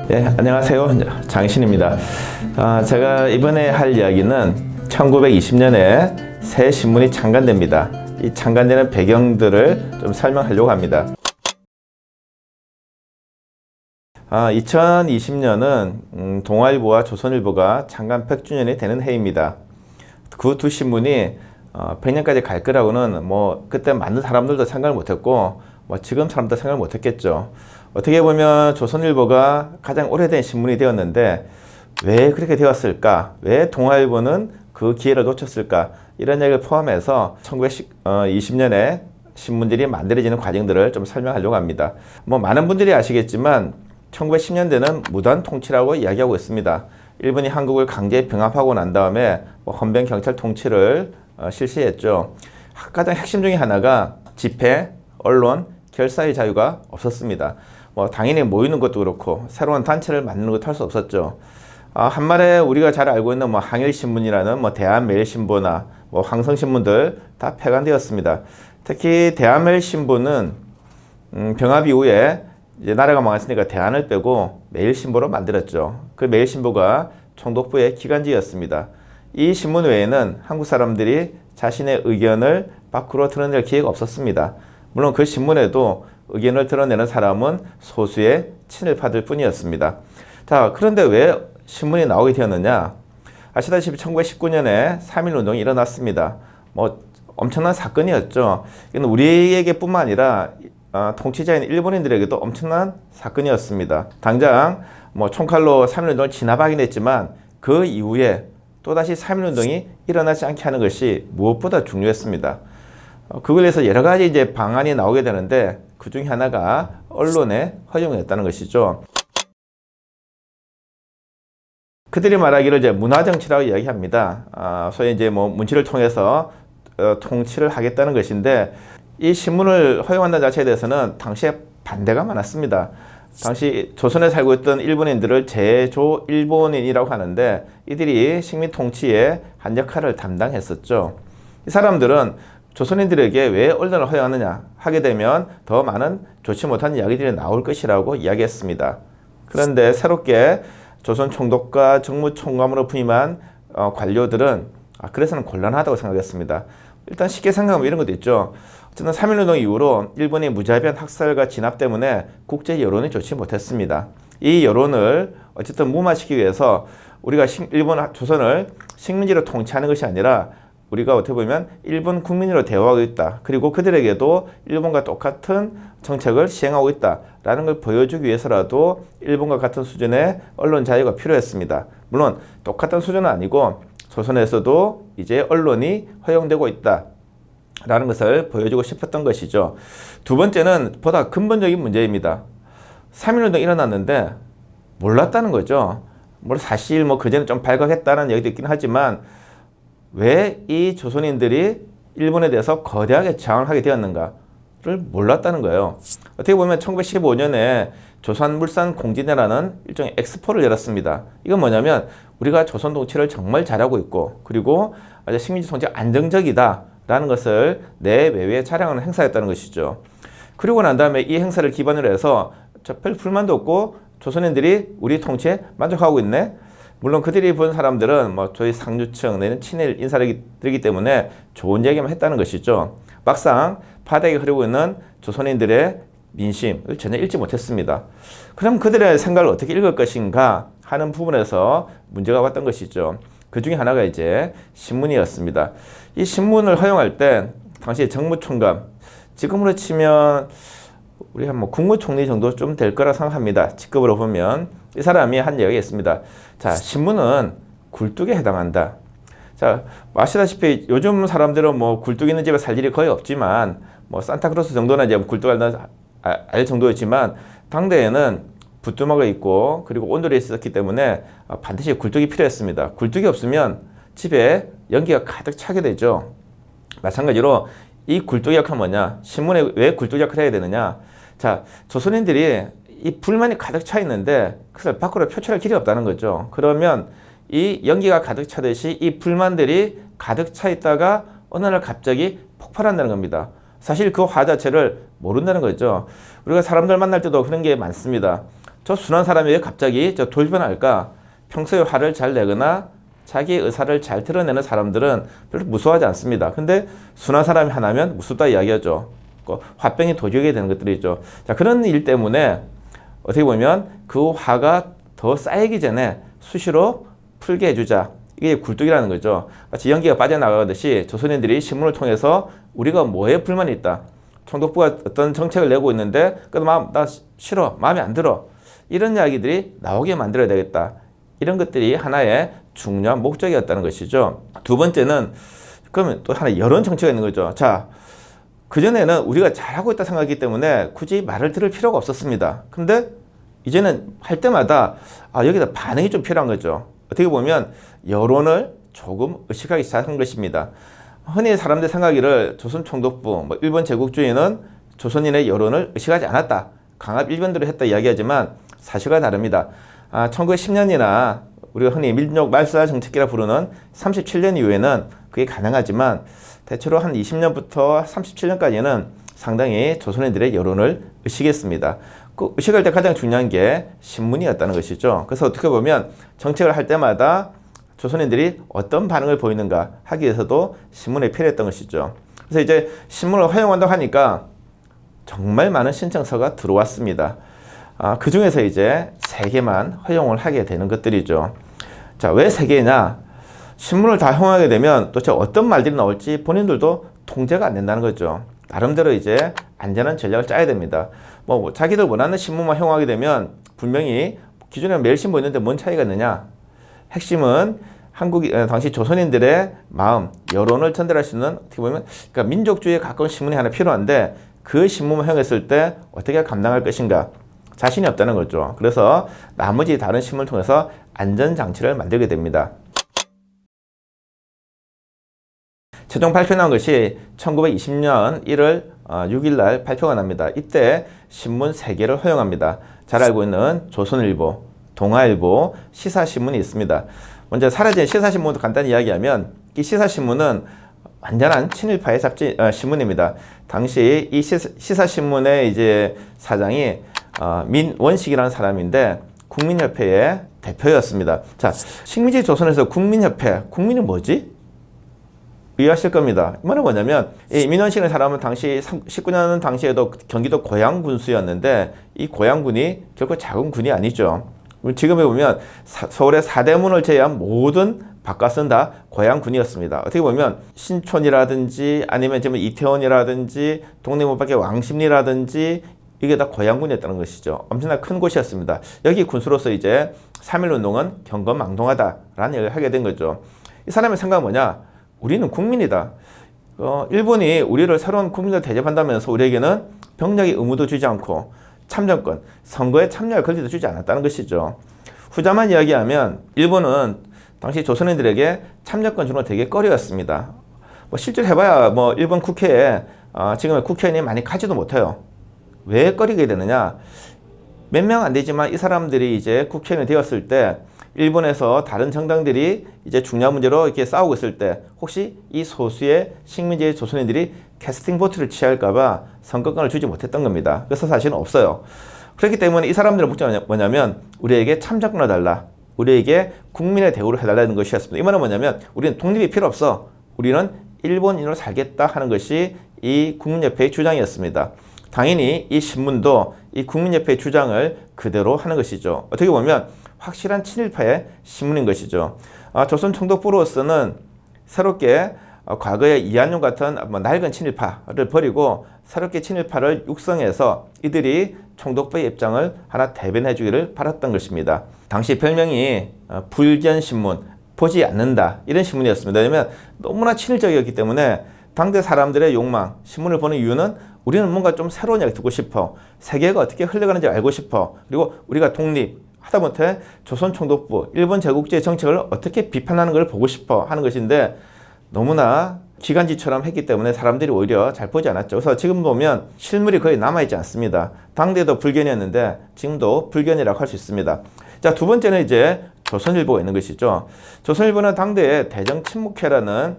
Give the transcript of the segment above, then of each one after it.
네, 안녕하세요. 장신입니다. 제가 이번에 할 이야기는 1920년에 새 신문이 창간됩니다. 이 창간되는 배경들을 좀 설명하려고 합니다. 2020년은 동아일보와 조선일보가 창간 100주년이 되는 해입니다. 그 두 신문이 100년까지 갈 거라고는 그때 많은 사람들도 생각을 못했고 지금 사람도 생각을 못했겠죠. 어떻게 보면 조선일보가 가장 오래된 신문이 되었는데 왜 그렇게 되었을까? 왜 동아일보는 그 기회를 놓쳤을까? 이런 얘기를 포함해서 1920년에 신문들이 만들어지는 과정들을 좀 설명하려고 합니다. 많은 분들이 아시겠지만 1910년대는 무단 통치라고 이야기하고 있습니다. 일본이 한국을 강제 병합하고 난 다음에 헌병 경찰 통치를 실시했죠. 가장 핵심 중에 하나가 집회, 언론, 결사의 자유가 없었습니다. 당연히 모이는 것도 그렇고 새로운 단체를 만드는 것도 할 수 없었죠. 한말에 우리가 잘 알고 있는 항일신문이라는 대한매일신보나 황성신문들 다 폐간되었습니다. 특히 대한매일신보는 병합 이후에 이제 나라가 망했으니까 대한을 빼고 매일신보로 만들었죠. 그 매일신보가 총독부의 기관지였습니다. 이 신문 외에는 한국 사람들이 자신의 의견을 밖으로 드러낼 기회가 없었습니다. 물론 그 신문에도 의견을 드러내는 사람은 소수의 친일파들 뿐이었습니다. 자, 그런데 왜 신문이 나오게 되었느냐? 아시다시피 1919년에 3.1운동이 일어났습니다. 엄청난 사건이었죠. 이건 우리에게 뿐만 아니라 통치자인 일본인들에게도 엄청난 사건이었습니다. 당장 총칼로 3.1운동을 진압하긴 했지만 그 이후에 또다시 3.1운동이 일어나지 않게 하는 것이 무엇보다 중요했습니다. 그걸 위해서 여러 가지 이제 방안이 나오게 되는데 그 중에 하나가 언론의 허용이었다는 것이죠. 그들이 말하기를 이제 문화정치라고 이야기합니다. 소위 이제 문치를 통해서 통치를 하겠다는 것인데 이 신문을 허용한다는 자체에 대해서는 당시에 반대가 많았습니다. 당시 조선에 살고 있던 일본인들을 제조 일본인이라고 하는데 이들이 식민 통치의 한 역할을 담당했었죠. 이 사람들은 조선인들에게 왜 언론을 허용하느냐 하게 되면 더 많은 좋지 못한 이야기들이 나올 것이라고 이야기했습니다. 그런데 새롭게 조선 총독과 정무총감으로 부임한 관료들은 그래서는 곤란하다고 생각했습니다. 일단 쉽게 생각하면 이런 것도 있죠. 어쨌든 3.1운동 이후로 일본의 무자비한 학살과 진압 때문에 국제 여론이 좋지 못했습니다. 이 여론을 어쨌든 무마시키기 위해서 우리가 조선을 식민지로 통치하는 것이 아니라 우리가 어떻게 보면 일본 국민으로 대화하고 있다. 그리고 그들에게도 일본과 똑같은 정책을 시행하고 있다라는 걸 보여주기 위해서라도 일본과 같은 수준의 언론 자유가 필요했습니다. 물론 똑같은 수준은 아니고 조선에서도 이제 언론이 허용되고 있다라는 것을 보여주고 싶었던 것이죠. 두 번째는 보다 근본적인 문제입니다. 3.1운동이 일어났는데 몰랐다는 거죠. 물론 사실 그전에 좀 발각했다는 얘기도 있긴 하지만 왜 이 조선인들이 일본에 대해서 거대하게 저항을 하게 되었는가를 몰랐다는 거예요. 어떻게 보면 1915년에 조선물산공진회라는 일종의 엑스포를 열었습니다. 이건 뭐냐면 우리가 조선 통치를 정말 잘하고 있고 그리고 아주 식민지 통치가 안정적이다라는 것을 내외에 자랑하는 행사였다는 것이죠. 그리고 난 다음에 이 행사를 기반으로 해서 별 불만도 없고 조선인들이 우리 통치에 만족하고 있네. 물론 그들이 본 사람들은 저희 상류층 내는 친일 인사들이기 때문에 좋은 얘기만 했다는 것이죠. 막상 바닥에 흐르고 있는 조선인들의 민심을 전혀 읽지 못했습니다. 그럼 그들의 생각을 어떻게 읽을 것인가 하는 부분에서 문제가 왔던 것이죠. 그 중에 하나가 이제 신문이었습니다. 이 신문을 허용할 때 당시 정무총감, 지금으로 치면 우리 국무총리 정도 좀 될 거라 생각합니다. 직급으로 보면 이 사람이 한 이야기가 있습니다. 자, 신문은 굴뚝에 해당한다. 자, 아시다시피 요즘 사람들은 굴뚝 있는 집에 살 일이 거의 없지만 산타크로스 정도는 이제 굴뚝 알 정도였지만 당대에는 부뚜막이 있고 그리고 온돌이 있었기 때문에 반드시 굴뚝이 필요했습니다. 굴뚝이 없으면 집에 연기가 가득 차게 되죠. 마찬가지로 이 굴뚝 역할은 뭐냐? 신문에 왜 굴뚝 역할을 해야 되느냐? 자, 조선인들이 이 불만이 가득 차 있는데 그것을 밖으로 표출할 길이 없다는 거죠. 그러면 이 연기가 가득 차듯이 이 불만들이 가득 차 있다가 어느 날 갑자기 폭발한다는 겁니다. 사실 그 화 자체를 모른다는 거죠. 우리가 사람들 만날 때도 그런 게 많습니다. 저 순한 사람이 왜 갑자기 저 돌변할까? 평소에 화를 잘 내거나 자기의 의사를 잘 드러내는 사람들은 별로 무서워하지 않습니다. 근데 순한 사람이 하나면 무섭다 이야기하죠. 화병이 도지게 되는 것들이 있죠. 자, 그런 일 때문에 어떻게 보면 그 화가 더 쌓이기 전에 수시로 풀게 해주자. 이게 굴뚝이라는 거죠. 마치 연기가 빠져나가듯이 조선인들이 신문을 통해서 우리가 뭐에 불만이 있다. 총독부가 어떤 정책을 내고 있는데 나 싫어. 마음에 안 들어. 이런 이야기들이 나오게 만들어야 되겠다. 이런 것들이 하나의 중요한 목적이었다는 것이죠. 두 번째는 그러면 또 하나 여론 정치가 있는 거죠. 자, 그전에는 우리가 잘하고 있다 생각하기 때문에 굳이 말을 들을 필요가 없었습니다. 근데 이제는 할 때마다 여기다 반응이 좀 필요한 거죠. 어떻게 보면 여론을 조금 의식하기 시작한 것입니다. 흔히 사람들 생각하기를 조선 총독부, 일본 제국주의는 조선인의 여론을 의식하지 않았다. 강압 일변대로 했다 이야기하지만 사실과 다릅니다. 1910년이나 우리가 흔히 민족 말살 정책기라 부르는 37년 이후에는 그게 가능하지만 대체로 한 20년부터 37년까지는 상당히 조선인들의 여론을 의식했습니다. 그 의식할 때 가장 중요한 게 신문이었다는 것이죠. 그래서 어떻게 보면 정책을 할 때마다 조선인들이 어떤 반응을 보이는가 하기 위해서도 신문이 필요했던 것이죠. 그래서 이제 신문을 허용한다고 하니까 정말 많은 신청서가 들어왔습니다. 그 중에서 이제 3개만 허용을 하게 되는 것들이죠. 자, 왜 3개냐? 신문을 다 허용하게 되면 도대체 어떤 말들이 나올지 본인들도 통제가 안 된다는 거죠. 나름대로 이제 안전한 전략을 짜야 됩니다. 자기들 원하는 신문만 허용하게 되면 분명히 기존에 매일신문 있는데 뭔 차이가 있느냐? 핵심은 당시 조선인들의 마음, 여론을 전달할 수 있는 어떻게 보면 그러니까 민족주의에 가까운 신문이 하나 필요한데 그 신문을 허용했을 때 어떻게 감당할 것인가? 자신이 없다는 거죠. 그래서 나머지 다른 신문을 통해서 안전장치를 만들게 됩니다. 최종 발표 나온 것이 1920년 1월 6일 날 발표가 납니다. 이때 신문 3개를 허용합니다. 잘 알고 있는 조선일보, 동아일보, 시사신문이 있습니다. 먼저 사라진 시사신문도 간단히 이야기하면 이 시사신문은 완전한 친일파의 신문입니다. 당시 이 시사신문의 이제 사장이 민원식이라는 사람인데 국민협회의 대표였습니다. 자, 식민지 조선에서 국민협회, 국민은 뭐지? 이해하실 겁니다. 이 말은 뭐냐면 이 민원식이라는 사람은 당시 19년 당시에도 경기도 고양군수였는데 이 고양군이 결코 작은 군이 아니죠. 지금에 보면 서울의 사대문을 제외한 모든 바깥은 다 고양군이었습니다. 어떻게 보면 신촌이라든지 아니면 지금 이태원이라든지 동네 못 밖에 왕십리라든지 이게 다 고양군이었다는 것이죠. 엄청나 큰 곳이었습니다. 여기 군수로서 이제 3.1운동은 경거망동하다라는 얘기를 하게 된 거죠. 이 사람의 생각은 뭐냐? 우리는 국민이다. 일본이 우리를 새로운 국민으로 대접한다면서 우리에게는 병력의 의무도 주지 않고 참정권, 선거에 참여할 권리도 주지 않았다는 것이죠. 후자만 이야기하면 일본은 당시 조선인들에게 참여권 주는 거 되게 꺼려했습니다. 실제로 해봐야 일본 국회에 지금의 국회의원이 많이 가지도 못해요. 왜 꺼리게 되느냐? 몇 명 안 되지만 이 사람들이 이제 국회의원이 되었을 때 일본에서 다른 정당들이 이제 중요한 문제로 이렇게 싸우고 있을 때 혹시 이 소수의 식민지의 조선인들이 캐스팅 보트를 취할까봐 선거권을 주지 못했던 겁니다. 그래서 사실은 없어요. 그렇기 때문에 이 사람들의 목적은 뭐냐면 우리에게 참정권을 달라. 우리에게 국민의 대우를 해달라는 것이었습니다. 이 말은 뭐냐면 우리는 독립이 필요 없어. 우리는 일본인으로 살겠다 하는 것이 이 국민협회의 주장이었습니다. 당연히 이 신문도 이 국민협회의 주장을 그대로 하는 것이죠. 어떻게 보면 확실한 친일파의 신문인 것이죠. 조선 총독부로서는 새롭게 과거의 이한용 같은 낡은 친일파를 버리고 새롭게 친일파를 육성해서 이들이 총독부의 입장을 하나 대변해 주기를 바랐던 것입니다. 당시 별명이 불견신문, 보지 않는다 이런 신문이었습니다. 왜냐하면 너무나 친일적이었기 때문에 당대 사람들의 욕망, 신문을 보는 이유는 우리는 뭔가 좀 새로운 이야기 듣고 싶어. 세계가 어떻게 흘러가는지 알고 싶어. 그리고 우리가 독립, 하다못해 조선 총독부, 일본 제국주의 정책을 어떻게 비판하는 걸 보고 싶어 하는 것인데 너무나 기관지처럼 했기 때문에 사람들이 오히려 잘 보지 않았죠. 그래서 지금 보면 실물이 거의 남아있지 않습니다. 당대도 불견이었는데 지금도 불견이라고 할 수 있습니다. 자, 두 번째는 이제 조선일보가 있는 것이죠. 조선일보는 당대의 대정친묵회라는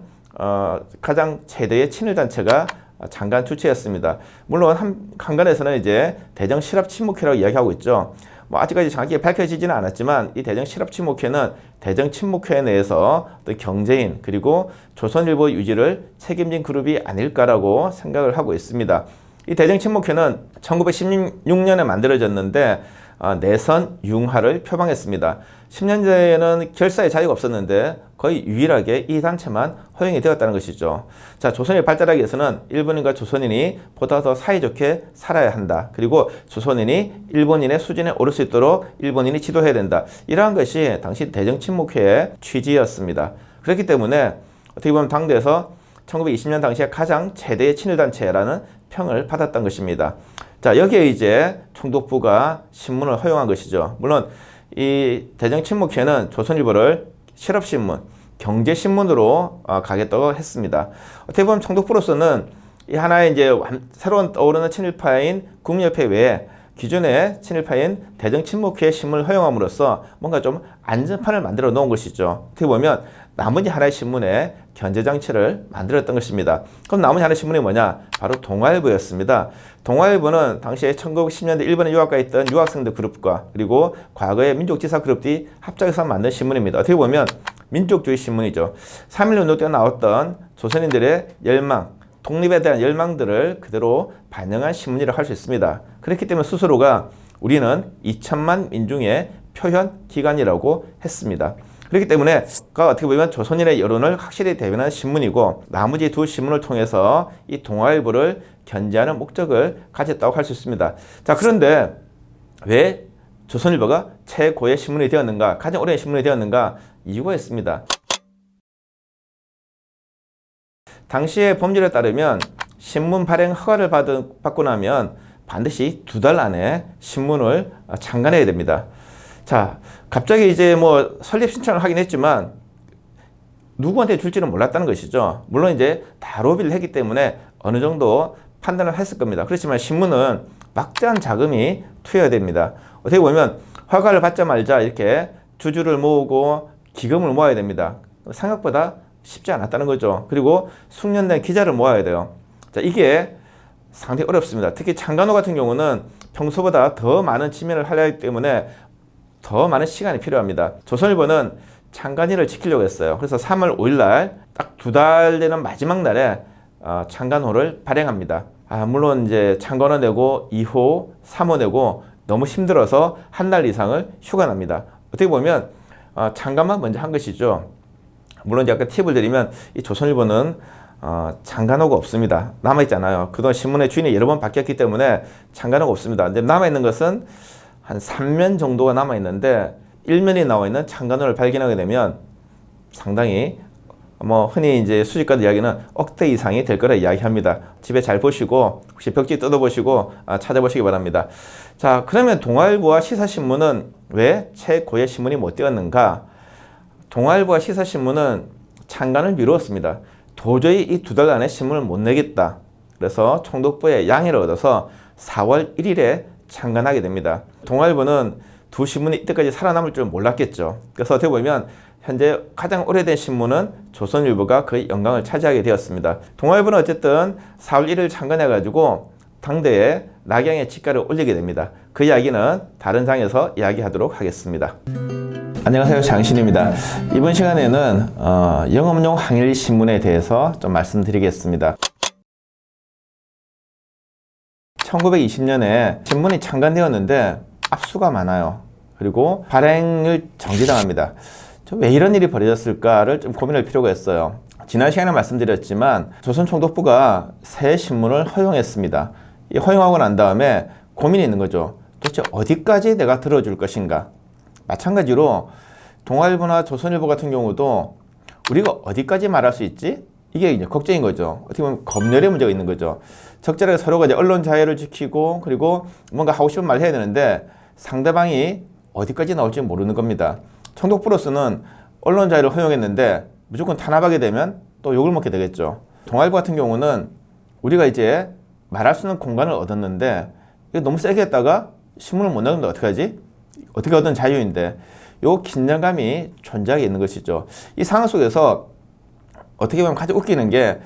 가장 최대의 친일단체가 장관 주체였습니다. 물론 한간에서는 이제 대정실합친묵회라고 이야기하고 있죠. 뭐 아직까지 정확히 밝혀지지는 않았지만 이 대정 실업침묵회는 대정 침묵회 내에서 어떤 경제인 그리고 조선일보 유지를 책임진 그룹이 아닐까라고 생각을 하고 있습니다. 이 대정 침묵회는 1916년에 만들어졌는데 내선 융화를 표방했습니다. 10년대에는 결사의 자유가 없었는데 거의 유일하게 이 단체만 허용이 되었다는 것이죠. 자, 조선이 발달하기 위해서는 일본인과 조선인이 보다 더 사이좋게 살아야 한다. 그리고 조선인이 일본인의 수준에 오를 수 있도록 일본인이 지도해야 된다. 이러한 것이 당시 대정침묵회의 취지였습니다. 그렇기 때문에 어떻게 보면 당대에서 1920년 당시에 가장 최대의 친일단체라는 평을 받았던 것입니다. 자, 여기에 이제 총독부가 신문을 허용한 것이죠. 물론 이 대정침묵회는 조선일보를 실업신문, 경제신문으로 가겠다고 했습니다. 어떻게 보면 총독부로서는 이 하나의 이제 새로운 떠오르는 친일파인 국민협회 외에 기존의 친일파인 대정침묵회 신문을 허용함으로써 뭔가 좀 안전판을 만들어 놓은 것이죠. 어떻게 보면 나머지 하나의 신문에 견제장치를 만들었던 것입니다. 그럼 나머지 하나의 신문이 뭐냐? 바로 동아일보였습니다. 동아일보는 당시에 1910년대 일본에 유학가 있던 유학생들 그룹과 그리고 과거의 민족지사 그룹들이 합작해서 만든 신문입니다. 어떻게 보면 민족주의 신문이죠. 3.1운동 때 나왔던 조선인들의 열망, 독립에 대한 열망들을 그대로 반영한 신문이라고 할 수 있습니다. 그렇기 때문에 스스로가 우리는 2천만 민중의 표현 기관이라고 했습니다. 그렇기 때문에 어떻게 보면 조선인의 여론을 확실히 대변하는 신문이고 나머지 두 신문을 통해서 이 동아일보를 견제하는 목적을 가졌다고 할 수 있습니다. 자, 그런데 왜 조선일보가 최고의 신문이 되었는가? 가장 오래된 신문이 되었는가? 이유가 있습니다. 당시의 법률에 따르면 신문 발행 허가를 받고 나면 반드시 2달 안에 신문을 창간해야 됩니다. 자, 갑자기 이제 뭐 설립 신청을 하긴 했지만 누구한테 줄지는 몰랐다는 것이죠. 물론 이제 다 로비를 했기 때문에 어느 정도 판단을 했을 겁니다. 그렇지만 신문은 막대한 자금이 투여해야 됩니다. 어떻게 보면 허가를 받자마자 이렇게 주주를 모으고 기금을 모아야 됩니다. 생각보다 쉽지 않았다는 거죠. 그리고 숙련된 기자를 모아야 돼요. 자, 이게 상당히 어렵습니다. 특히 창간호 같은 경우는 평소보다 더 많은 지면을 하려 하기 때문에 더 많은 시간이 필요합니다. 조선일보는 창간인을 지키려고 했어요. 그래서 3월 5일 날 딱 2달 되는 마지막 날에 창간호를 발행합니다. 물론 이제 창간호 내고 2호, 3호 내고 너무 힘들어서 한 달 이상을 휴가 납니다. 어떻게 보면 창간만 먼저 한 것이죠. 물론 이제 아까 팁을 드리면 이 조선일보는 창간호가 없습니다. 남아있잖아요. 그동안 신문의 주인이 여러 번 바뀌었기 때문에 창간호가 없습니다. 이제 남아있는 것은 한 3면 정도가 남아있는데 1면이 나와있는 창간호를 발견하게 되면 상당히 뭐 흔히 이제 수집가들 이야기는 억대 이상이 될 거라 이야기합니다. 집에 잘 보시고 혹시 벽지 뜯어보시고 찾아보시기 바랍니다. 자, 그러면 동아일보와 시사신문은 왜 최고의 신문이 못 되었는가? 동아일보와 시사신문은 창간을 미루었습니다. 도저히 이 2달 안에 신문을 못 내겠다. 그래서 총독부의 양해를 얻어서 4월 1일에 창간하게 됩니다. 동아일보는 두 신문이 이때까지 살아남을 줄 몰랐겠죠. 그래서 어떻게 보면 현재 가장 오래된 신문은 조선일보가 거의 영광을 차지하게 되었습니다. 동아일보는 어쨌든 4월 1일 창간해가지고 당대에 낙양의 지가를 올리게 됩니다. 그 이야기는 다른 장에서 이야기하도록 하겠습니다. 안녕하세요, 장신입니다. 이번 시간에는 영업용 항일 신문에 대해서 좀 말씀드리겠습니다. 1920년에 신문이 창간되었는데 압수가 많아요. 그리고 발행을 정지당합니다. 왜 이런 일이 벌어졌을까를 좀 고민할 필요가 있어요. 지난 시간에 말씀드렸지만 조선총독부가 새 신문을 허용했습니다. 이 허용하고 난 다음에 고민이 있는 거죠. 도대체 어디까지 내가 들어줄 것인가? 마찬가지로 동아일보나 조선일보 같은 경우도 우리가 어디까지 말할 수 있지? 이게 이제 걱정인 거죠. 어떻게 보면 검열의 문제가 있는 거죠. 적절하게 서로가 이제 언론 자유를 지키고 그리고 뭔가 하고 싶은 말을 해야 되는데 상대방이 어디까지 나올지 모르는 겁니다. 총독부로서는 언론 자유를 허용했는데 무조건 탄압하게 되면 또 욕을 먹게 되겠죠. 동아일보 같은 경우는 우리가 이제 말할 수 있는 공간을 얻었는데 이거 너무 세게 했다가 신문을 못 내는데 어떡하지? 어떻게 얻은 자유인데 요 긴장감이 존재하게 있는 것이죠. 이 상황 속에서 어떻게 보면 가장 웃기는 게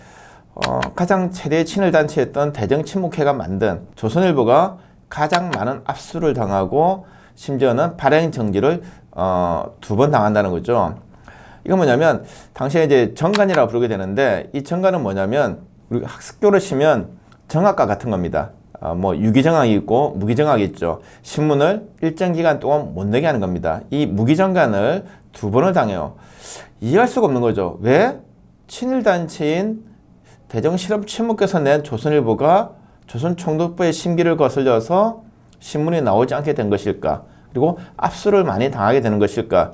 가장 최대의 친일단체였던 대정침묵회가 만든 조선일보가 가장 많은 압수를 당하고 심지어는 발행 정지를 2번 당한다는 거죠. 이건 뭐냐면 당시에 이제 정관이라고 부르게 되는데 이 정관은 뭐냐면 우리 학습교를 치면 정학과 같은 겁니다. 뭐 유기정학이 있고 무기정학이 있죠. 신문을 일정 기간 동안 못 내게 하는 겁니다. 이 무기정관을 2번을 당해요. 이해할 수가 없는 거죠. 왜? 친일단체인 대정실험친목께서 낸 조선일보가 조선총독부의 심기를 거슬려서 신문이 나오지 않게 된 것일까? 그리고 압수를 많이 당하게 되는 것일까?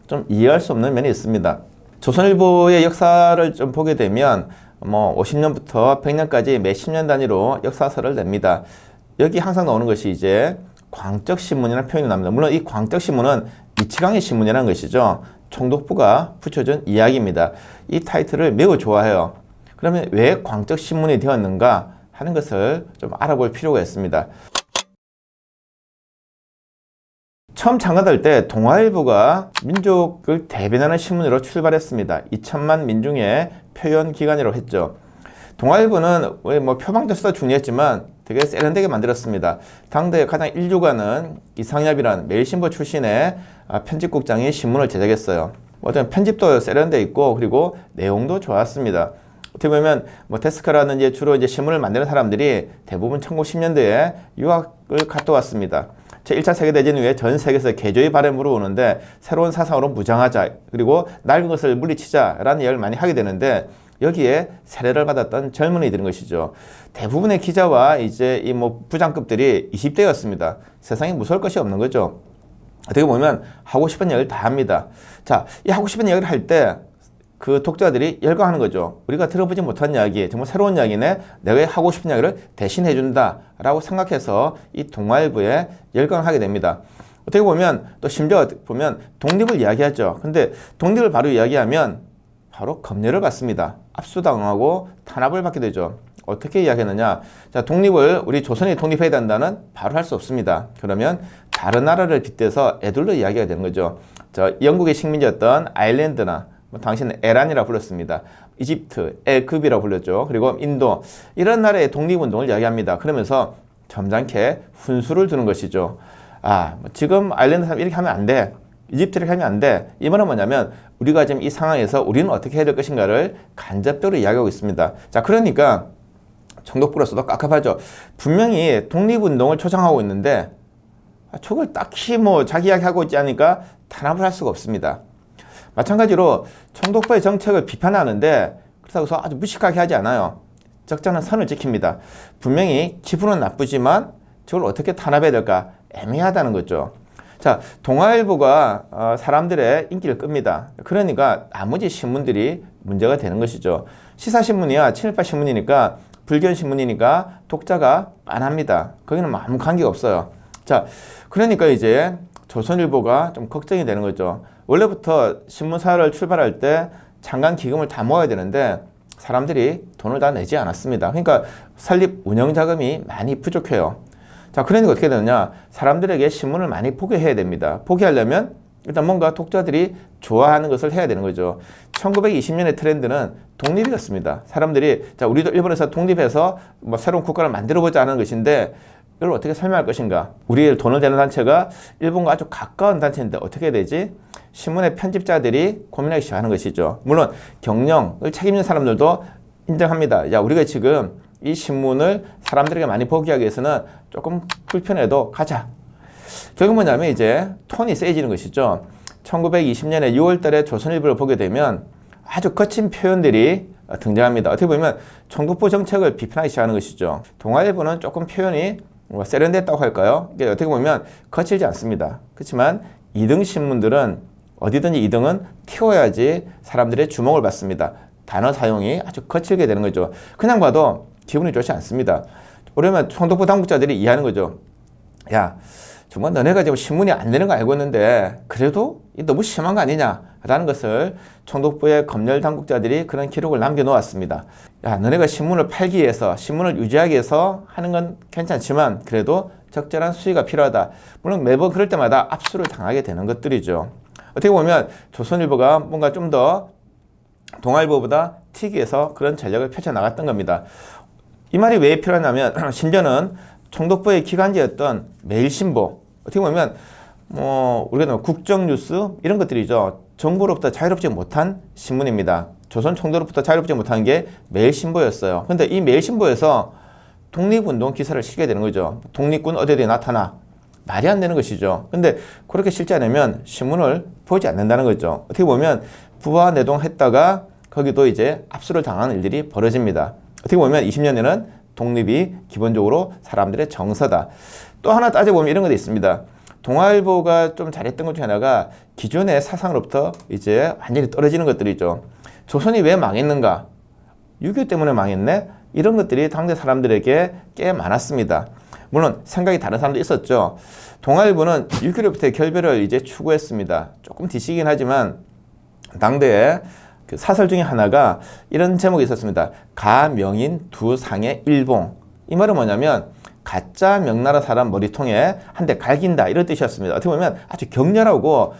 좀 이해할 수 없는 면이 있습니다. 조선일보의 역사를 좀 보게 되면 뭐 50년부터 100년까지 매 10년 단위로 역사서를 냅니다. 여기 항상 나오는 것이 이제 광적신문이라는 표현이 나옵니다. 물론 이 광적신문은 이치광의 신문이라는 것이죠. 총독부가 붙여준 이야기입니다. 이 타이틀을 매우 좋아해요. 그러면 왜 광적신문이 되었는가 하는 것을 좀 알아볼 필요가 있습니다. 처음 창간될 때 동아일보가 민족을 대변하는 신문으로 출발했습니다. 2천만 민중의 표현기관이라고 했죠. 동아일보는 뭐 표방도수도 중요했지만 되게 세련되게 만들었습니다. 당대 가장 일류가는 이상엽이란 매일신보 출신의 편집국장이 신문을 제작했어요. 어떤 편집도 세련되어 있고 그리고 내용도 좋았습니다. 어떻게 보면 뭐 데스크라든지 주로 이제 신문을 만드는 사람들이 대부분 1910년대에 유학을 갔다 왔습니다. 제1차 세계대전 이후에 전 세계에서 개조의 바람이 불어오는데 새로운 사상으로 무장하자 그리고 낡은 것을 물리치자라는 이야기를 많이 하게 되는데 여기에 세례를 받았던 젊은이들인 것이죠. 대부분의 기자와 이제 이 뭐 부장급들이 20대였습니다. 세상에 무서울 것이 없는 거죠. 어떻게 보면 하고 싶은 이야기를 다 합니다. 자, 이 하고 싶은 이야기를 할 때 그 독자들이 열광하는 거죠. 우리가 들어보지 못한 이야기, 정말 새로운 이야기네. 내가 하고 싶은 이야기를 대신해 준다 라고 생각해서 이 동아일보에 열광하게 됩니다. 어떻게 보면 또 심지어 보면 독립을 이야기하죠. 근데 독립을 바로 이야기하면 바로 검열을 받습니다. 압수당하고 탄압을 받게 되죠. 어떻게 이야기했느냐? 자, 독립을 우리 조선이 독립해야 된다는 바로 할 수 없습니다. 그러면 다른 나라를 빗대서 애들로 이야기가 되는 거죠. 영국의 식민지였던 아일랜드나 당시는 에란이라고 불렀습니다. 이집트, 애굽이라고 불렀죠. 그리고 인도 이런 나라의 독립운동을 이야기합니다. 그러면서 점잖게 훈수를 두는 것이죠. 지금 아일랜드 사람 이렇게 하면 안 돼. 이집트 이렇게 하면 안 돼. 이 말은 뭐냐면 우리가 지금 이 상황에서 우리는 어떻게 해야 될 것인가를 간접적으로 이야기하고 있습니다. 자, 그러니까 총독부로서도 깝깝하죠. 분명히 독립운동을 초청하고 있는데 저걸 딱히 뭐 자기 이야기하고 있지 않으니까 탄압을 할 수가 없습니다. 마찬가지로 총독부의 정책을 비판하는데 그렇다고 해서 아주 무식하게 하지 않아요. 적절한 선을 지킵니다. 분명히 기분은 나쁘지만 저걸 어떻게 탄압해야 될까 애매하다는 거죠. 자, 동아일보가 사람들의 인기를 끕니다. 그러니까 나머지 신문들이 문제가 되는 것이죠. 시사신문이야 친일파 신문이니까 불견신문이니까 독자가 빤합니다. 거기는 아무 관계가 없어요. 자, 그러니까 이제 조선일보가 좀 걱정이 되는 거죠. 원래부터 신문사를 출발할 때 창간 기금을 다 모아야 되는데 사람들이 돈을 다 내지 않았습니다. 그러니까 설립 운영 자금이 많이 부족해요. 자, 그러니까 어떻게 되느냐? 사람들에게 신문을 많이 포기해야 됩니다. 포기하려면 일단 뭔가 독자들이 좋아하는 것을 해야 되는 거죠. 1920년의 트렌드는 독립이었습니다. 사람들이 자, 우리도 일본에서 독립해서 뭐 새로운 국가를 만들어보자 하는 것인데 이걸 어떻게 설명할 것인가? 우리의 돈을 대는 단체가 일본과 아주 가까운 단체인데 어떻게 해야 되지? 신문의 편집자들이 고민하기 시작하는 것이죠. 물론 경영을 책임진 사람들도 인정합니다. 야, 우리가 지금 이 신문을 사람들에게 많이 보게 하기 위해서는 조금 불편해도 가자. 결국 뭐냐면 이제 톤이 세지는 것이죠. 1920년에 6월 달에 조선일보를 보게 되면 아주 거친 표현들이 등장합니다. 어떻게 보면 총독부 정책을 비판하기 시작하는 것이죠. 동아일보는 조금 표현이 세련됐다고 할까요? 이게 어떻게 보면 거칠지 않습니다. 그렇지만 2등 신문들은 어디든지 2등은 튀어야지 사람들의 주목을 받습니다. 단어 사용이 아주 거칠게 되는 거죠. 그냥 봐도 기분이 좋지 않습니다. 그러면 총독부 당국자들이 이해하는 거죠. 야, 정말 너네가 지금 신문이 안 되는 거 알고 있는데 그래도 너무 심한 거 아니냐 라는 것을 총독부의 검열 당국자들이 그런 기록을 남겨놓았습니다. 야, 너네가 신문을 팔기 위해서 신문을 유지하기 위해서 하는 건 괜찮지만 그래도 적절한 수위가 필요하다. 물론 매번 그럴 때마다 압수를 당하게 되는 것들이죠. 어떻게 보면 조선일보가 뭔가 좀 더 동아일보보다 튀기 위해서 그런 전략을 펼쳐나갔던 겁니다. 이 말이 왜 필요하냐면 심지어는 총독부의 기관지였던 매일신보 어떻게 보면 우리가 국정뉴스 이런 것들이죠. 정부로부터 자유롭지 못한 신문입니다. 조선총독로부터 자유롭지 못한 게 매일신보였어요. 근데 이 매일신보에서 독립운동 기사를 실게 되는 거죠. 독립군 어디에 나타나. 말이 안 되는 것이죠. 근데 그렇게 실지 않으면 신문을 보지 않는다는 거죠. 어떻게 보면 부하 내동했다가 거기도 이제 압수를 당하는 일들이 벌어집니다. 어떻게 보면 20년에는 독립이 기본적으로 사람들의 정서다. 또 하나 따져보면 이런 것도 있습니다. 동아일보가 좀 잘했던 것 중에 하나가 기존의 사상으로부터 이제 완전히 떨어지는 것들이죠. 조선이 왜 망했는가? 6.25 때문에 망했네? 이런 것들이 당대 사람들에게 꽤 많았습니다. 물론 생각이 다른 사람도 있었죠. 동아일보는 6.25부터의 결별을 이제 추구했습니다. 조금 뒤시긴 하지만 당대에 그 사설 중에 하나가 이런 제목이 있었습니다. 가명인 두 상의 일봉. 이 말은 뭐냐면 가짜 명나라 사람 머리통에 한 대 갈긴다 이런 뜻이었습니다. 어떻게 보면 아주 격렬하고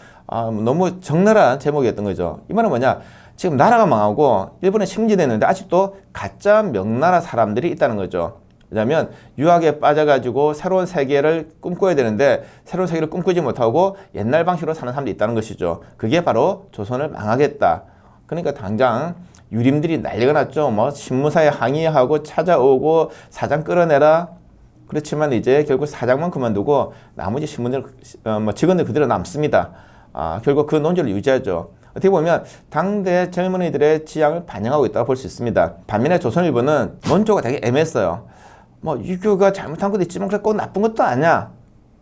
너무 적나라한 제목이었던 거죠. 이 말은 뭐냐? 지금 나라가 망하고 일본에 식민지됐는데 아직도 가짜 명나라 사람들이 있다는 거죠. 왜냐하면 유학에 빠져가지고 새로운 세계를 꿈꿔야 되는데 새로운 세계를 꿈꾸지 못하고 옛날 방식으로 사는 사람들이 있다는 것이죠. 그게 바로 조선을 망하겠다. 그러니까 당장 유림들이 난리가 났죠. 신문사에 항의하고 찾아오고 사장 끌어내라. 그렇지만 이제 결국 사장만 그만두고 나머지 신문들, 직원들 그대로 남습니다. 결국 그 논조를 유지하죠. 어떻게 보면 당대 젊은이들의 지향을 반영하고 있다고 볼 수 있습니다. 반면에 조선일보는 논조가 되게 애매했어요. 유교가 잘못한 것도 있지만 꼭 나쁜 것도 아니야.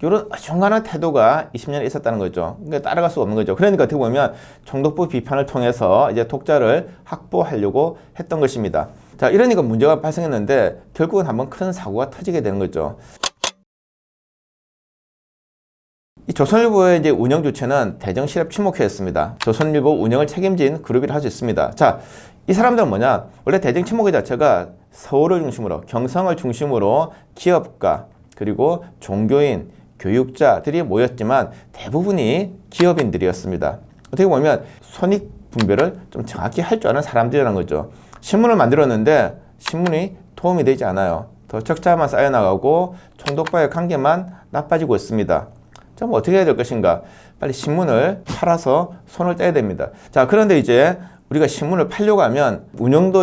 이런 어중간한 태도가 20년에 있었다는 거죠. 그러니까 따라갈 수 없는 거죠. 그러니까 어떻게 보면 총독부 비판을 통해서 이제 독자를 확보하려고 했던 것입니다. 자, 이러니까 문제가 발생했는데 결국은 한번 큰 사고가 터지게 되는 거죠. 이 조선일보의 이제 운영 주체는 대정실업 친목회였습니다. 조선일보 운영을 책임진 그룹이라 할 수 있습니다. 자, 이 사람들은 뭐냐? 원래 대정 친목회 자체가 서울을 중심으로, 경성을 중심으로 기업가, 그리고 종교인, 교육자들이 모였지만 대부분이 기업인들이었습니다. 어떻게 보면 손익 분배를 좀 정확히 할 줄 아는 사람들이라는 거죠. 신문을 만들었는데 신문이 도움이 되지 않아요. 더 적자만 쌓여나가고 총독과의 관계만 나빠지고 있습니다. 자, 어떻게 해야 될 것인가? 빨리 신문을 팔아서 손을 떼야 됩니다. 자, 그런데 이제 우리가 신문을 팔려고 하면 운영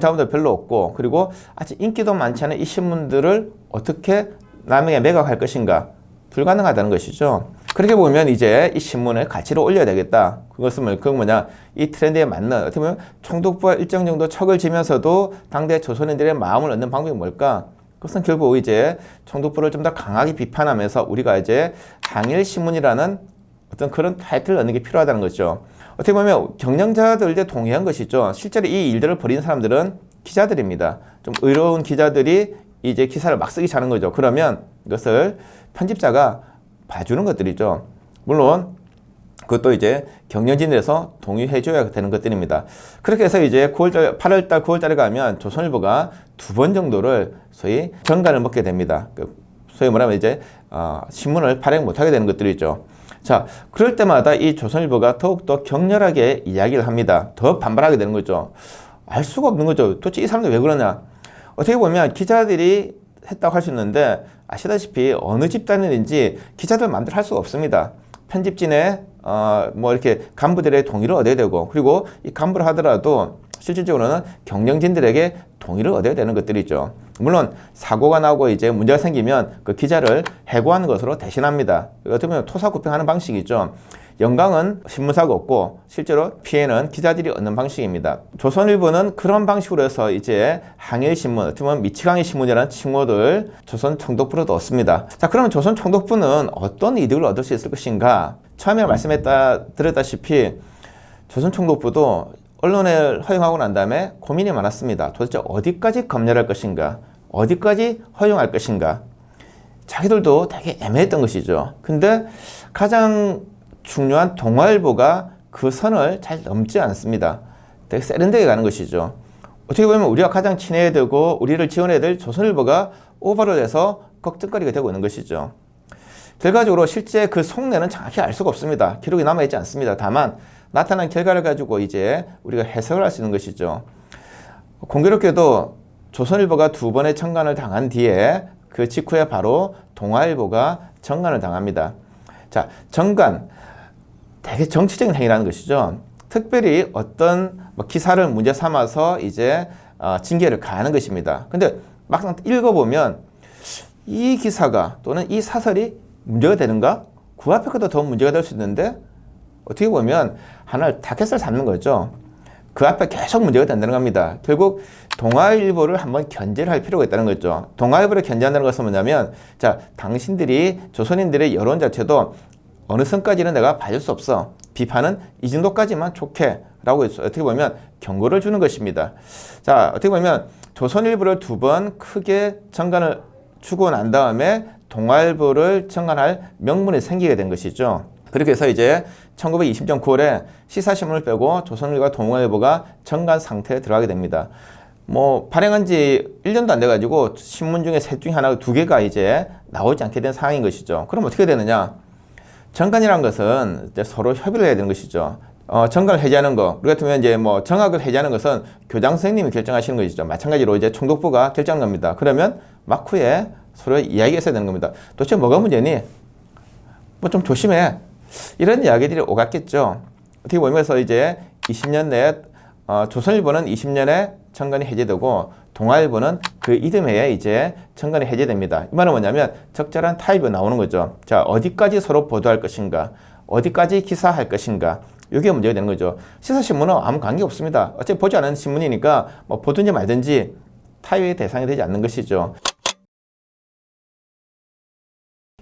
자금도 별로 없고 그리고 아직 인기도 많지 않은 이 신문들을 어떻게 남에게 매각할 것인가? 불가능하다는 것이죠. 그렇게 보면 이제 이 신문의 가치를 올려야 되겠다. 그것은 뭐냐? 이 트렌드에 맞는 어떻게 보면 총독부와 일정 정도 척을 지면서도 당대 조선인들의 마음을 얻는 방법이 뭘까? 그것은 결국 이제 총독부를 좀 더 강하게 비판하면서 우리가 이제 항일신문이라는 어떤 그런 타이틀을 얻는 게 필요하다는 거죠. 어떻게 보면 경영자들에 동의한 것이죠. 실제로 이 일들을 벌이는 사람들은 기자들입니다. 좀 의로운 기자들이 이제 기사를 막 쓰기 시작하는 거죠. 그러면 이것을 편집자가 봐주는 것들이죠. 물론 그것도 이제 경영진에서 동의해줘야 되는 것들입니다. 그렇게 해서 이제 8월달, 9월달에 가면 조선일보가 2번 정도를 소위 정간을 먹게 됩니다. 소위 말하면 이제 신문을 발행 못하게 되는 것들이죠. 자, 그럴 때마다 이 조선일보가 더욱더 격렬하게 이야기를 합니다. 더 반발하게 되는 거죠. 알 수가 없는 거죠. 도대체 이 사람들 왜 그러냐? 어떻게 보면 기자들이 했다고 할 수 있는데 아시다시피 어느 집단인지 기자들 마음대로 할 수가 없습니다. 편집진의 이렇게 간부들의 동의를 얻어야 되고 그리고 이 간부를 하더라도 실질적으로는 경영진들에게 동의를 얻어야 되는 것들이죠. 물론 사고가 나고 이제 문제가 생기면 그 기자를 해고하는 것으로 대신합니다. 어떻게 보면 토사구팽하는 방식이죠. 영광은 신문사가 얻고 실제로 피해는 기자들이 얻는 방식입니다. 조선일보는 그런 방식으로 해서 이제 항일신문, 어떻게 보면 미치광이 신문이라는 칭호를 조선 총독부로도 얻습니다. 자, 그러면 조선 총독부는 어떤 이득을 얻을 수 있을 것인가? 처음에 드렸다시피 조선 총독부도 언론을 허용하고 난 다음에 고민이 많았습니다. 도대체 어디까지 검열할 것인가? 어디까지 허용할 것인가? 자기들도 되게 애매했던 것이죠. 근데 가장 중요한 동아일보가 그 선을 잘 넘지 않습니다. 되게 세련되게 가는 것이죠. 어떻게 보면 우리가 가장 친해야 되고 우리를 지원해야 될 조선일보가 오버를 해서 걱정거리가 되고 있는 것이죠. 결과적으로 실제 그 속내는 정확히 알 수가 없습니다. 기록이 남아있지 않습니다. 다만 나타난 결과를 가지고 이제 우리가 해석을 할 수 있는 것이죠. 공교롭게도 조선일보가 2번의 청간을 당한 뒤에 그 직후에 바로 동아일보가 청간을 당합니다. 자, 정관. 되게 정치적인 행위라는 것이죠. 특별히 어떤 뭐 기사를 문제 삼아서 이제 징계를 가하는 것입니다. 근데 막상 읽어보면 이 기사가 또는 이 사설이 문제가 되는가? 그 앞에 것도 더 문제가 될 수 있는데 어떻게 보면 하나를 타겟을 잡는 거죠. 그 앞에 계속 문제가 된다는 겁니다. 결국 동아일보를 한번 견제를 할 필요가 있다는 거죠. 동아일보를 견제한다는 것은 뭐냐면, 자, 당신들이 조선인들의 여론 자체도 어느 선까지는 내가 봐줄 수 없어. 비판은 이 정도까지만 좋게 라고 어떻게 보면 경고를 주는 것입니다. 자, 어떻게 보면 조선일보를 두 번 크게 정관을 주고 난 다음에 동아일보를 정관할 명분이 생기게 된 것이죠. 그렇게 해서 이제 1920년 9월에 시사신문을 빼고 조선일보와 동아일보가 정관 상태에 들어가게 됩니다. 뭐 발행한 지 1년도 안 돼가지고 신문 중에 셋 중에 하나, 두 개가 이제 나오지 않게 된 상황인 것이죠. 그럼 어떻게 되느냐? 정관이라는 것은 이제 서로 협의를 해야 되는 것이죠. 정관을 해제하는 거, 우리 같으면 이제 뭐 정학을 해제하는 것은 교장 선생님이 결정하시는 것이죠. 마찬가지로 이제 총독부가 결정하는 겁니다. 그러면 막후에 서로 이야기가 있어야 되는 겁니다. 도대체 뭐가 문제니? 뭐 좀 조심해. 이런 이야기들이 오갔겠죠. 어떻게 보면서 이제 20년 내에 조선일보는 20년에 정관이 해제되고 동아일보는 그 이듬해에 이제 정관이 해제됩니다. 이 말은 뭐냐면 적절한 타입이 나오는 거죠. 자, 어디까지 서로 보도할 것인가, 어디까지 기사할 것인가, 이게 문제가 되는 거죠. 시사신문은 아무 관계 없습니다. 어차피 보지 않은 신문이니까 뭐 보든지 말든지 타협의 대상이 되지 않는 것이죠.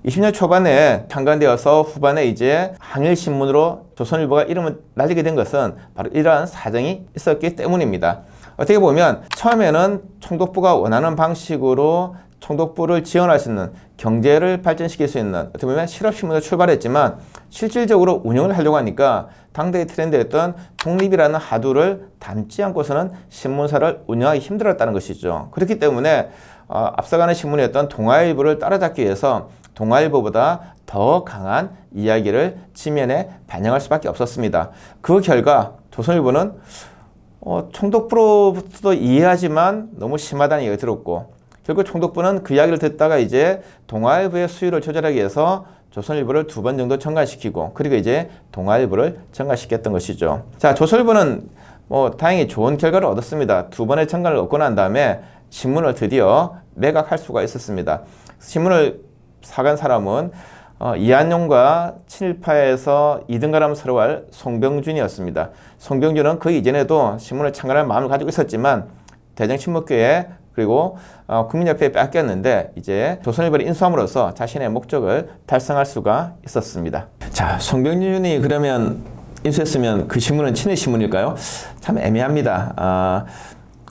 20년 초반에 창간되어서 후반에 이제 항일신문으로 조선일보가 이름을 날리게 된 것은 바로 이러한 사정이 있었기 때문입니다. 어떻게 보면 처음에는 총독부가 원하는 방식으로 총독부를 지원할 수 있는, 경제를 발전시킬 수 있는 어떻게 보면 실업신문으로 출발했지만 실질적으로 운영을 하려고 하니까 당대의 트렌드였던 독립이라는 하두를 담지 않고서는 신문사를 운영하기 힘들었다는 것이죠. 그렇기 때문에 앞서가는 신문이었던 동아일보를 따라잡기 위해서 동아일보보다 더 강한 이야기를 지면에 반영할 수밖에 없었습니다. 그 결과 조선일보는 총독부로부터도 이해하지만 너무 심하다는 얘기가 들었고, 결국 총독부는 그 이야기를 듣다가 이제 동아일보의 수요를 조절하기 위해서 조선일보를 두 번 정도 정관시키고, 그리고 이제 동아일보를 정관시켰던 것이죠. 자, 조선일보는 뭐 다행히 좋은 결과를 얻었습니다. 두 번의 정관을 얻고 난 다음에 신문을 드디어 매각할 수가 있었습니다. 신문을 사간 사람은 이한용과 친일파에서 2등가람 서러워할 송병준이었습니다. 송병준은 그 이전에도 신문을 창간할 마음을 가지고 있었지만 대정신문교회 그리고 국민협회에 뺏겼는데 이제 조선일보를 인수함으로써 자신의 목적을 달성할 수가 있었습니다. 자, 송병준이 그러면 인수했으면 그 신문은 친일신문일까요? 참 애매합니다.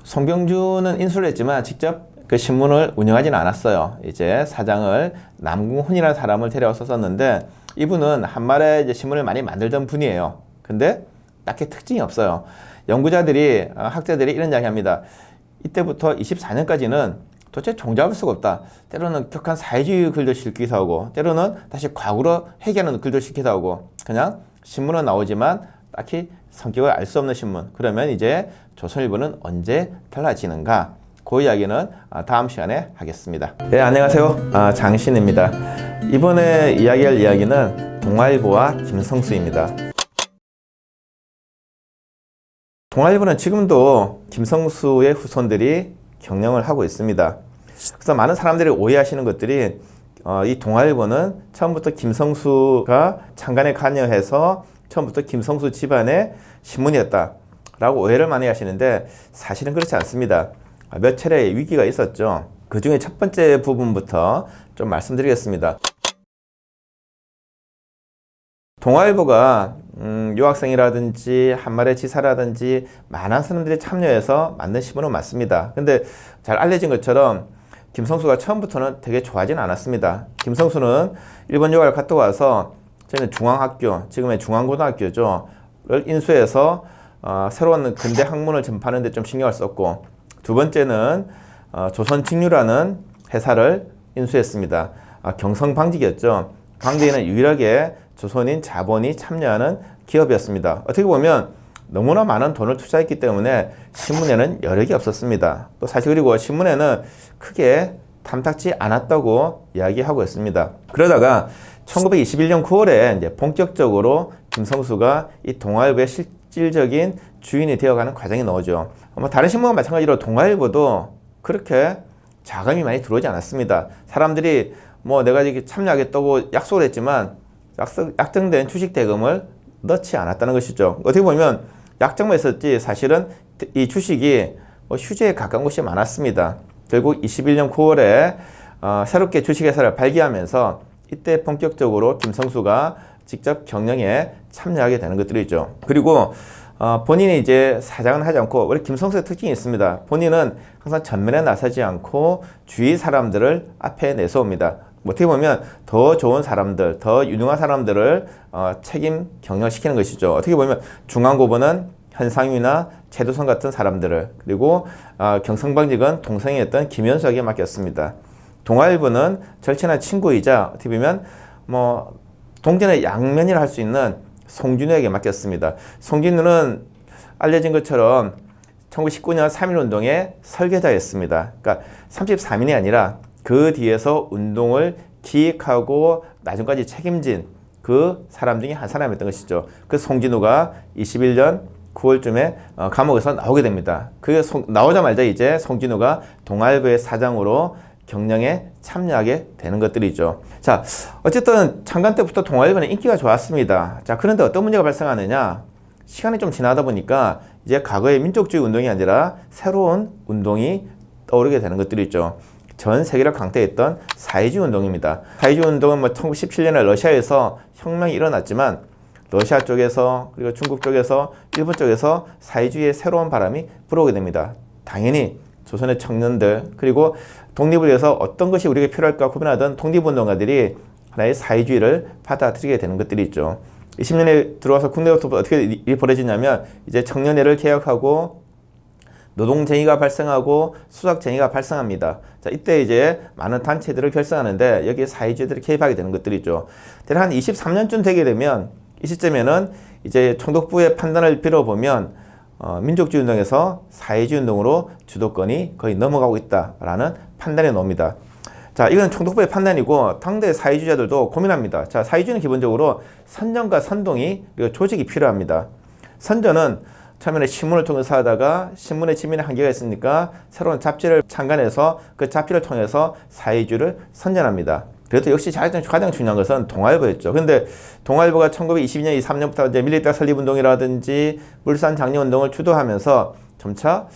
송병준은 인수를 했지만 직접 그 신문을 운영하지는 않았어요. 이제 사장을 남궁훈이라는 사람을 데려와서 썼는데, 이분은 한말에 이제 신문을 많이 만들던 분이에요. 근데 딱히 특징이 없어요. 연구자들이, 학자들이 이런 이야기 합니다. 이때부터 24년까지는 도대체 종잡을 수가 없다. 때로는 격한 사회주의 글도 실기도 하고, 때로는 다시 과거로 회귀하는 글도 실기도 하고, 그냥 신문은 나오지만 딱히 성격을 알 수 없는 신문. 그러면 이제 조선일보는 언제 달라지는가? 그 이야기는 다음 시간에 하겠습니다. 네, 안녕하세요. 장신입니다. 이번에 이야기할 이야기는 동아일보와 김성수입니다. 동아일보는 지금도 김성수의 후손들이 경영을 하고 있습니다. 그래서 많은 사람들이 오해하시는 것들이 이 동아일보는 처음부터 김성수가 창간에 관여해서 처음부터 김성수 집안의 신문이었다라고 오해를 많이 하시는데, 사실은 그렇지 않습니다. 몇 차례 위기가 있었죠. 그 중에 첫 번째 부분부터 좀 말씀드리겠습니다. 동아일보가 유학생이라든지 한말의 지사라든지 많은 사람들이 참여해서 만든 신문은 맞습니다. 근데 잘 알려진 것처럼 김성수가 처음부터는 되게 좋아하진 않았습니다. 김성수는 일본 유학을 갔다 와서 저희는 중앙학교, 지금의 중앙고등학교죠, 를 인수해서 새로운 근대 학문을 전파하는 데 좀 신경을 썼고, 두 번째는 조선직류라는 회사를 인수했습니다. 경성방직이었죠. 방직에는 유일하게 조선인 자본이 참여하는 기업이었습니다. 어떻게 보면 너무나 많은 돈을 투자했기 때문에 신문에는 여력이 없었습니다. 또 사실 그리고 신문에는 크게 탐탁지 않았다고 이야기하고 있습니다. 그러다가 1921년 9월에 이제 본격적으로 김성수가 이 동아일보의 실질적인 주인이 되어가는 과정이 나오죠. 뭐 다른 신문과 마찬가지로 동아일보도 그렇게 자금이 많이 들어오지 않았습니다. 사람들이 뭐 내가 이렇게 참여하겠다고 약속을 했지만 약정된 주식 대금을 넣지 않았다는 것이죠. 어떻게 보면 약정만 있었지 사실은 이 주식이 뭐 휴지에 가까운 곳이 많았습니다. 결국 21년 9월에 새롭게 주식회사를 발기하면서 이때 본격적으로 김성수가 직접 경영에 참여하게 되는 것들이죠. 그리고 본인이 이제 사장은 하지 않고, 원래 김성수의 특징이 있습니다. 본인은 항상 전면에 나서지 않고 주위 사람들을 앞에 내세웁니다. 어떻게 보면 더 좋은 사람들, 더 유능한 사람들을 책임 경영시키는 것이죠. 어떻게 보면 중앙고문은 현상유나 최도선 같은 사람들을, 그리고 경성방직은 동생이었던 김현수에게 맡겼습니다. 동아일보는 절친한 친구이자 어떻게 보면 뭐 동전의 양면이라 할 수 있는 송진우에게 맡겼습니다. 송진우는 알려진 것처럼 1919년 3.1운동의 설계자였습니다. 그러니까 33인이 아니라 그 뒤에서 운동을 기획하고 나중까지 책임진 그 사람 중에 한 사람이었던 것이죠. 그 송진우가 21년 9월쯤에 감옥에서 나오게 됩니다. 그게 나오자마자 이제 송진우가 동아일보의 사장으로 경영에 참여하게 되는 것들이죠. 자, 어쨌든 창간 때부터 동아일보는 인기가 좋았습니다. 자, 그런데 어떤 문제가 발생하느냐? 시간이 좀 지나다 보니까 이제 과거의 민족주의 운동이 아니라 새로운 운동이 떠오르게 되는 것들이 있죠. 전 세계를 강타했던 사회주의 운동입니다. 사회주의 운동은 뭐 1917년에 러시아에서 혁명이 일어났지만 러시아 쪽에서, 그리고 중국 쪽에서, 일본 쪽에서 사회주의의 새로운 바람이 불어오게 됩니다. 당연히 조선의 청년들, 그리고 독립을 위해서 어떤 것이 우리에게 필요할까 고민하던 독립운동가들이 하나의 사회주의를 받아들이게 되는 것들이 있죠. 20년에 들어와서 국내부터 어떻게 일이 벌어지냐면 이제 청년회를 개혁하고 노동쟁의가 발생하고 수작쟁의가 발생합니다. 자, 이때 이제 많은 단체들을 결성하는데 여기에 사회주의들이 개입하게 되는 것들이죠. 대략 한 23년쯤 되게 되면 이 시점에는 이제 총독부의 판단을 빌어보면 민족주의 운동에서 사회주의 운동으로 주도권이 거의 넘어가고 있다라는 판단이 나옵니다. 자, 이건 총독부의 판단이고 당대 사회주의자들도 고민합니다. 자, 사회주의는 기본적으로 선전과 선동이, 그리고 조직이 필요합니다. 선전은 처음에는 신문을 통해서 하다가 신문의 지면에 한계가 있으니까 새로운 잡지를 창간해서 그 잡지를 통해서 사회주의를 선전합니다. 그래도 역시 가장 중요한 것은 동아일보였죠. 근데 동아일보가 1922년, 23년부터 이제 밀리터리 설립운동이라든지 물산 장려운동을 주도하면서 점차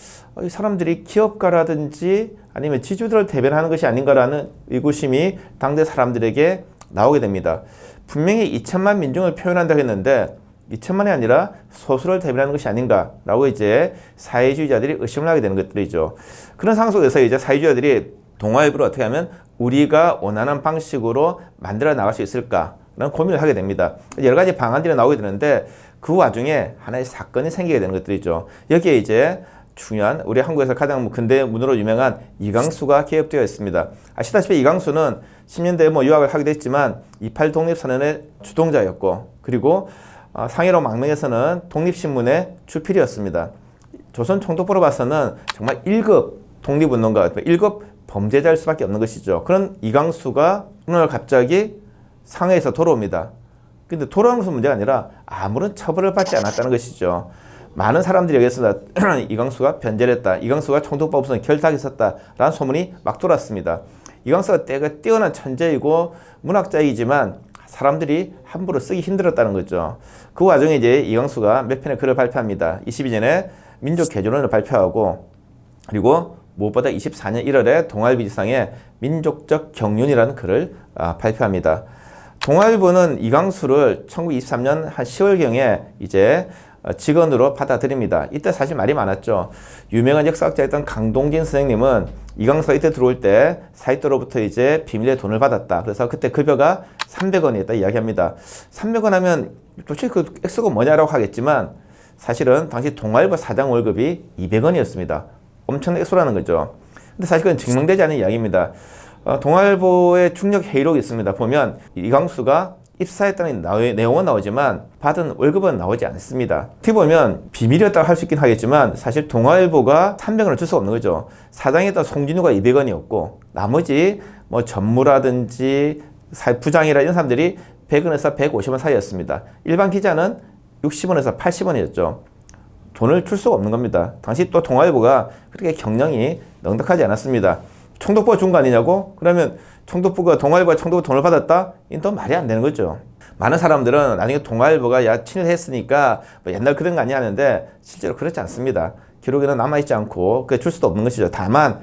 이 사람들이 기업가라든지 아니면 지주들을 대변하는 것이 아닌가라는 의구심이 당대 사람들에게 나오게 됩니다. 분명히 2천만 민중을 표현한다고 했는데 2천만이 아니라 소수를 대변하는 것이 아닌가라고 이제 사회주의자들이 의심을 하게 되는 것들이죠. 그런 상황 속에서 이제 사회주의자들이 동아일보를 어떻게 하면 우리가 원하는 방식으로 만들어 나갈 수 있을까라는 고민을 하게 됩니다. 여러 가지 방안들이 나오게 되는데 그 와중에 하나의 사건이 생기게 되는 것들이죠. 여기에 이제 중요한, 우리 한국에서 가장 근대 문호로 유명한 이강수가 개입되어 있습니다. 아시다시피 이강수는 10년대에 뭐 유학을 하기도 했지만 28 독립선언의 주동자였고, 그리고 상해로 망명에서는 독립신문의 주필이었습니다. 조선 총독부로 봐서는 정말 1급 독립운동가, 1급 범죄자일 수밖에 없는 것이죠. 그런 이강수가 오늘 갑자기 상해에서 돌아옵니다. 근데 돌아오는 것은 문제가 아니라 아무런 처벌을 받지 않았다는 것이죠. 많은 사람들이 여기서 이강수가 변제를 했다, 이강수가 총독부 없으면 결탁했었다라는 소문이 막 돌았습니다. 이강수가 때가 뛰어난 천재이고 문학자이지만 사람들이 함부로 쓰기 힘들었다는 거죠. 그 와중에 이제 이강수가 몇 편의 글을 발표합니다. 22년에 민족개존론을 발표하고, 그리고 무엇보다 24년 1월에 동아일보지상에 민족적 경륜이라는 글을 발표합니다. 동아일보는 이강수를 1923년 한 10월경에 이제 직원으로 받아들입니다. 이때 사실 말이 많았죠. 유명한 역사학자였던 강동진 선생님은 이강수가 이때 들어올 때 사익도로부터 이제 비밀의 돈을 받았다. 그래서 그때 급여가 300원이었다 이야기합니다. 300원 하면 도대체 그 액수가 뭐냐라고 하겠지만 사실은 당시 동아일보 사장 월급이 200원이었습니다. 엄청난 액수라는 거죠. 근데 사실 그건 증명되지 않은 이야기입니다. 동아일보의 중력 회의록이 있습니다. 보면 이강수가 입사했다는 내용은 나오지만 받은 월급은 나오지 않습니다. 어떻게 보면 비밀이었다고 할 수 있긴 하겠지만 사실 동아일보가 300원을 줄 수가 없는 거죠. 사장이었던 송진우가 200원이었고 나머지 뭐 전무라든지 부장이라 이런 사람들이 100원에서 150원 사이였습니다. 일반 기자는 60원에서 80원이었죠. 돈을 줄 수가 없는 겁니다. 당시 또 동아일보가 그렇게 경영이 넉넉하지 않았습니다. 총독부가 준 거 아니냐고? 그러면 총독부가 동아일보가 총독부 돈을 받았다? 이건 말이 안 되는 거죠. 많은 사람들은 나중에 동아일보가 야 친일했으니까 뭐 옛날 그런 거 아니야 하는데 실제로 그렇지 않습니다. 기록에는 남아있지 않고 그게 줄 수도 없는 것이죠. 다만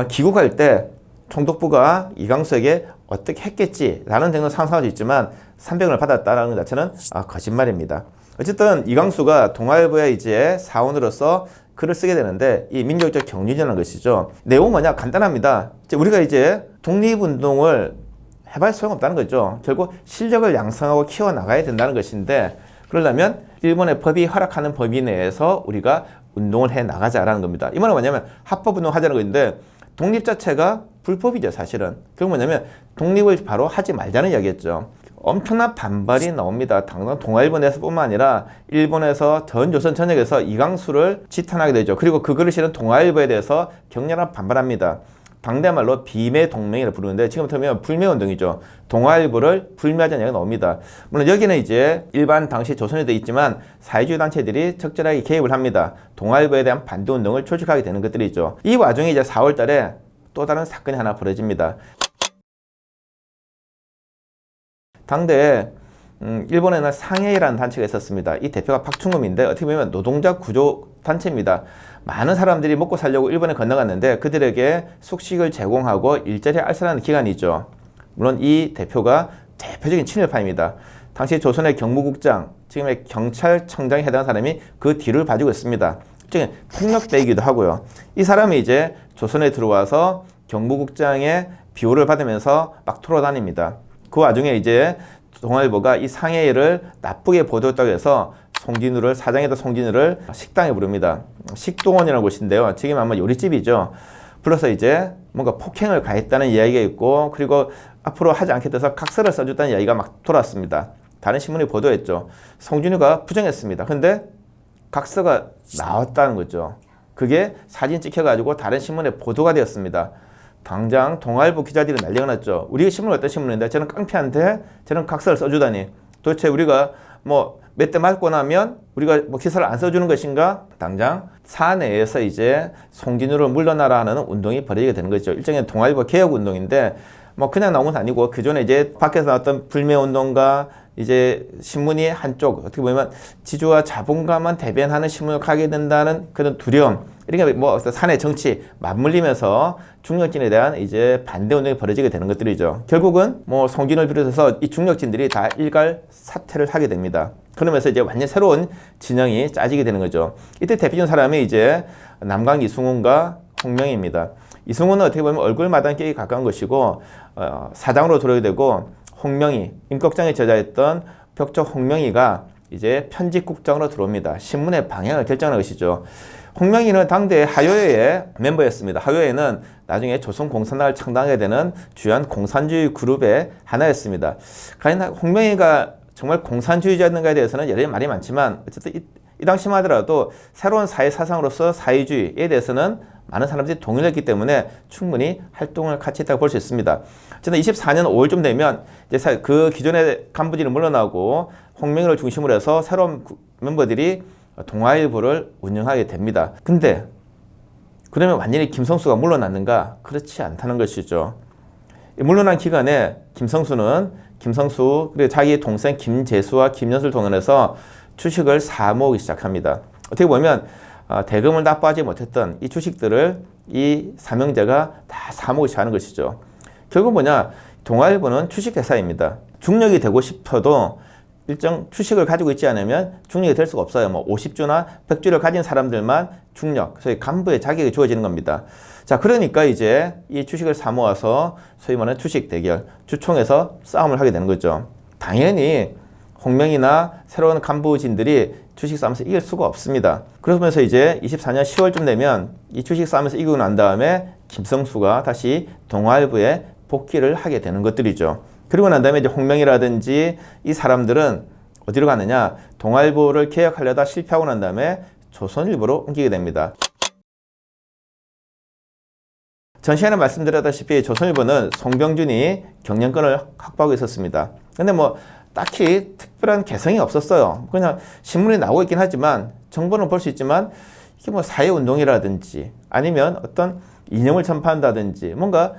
귀국할 때 총독부가 이광수에게 어떻게 했겠지라는 정도 상상할 수 있지만 300원을 받았다라는 것 자체는 거짓말입니다. 어쨌든 이광수가 동아일보의 이제 사원으로서 글을 쓰게 되는데 이 민족적 경륜이라는 것이죠. 내용은 뭐냐? 간단합니다. 우리가 이제 독립운동을 해봐야 소용없다는 거죠. 결국 실력을 양성하고 키워나가야 된다는 것인데 그러려면 일본의 법이 허락하는 범위 내에서 우리가 운동을 해 나가자라는 겁니다. 이 말은 뭐냐면 합법운동 하자는 것인데 독립 자체가 불법이죠, 사실은. 결국 뭐냐면 독립을 바로 하지 말자는 이야기였죠. 엄청난 반발이 나옵니다. 당장 동아일보 내에서뿐만 아니라 일본에서 전 조선 전역에서 이광수를 지탄하게 되죠. 그리고 그 글을 실은 동아일보에 대해서 격렬한 반발합니다. 당대 말로 비매 동맹이라 부르는데 지금 들으면 불매운동이죠. 동아일보를 불매하자는 이야기가 나옵니다. 물론 여기는 이제 일반 당시 조선에 되어 있지만 사회주의 단체들이 적절하게 개입을 합니다. 동아일보에 대한 반대운동을 조직하게 되는 것들이죠. 이 와중에 이제 4월 달에 또 다른 사건이 하나 벌어집니다. 당대에 일본에는 상해이라는 단체가 있었습니다. 이 대표가 박충금인데 어떻게 보면 노동자 구조 단체입니다. 많은 사람들이 먹고 살려고 일본에 건너갔는데 그들에게 숙식을 제공하고 일자리 알선하는 기관이죠. 물론 이 대표가 대표적인 친일파입니다. 당시 조선의 경무국장, 지금의 경찰청장에 해당하는 사람이 그 뒤를 봐주고 있습니다. 일종의 폭력배이기도 하고요. 이 사람이 이제 조선에 들어와서 경무국장의 비호를 받으면서 막 돌아다닙니다. 그 와중에 이제 동아일보가 이 상해를 나쁘게 보도했다고 해서 송진우를, 사장이던 송진우를 식당에 부릅니다. 식동원이라는 곳인데요. 지금 아마 요리집이죠. 불러서 이제 뭔가 폭행을 가했다는 이야기가 있고 그리고 앞으로 하지 않겠다 해서 각서를 써줬다는 이야기가 막 돌았습니다. 다른 신문이 보도했죠. 송진우가 부정했습니다. 근데 각서가 나왔다는 거죠. 그게 사진 찍혀가지고 다른 신문에 보도가 되었습니다. 당장 동아일보 기자들이 난리가 났죠. 우리 신문은 어떤 신문인데 저는 깡패한테 저는 각서를 써주다니. 도대체 우리가 뭐 몇 대 맞고 나면 우리가 뭐 기사를 안 써주는 것인가? 당장 사내에서 이제 송진우를 물러나라 하는 운동이 벌어지게 되는 거죠. 일종의 동아일보 개혁 운동인데 뭐 그냥 나온 건 아니고 그 전에 이제 밖에서 나왔던 불매 운동과 이제 신문이 한쪽 어떻게 보면 지주와 자본가만 대변하는 신문을 가게 된다는 그런 두려움. 이렇게 뭐 사내 정치 맞물리면서 중력진에 대한 이제 반대 운동이 벌어지게 되는 것들이죠. 결국은 뭐 송진우를 비롯해서 이 중력진들이 다 일갈 사퇴를 하게 됩니다. 그러면서 이제 완전 새로운 진영이 짜지게 되는 거죠. 이때 대표적인 사람이 이제 남강 이승훈과 홍명희입니다. 이승훈은 어떻게 보면 얼굴마당 깨기 가까운 것이고 사장으로 들어오게 되고 홍명희, 임꺽정에 저자했던 벽적 홍명희가 이제 편집국장으로 들어옵니다. 신문의 방향을 결정하는 것이죠. 홍명희는 당대 하요회의 멤버였습니다. 하요회는 나중에 조선공산당을 창당하게 되는 주요한 공산주의 그룹의 하나였습니다. 과연 홍명희가 정말 공산주의자였는가에 대해서는 여러 말이 많지만 어쨌든 이 당시만 하더라도 새로운 사회 사상으로서 사회주의에 대해서는 많은 사람들이 동의를 했기 때문에 충분히 활동을 같이 했다고 볼 수 있습니다. 저는 24년 5월쯤 되면 이제 그 기존의 간부진이 물러나고 홍명희를 중심으로 해서 새로운 멤버들이 동아일보를 운영하게 됩니다. 근데 그러면 완전히 김성수가 물러났는가? 그렇지 않다는 것이죠. 물러난 기간에 김성수 그리고 자기 동생 김재수와 김연수를 동원해서 주식을 사모으기 시작합니다. 어떻게 보면 대금을 납부하지 못했던 이 주식들을 이 삼형제가 다 사모으기 시작하는 것이죠. 결국 뭐냐? 동아일보는 주식회사입니다. 중력이 되고 싶어도 일정 주식을 가지고 있지 않으면 중력이 될 수가 없어요. 뭐 50주나 100주를 가진 사람들만 중력, 소위 간부의 자격이 주어지는 겁니다. 자, 그러니까 이제 이 주식을 사모아서 소위 말하는 주식 대결, 주총에서 싸움을 하게 되는 거죠. 당연히 홍명희나 새로운 간부진들이 주식 싸움에서 이길 수가 없습니다. 그러면서 이제 24년 10월쯤 되면 이 주식 싸움에서 이기고 난 다음에 김성수가 다시 동아일보에 복귀를 하게 되는 것들이죠. 그리고 난 다음에 이제 홍명희라든지 이 사람들은 어디로 가느냐? 동아일보를 개혁하려다 실패하고 난 다음에 조선일보로 옮기게 됩니다. 전 시간에 말씀드렸다시피 조선일보는 송병준이 경영권을 확보하고 있었습니다. 근데 뭐 딱히 특별한 개성이 없었어요. 그냥 신문이 나오고 있긴 하지만 정보는 볼 수 있지만 이게 뭐 사회운동이라든지 아니면 어떤 이념을 전파한다든지 뭔가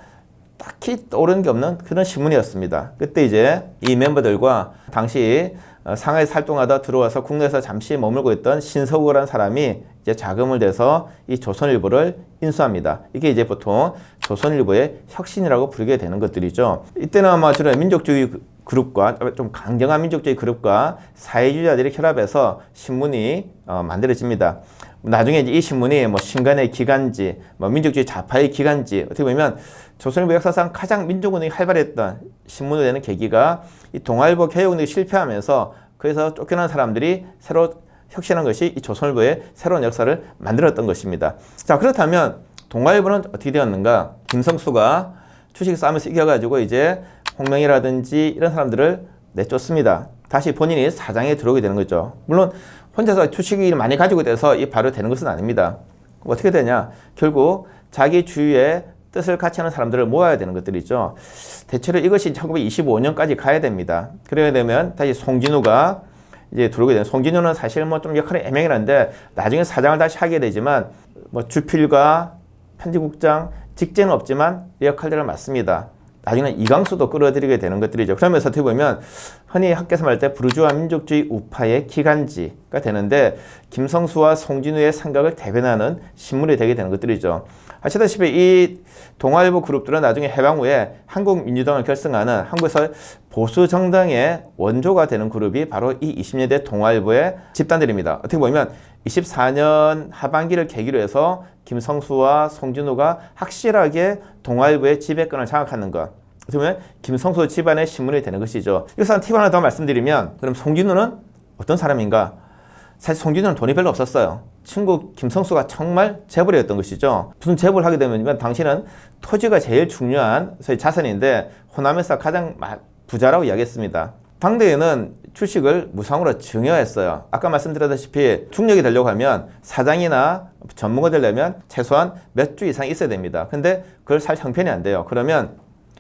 딱히 떠오르는 게 없는 그런 신문이었습니다. 그때 이제 이 멤버들과 당시 상하이에서 활동하다 들어와서 국내에서 잠시 머물고 있던 신서구라는 사람이 이제 자금을 대서 이 조선일보를 인수합니다. 이게 이제 보통 조선일보의 혁신이라고 부르게 되는 것들이죠. 이때는 아마 주로 민족주의 그룹과 좀 강경한 민족주의 그룹과 사회주의자들이 결합해서 신문이 만들어집니다. 나중에 이제 이 신문이 뭐 신간의 기간지, 뭐 민족주의 좌파의 기간지, 어떻게 보면 조선일보 역사상 가장 민족운동이 활발했던 신문이 되는 계기가 이 동아일보 개혁운동이 실패하면서 그래서 쫓겨난 사람들이 새로 혁신한 것이 이 조선일보의 새로운 역사를 만들었던 것입니다. 자, 그렇다면 동아일보는 어떻게 되었는가? 김성수가 주식 싸움에서 이겨가지고 이제 홍명이라든지 이런 사람들을 내쫓습니다. 다시 본인이 사장에 들어오게 되는 거죠. 물론 혼자서 주식을 많이 가지고 돼서 이 바로 되는 것은 아닙니다. 어떻게 되냐? 결국 자기 주위에 뜻을 같이 하는 사람들을 모아야 되는 것들이죠. 대체로 이것이 1925년까지 가야 됩니다. 그래야 되면 다시 송진우가 이제 들어오게 되는. 송진우는 사실 뭐 좀 역할이 애매하긴 한데 나중에 사장을 다시 하게 되지만 뭐 주필과 편집국장 직제는 없지만 이 역할들을 맡습니다. 나중에는 이광수도 끌어들이게 되는 것들이죠. 그러면서 어떻게 보면 흔히 학계에서 말할 때 부르주아 민족주의 우파의 기간지가 되는데 김성수와 송진우의 생각을 대변하는 신문이 되게 되는 것들이죠. 아시다시피 이 동아일보 그룹들은 나중에 해방 후에 한국민주당을 결성하는 한국에서 보수 정당의 원조가 되는 그룹이 바로 이 20년대 동아일보의 집단들입니다. 어떻게 보면 24년 하반기를 계기로 해서 김성수와 송진우가 확실하게 동아일보의 지배권을 장악하는 것. 어떻게 보면 김성수 집안의 신문이 되는 것이죠. 여기서 팁 하나 더 말씀드리면 그럼 송진우는 어떤 사람인가? 사실 송진우는 돈이 별로 없었어요. 친구 김성수가 정말 재벌이었던 것이죠. 무슨 재벌을 하게 되면 당신은 토지가 제일 중요한 소위 자산인데 호남에서 가장 부자라고 이야기했습니다. 당대에는 주식을 무상으로 증여했어요. 아까 말씀드렸다시피 중력이 되려고 하면 사장이나 전문가 되려면 최소한 몇 주 이상 있어야 됩니다. 근데 그걸 살 형편이 안 돼요. 그러면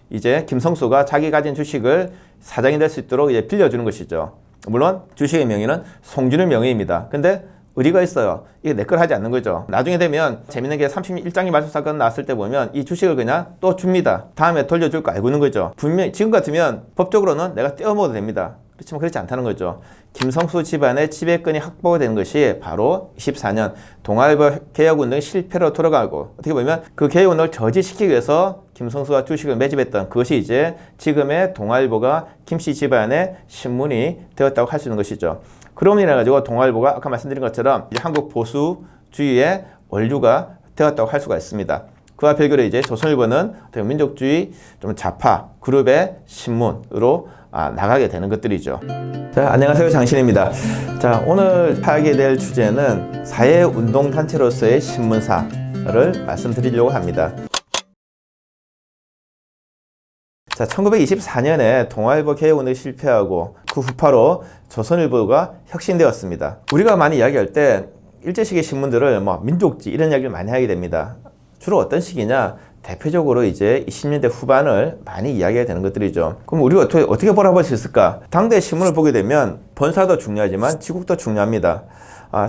이제 김성수가 자기 가진 주식을 사장이 될 수 있도록 이제 빌려주는 것이죠. 물론 주식의 명의는 송진우 명의입니다. 근데 의리가 있어요. 이게 내 걸 하지 않는 거죠. 나중에 되면 재밌는 게 31장기 말소 사건 나왔을 때 보면 이 주식을 그냥 또 줍니다. 다음에 돌려줄 거 알고 있는 거죠. 분명히 지금 같으면 법적으로는 내가 떼어먹어도 됩니다. 그렇지만 그렇지 않다는 거죠. 김성수 집안의 지배권이 확보가 되는 것이 바로 24년 동아일보 개혁운동의 실패로 돌아가고 어떻게 보면 그 개혁운동을 저지시키기 위해서 김성수가 주식을 매집했던 그것이 이제 지금의 동아일보가 김씨 집안의 신문이 되었다고 할 수 있는 것이죠. 그럼으로 인해 가지고 동아일보가 아까 말씀드린 것처럼 이제 한국 보수주의의 원류가 되었다고 할 수가 있습니다. 그와 별개로 이제 조선일보는 민족주의 좀 좌파 그룹의 신문으로 나가게 되는 것들이죠. 자, 안녕하세요. 장신입니다. 자, 오늘 하게 될 주제는 사회운동단체로서의 신문사를 말씀드리려고 합니다. 자, 1924년에 동아일보 개혁운동이 실패하고 그 후파로 조선일보가 혁신되었습니다. 우리가 많이 이야기할 때 일제시기 신문들을 뭐 민족지 이런 이야기를 많이 하게 됩니다. 주로 어떤 시기냐? 대표적으로 이제 20년대 후반을 많이 이야기하게 되는 것들이죠. 그럼 우리가 어떻게 바라볼 수 있을까? 당대 신문을 보게 되면 본사도 중요하지만 지국도 중요합니다.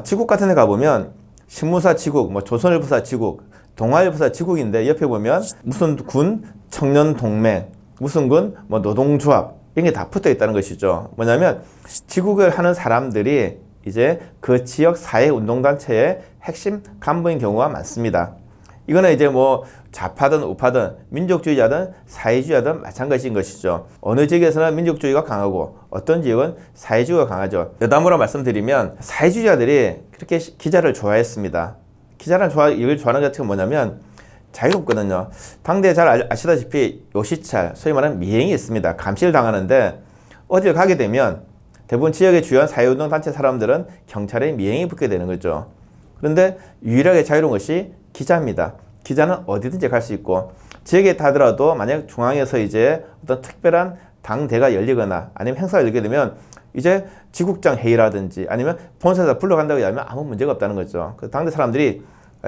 지국 같은 데 가보면 신문사 지국, 뭐 조선일보사 지국, 동아일보사 지국인데 옆에 보면 무슨 군, 청년동맹, 무슨 군, 뭐 노동조합 이런 게 다 붙어 있다는 것이죠. 뭐냐면 지국을 하는 사람들이 이제 그 지역 사회운동단체의 핵심 간부인 경우가 많습니다. 이거는 이제 뭐 좌파든 우파든 민족주의자든 사회주의자든 마찬가지인 것이죠. 어느 지역에서는 민족주의가 강하고 어떤 지역은 사회주의가 강하죠. 여담으로 말씀드리면 사회주의자들이 그렇게 기자를 좋아했습니다. 기자를 이걸 좋아하는 것 같은 건 뭐냐면 자유롭거든요. 당대 잘 아시다시피 요시찰, 소위 말하는 미행이 있습니다. 감시를 당하는데 어딜 가게 되면 대부분 지역의 주요한 사회운동단체 사람들은 경찰의 미행이 붙게 되는 거죠. 그런데 유일하게 자유로운 것이 기자입니다. 기자는 어디든지 갈 수 있고 지역에 가더라도 만약 중앙에서 이제 어떤 특별한 당대가 열리거나 아니면 행사가 열리게 되면 이제 지국장 회의라든지 아니면 본사에서 불러간다고 하면 아무 문제가 없다는 거죠. 그 당대 사람들이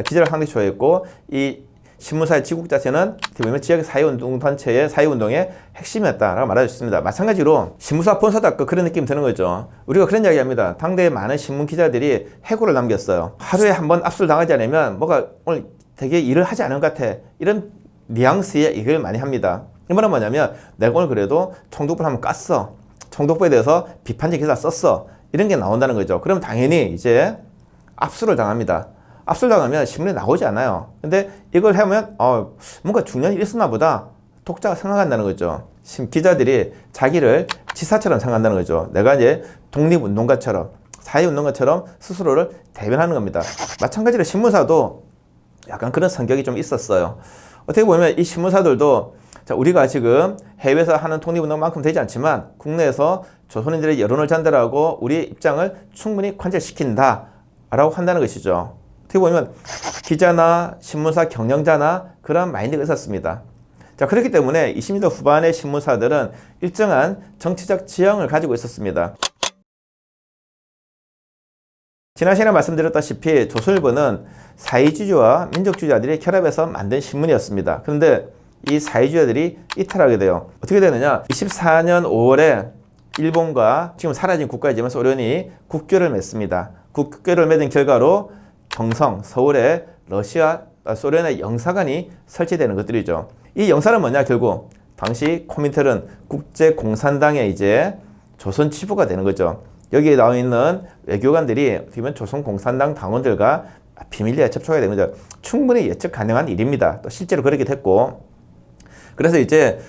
기자를 상당히 좋아했고 이 신문사의 지국 자체는 어떻게 보면 지역 사회운동단체의 사회운동의 핵심이었다라고 말할 수 있습니다. 마찬가지로 신문사 본사도 아까 그런 느낌이 드는 거죠. 우리가 그런 이야기 합니다. 당대의 많은 신문 기자들이 해고를 남겼어요. 하루에 한 번 압수를 당하지 않으면 뭐가 오늘 되게 일을 하지 않은 것 같아. 이런 뉘앙스의 얘기를 많이 합니다. 이 말은 뭐냐면 내가 오늘 그래도 총독부를 한번 깠어. 총독부에 대해서 비판적 기사 썼어. 이런 게 나온다는 거죠. 그럼 당연히 이제 압수를 당합니다. 압수를 당하면 신문에 나오지 않아요. 근데 이걸 해보면 뭔가 중요한 일이 있었나 보다. 독자가 생각한다는 거죠. 기자들이 자기를 지사처럼 생각한다는 거죠. 내가 이제 독립운동가처럼 사회운동가처럼 스스로를 대변하는 겁니다. 마찬가지로 신문사도 약간 그런 성격이 좀 있었어요. 어떻게 보면 이 신문사들도 자, 우리가 지금 해외에서 하는 독립운동만큼 되지 않지만 국내에서 조선인들의 여론을 전달하고 우리의 입장을 충분히 관철시킨다 라고 한다는 것이죠. 어떻게 보면 기자나 신문사 경영자나 그런 마인드가 있었습니다. 자, 그렇기 때문에 20년대 후반의 신문사들은 일정한 정치적 지형을 가지고 있었습니다. 지난 시간에 말씀드렸다시피 조선일보는 사회주의와 민족주의자들이 결합해서 만든 신문이었습니다. 그런데 이 사회주의자들이 이탈하게 돼요. 어떻게 되느냐? 24년 5월에 일본과 지금 사라진 국가이지만 소련이 국교를 맺습니다. 국교를 맺은 결과로 경성, 서울에 소련의 영사관이 설치되는 것들이죠. 이 영사는 뭐냐? 결국 당시 코민텔은 국제공산당의 이제 조선 지부가 되는 거죠. 여기에 나와 있는 외교관들이 어떻게 보면 조선공산당 당원들과 비밀리에 접촉하게 되는 거죠. 충분히 예측 가능한 일입니다. 또 실제로 그렇게 됐고, 그래서 이제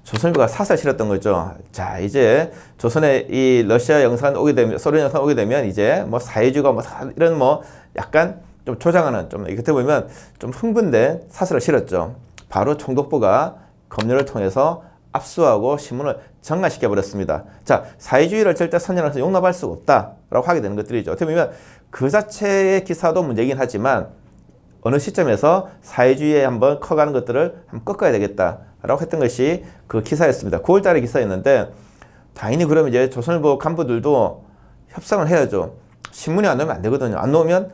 조선일보가 사설 실었던 거죠. 자, 이제 조선의 이 러시아 영사관 오게 되면, 소련 영사관 오게 되면 이제 뭐 사회주의가 뭐 이런 뭐 약간 좀 조장하는 좀 이렇게 보면 좀 흥분된 사설을 실었죠. 바로 총독부가 검열을 통해서 압수하고 신문을 정화시켜 버렸습니다. 자, 사회주의를 절대 선전해서 용납할 수 없다라고 하게 되는 것들이죠. 어떻게 보면 그 자체의 기사도 문제이긴 하지만 어느 시점에서 사회주의에 한번 커가는 것들을 한번 꺾어야 되겠다라고 했던 것이 그 기사였습니다. 9월달의 기사였는데 당연히 그러면 이제 조선일보 간부들도 협상을 해야죠. 신문이 안 나오면 안 되거든요. 안 나오면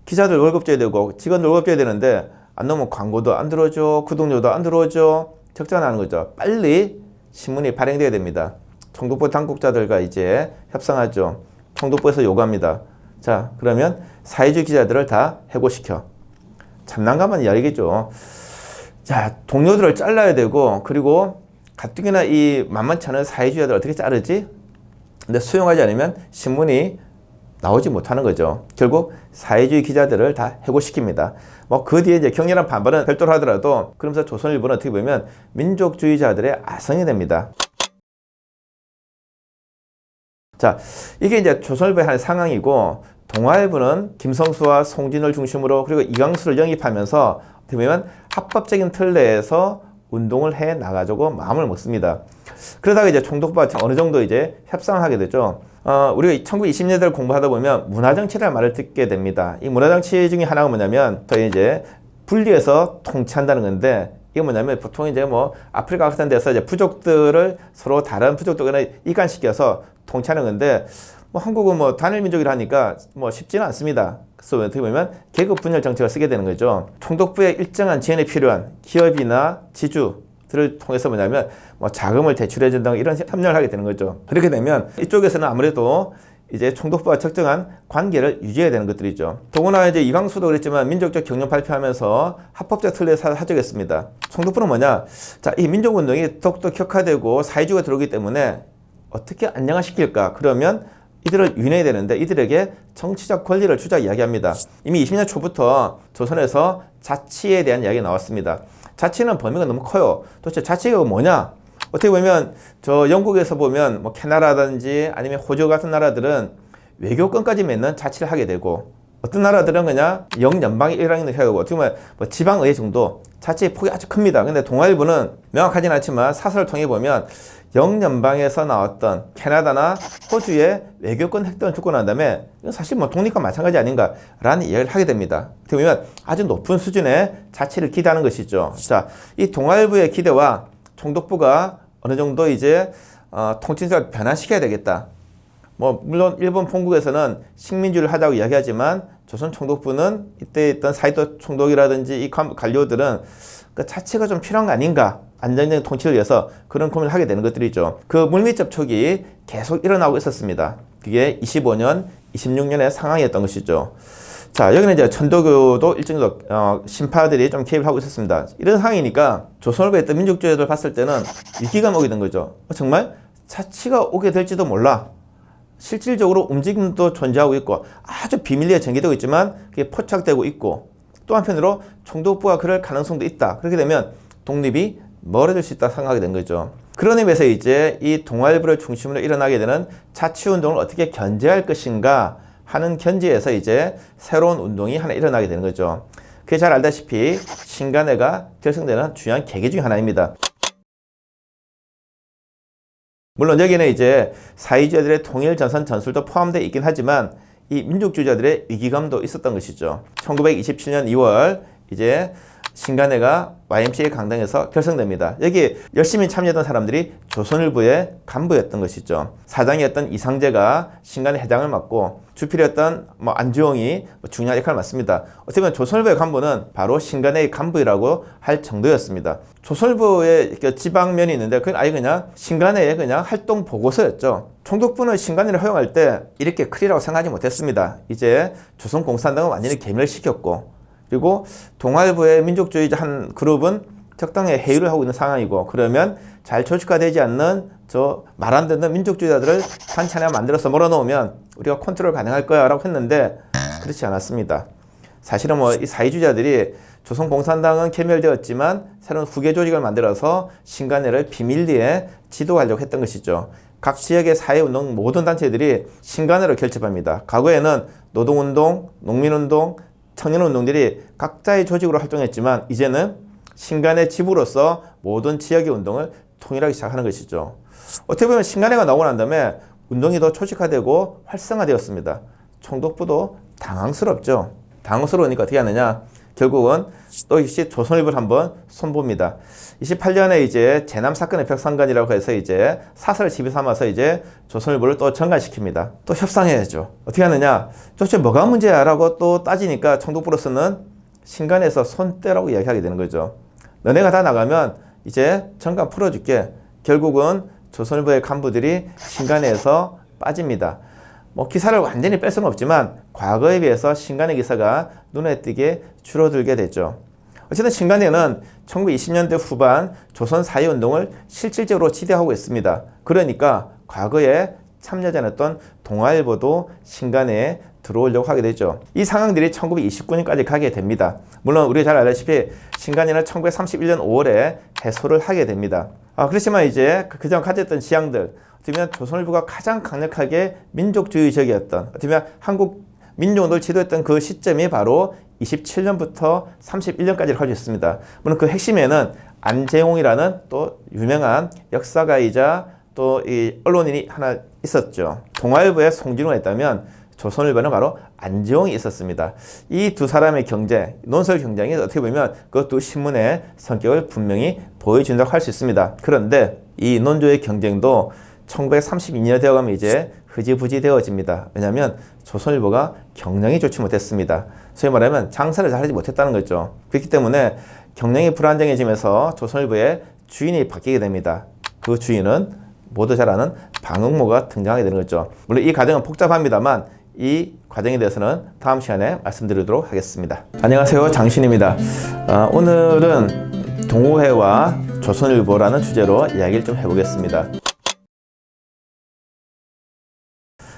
기자들 월급 줘야 되고 직원들 월급 줘야 되는데 안 나오면 광고도 안 들어오죠. 구독료도 안 들어오죠. 적자가 나는 거죠. 빨리 신문이 발행돼야 됩니다. 총독부 당국자들과 이제 협상하죠. 총독부에서 요구합니다. 자, 그러면 사회주의 기자들을 다 해고시켜. 참 난감한 이야기겠죠. 자, 동료들을 잘라야 되고, 그리고 가뜩이나 이 만만치 않은 사회주의자들 어떻게 자르지? 근데 수용하지 않으면 신문이 나오지 못하는 거죠. 결국 사회주의 기자들을 다 해고시킵니다. 뭐 그 뒤에 이제 격렬한 반발은 별도로 하더라도 그러면서 조선일보는 어떻게 보면 민족주의자들의 아성이 됩니다. 자, 이게 이제 조선일보의 한 상황이고 동아일보는 김성수와 송진을 중심으로 그리고 이광수를 영입하면서 어떻게 보면 합법적인 틀 내에서 운동을 해 나가자고 마음을 먹습니다. 그러다가 이제 총독부가 어느 정도 이제 협상을 하게 되죠. 우리가 1920년대를 공부하다 보면 문화정치라는 말을 듣게 됩니다. 이 문화정치 중에 하나가 뭐냐면 저희 이제 분리해서 통치한다는 건데 이게 뭐냐면 보통 이제 뭐 아프리카 같은 데서 이제 부족들을 서로 다른 부족들과 이관시켜서 통치하는 건데 뭐 한국은 뭐 단일민족이라 하니까 뭐 쉽지는 않습니다. 그래서 어떻게 보면 계급 분열 정책을 쓰게 되는 거죠. 총독부의 일정한 지원이 필요한 기업이나 지주들을 통해서 뭐냐면 뭐 자금을 대출해 준다는 이런 협력을 하게 되는 거죠. 그렇게 되면 이쪽에서는 아무래도 이제 총독부와 적정한 관계를 유지해야 되는 것들이죠. 더구나 이제 이광수도 그랬지만 민족적 경륜 발표하면서 합법적 틀에서 하적했습니다. 총독부는 뭐냐? 자, 이 민족운동이 더욱더 격화되고 사회주의가 들어오기 때문에 어떻게 안정화시킬까? 그러면 이들을 유인해야 되는데 이들에게 정치적 권리를 주자 이야기합니다. 이미 20년 초부터 조선에서 자치에 대한 이야기가 나왔습니다. 자치는 범위가 너무 커요. 도대체 자치가 뭐냐? 어떻게 보면 저 영국에서 보면 뭐 캐나다라든지 아니면 호주 같은 나라들은 외교권까지 맺는 자치를 하게 되고 어떤 나라들은 그냥 영연방에 일하는 하고 어떻게 보면 뭐 지방의회 정도 자치의 폭이 아주 큽니다. 근데 동아일보는 명확하진 않지만 사설을 통해 보면 영연방에서 나왔던 캐나다나 호주의 외교권 획득을 주고 난 다음에 이건 사실 뭐 독립과 마찬가지 아닌가라는 이야기를 하게 됩니다. 어떻게 보면 아주 높은 수준의 자치를 기대하는 것이죠. 자, 이 동아일보의 기대와 총독부가 어느 정도 이제 통치자를 변화시켜야 되겠다. 뭐 물론 일본 본국에서는 식민주의를 하자고 이야기하지만 조선 총독부는 이때 있던 사이도 총독이라든지 이 관료들은 그 자체가 좀 필요한 거 아닌가, 안정적인 통치를 위해서 그런 고민을 하게 되는 것들이죠. 그 물밑 접촉이 계속 일어나고 있었습니다. 그게 25년, 26년의 상황이었던 것이죠. 자, 여기는 이제 천도교도 일정 정도 신파들이 좀 개입을 하고 있었습니다. 이런 상황이니까 조선을부에 있던 민족주의자들 봤을 때는 위기가 오게 된 거죠. 정말 자치가 오게 될지도 몰라. 실질적으로 움직임도 존재하고 있고 아주 비밀리에 전개되고 있지만 그게 포착되고 있고, 또 한편으로 총독부가 그럴 가능성도 있다. 그렇게 되면 독립이 멀어질 수 있다 생각하게 된 거죠. 그런 의미에서 이제 이 동아일보를 중심으로 일어나게 되는 자치운동을 어떻게 견제할 것인가 하는 견지에서 이제 새로운 운동이 하나 일어나게 되는 거죠. 그게 잘 알다시피 신간회가 결성되는 중요한 계기 중에 하나입니다. 물론 여기는 이제 사회주의자들의 통일전선 전술도 포함되어 있긴 하지만 이 민족주의자들의 위기감도 있었던 것이죠. 1927년 2월 이제 신간회가 YMCA 강당에서 결성됩니다. 여기 열심히 참여했던 사람들이 조선일보의 간부였던 것이죠. 사장이었던 이상재가 신간회 회장을 맡고 주필이었던 안주홍이 중요한 역할을 맡습니다. 어떻게 보면 조선일보의 간부는 바로 신간회의 간부라고 할 정도였습니다. 조선일보의 지방면이 있는데 그건 아예 그냥 신간회의 그냥 활동 보고서였죠. 총독부는 신간회를 허용할 때 이렇게 크리라고 생각하지 못했습니다. 이제 조선공산당은 완전히 괴멸시켰고, 그리고 동아일보의 민족주의자 한 그룹은 적당히 회유를 하고 있는 상황이고, 그러면 잘 조직화되지 않는 저 말 안 듣는 민족주의자들을 한찬에 만들어서 몰아넣으면 우리가 컨트롤 가능할 거야 라고 했는데 그렇지 않았습니다. 사실은 이 사회주의자들이 조선공산당은 괴멸되었지만 새로운 후계 조직을 만들어서 신간회를 비밀리에 지도하려고 했던 것이죠. 각 지역의 사회운동 모든 단체들이 신간회로 결집합니다. 과거에는 노동운동, 농민운동, 청년운동들이 각자의 조직으로 활동했지만 이제는 신간회 지부로서 모든 지역의 운동을 통일하기 시작하는 것이죠. 어떻게 보면 신간회가 나오고 난 다음에 운동이 더 조직화되고 활성화되었습니다. 총독부도 당황스럽죠. 당황스러우니까 어떻게 하느냐? 결국은 또 역시 조선일보를 한번 손봅니다. 28년에 이제 제남 사건의 벽상간이라고 해서 이제 사설을 시비 삼아서 이제 조선일보를 또 정관시킵니다. 또 협상해야죠. 어떻게 하느냐? 도대체 뭐가 문제야? 라고 또 따지니까 총독부로서는 신간에서 손 떼라고 이야기하게 되는 거죠. 너네가 다 나가면 이제 정관 풀어줄게. 결국은 조선일보의 간부들이 신간에서 빠집니다. 기사를 완전히 뺄 수는 없지만 과거에 비해서 신간회 기사가 눈에 띄게 줄어들게 됐죠. 어쨌든 신간회는 1920년대 후반 조선 사회운동을 실질적으로 지도하고 있습니다. 그러니까 과거에 참여하지 않았던 동아일보도 신간회에 들어오려고 하게 되죠. 이 상황들이 1929년까지 가게 됩니다. 물론 우리가 잘 알다시피 신간회는 1931년 5월에 해소를 하게 됩니다. 그렇지만 이제 그전 가졌던 지향들, 어떻게 보면 조선일보가 가장 강력하게 민족주의적이었던, 어떻게 보면 한국 민족운동을 지도했던 그 시점이 바로 27년부터 31년까지를 가지고 있습니다. 물론 그 핵심에는 안재홍이라는 또 유명한 역사가이자 또 이 언론인이 하나 있었죠. 동아일보에 송진우가 있다면 조선일보는 바로 안재홍이 있었습니다. 이 두 사람의 경쟁, 논설 경쟁이 어떻게 보면 그 두 신문의 성격을 분명히 보여준다고 할 수 있습니다. 그런데 이 논조의 경쟁도 1932년에 되어가면 이제 흐지부지 되어집니다. 왜냐하면 조선일보가 경영이 좋지 못했습니다. 소위 말하면 장사를 잘하지 못했다는 거죠. 그렇기 때문에 경영이 불안정해지면서 조선일보의 주인이 바뀌게 됩니다. 그 주인은 모두 잘 아는 방응모가 등장하게 되는 거죠. 물론 이 과정은 복잡합니다만 이 과정에 대해서는 다음 시간에 말씀드리도록 하겠습니다. 안녕하세요, 장신입니다. 오늘은 동호회와 조선일보라는 주제로 이야기를 좀 해보겠습니다.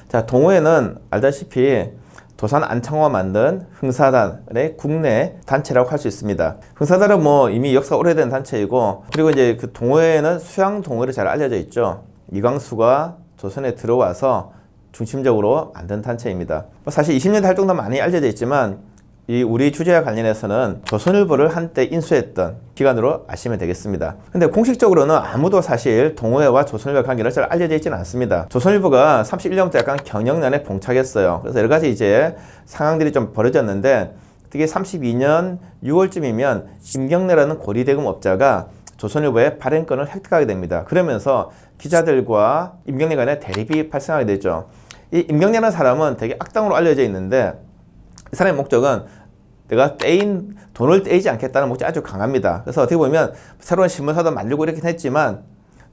자, 동호회는 알다시피 도산 안창호가 만든 흥사단의 국내 단체라고 할 수 있습니다. 흥사단은 이미 역사가 오래된 단체이고, 그리고 이제 그 동호회는 수양 동호회로 잘 알려져 있죠. 이광수가 조선에 들어와서 중심적으로 만든 단체입니다. 사실 20년대 활동도 많이 알려져 있지만 이 우리 주제와 관련해서는 조선일보를 한때 인수했던 기관으로 아시면 되겠습니다. 근데 공식적으로는 아무도 사실 동호회와 조선일보의 관계를 잘 알려져 있지는 않습니다. 조선일보가 31년부터 약간 경영난에 봉착했어요. 그래서 여러 가지 이제 상황들이 좀 벌어졌는데, 특히 32년 6월쯤이면 임경래라는 고리대금 업자가 조선일보의 발행권을 획득하게 됩니다. 그러면서 기자들과 임경래 간에 대립이 발생하게 되죠. 이 임경래라는 사람은 되게 악당으로 알려져 있는데 이 사람의 목적은 내가 돈을 떼이지 않겠다는 목적이 아주 강합니다. 그래서 어떻게 보면 새로운 신문사도 만들고 이렇게 했지만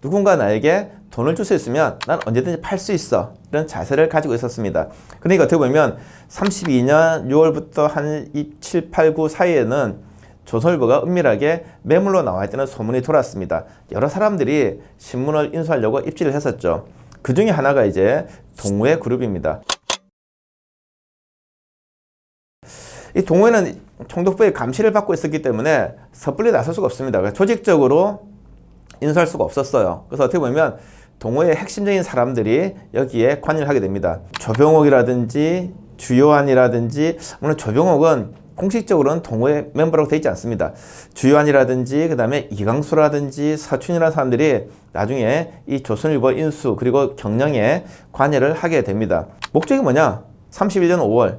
누군가 나에게 돈을 줄 수 있으면 난 언제든지 팔 수 있어. 이런 자세를 가지고 있었습니다. 그러니까 어떻게 보면 32년 6월부터 한 7, 8, 9 사이에는 조선일보가 은밀하게 매물로 나와 있다는 소문이 돌았습니다. 여러 사람들이 신문을 인수하려고 입지를 했었죠. 그 중에 하나가 이제 동우회 그룹입니다. 이 동호회는 총독부의 감시를 받고 있었기 때문에 섣불리 나설 수가 없습니다. 조직적으로 인수할 수가 없었어요. 그래서 어떻게 보면 동호회의 핵심적인 사람들이 여기에 관여를 하게 됩니다. 조병옥이라든지 주요한이라든지, 물론 조병옥은 공식적으로는 동호회 멤버라고 되어 있지 않습니다. 주요한이라든지 그 다음에 이강수라든지 서춘이라는 사람들이 나중에 이 조선일보 인수 그리고 경영에 관여를 하게 됩니다. 목적이 뭐냐? 31년 5월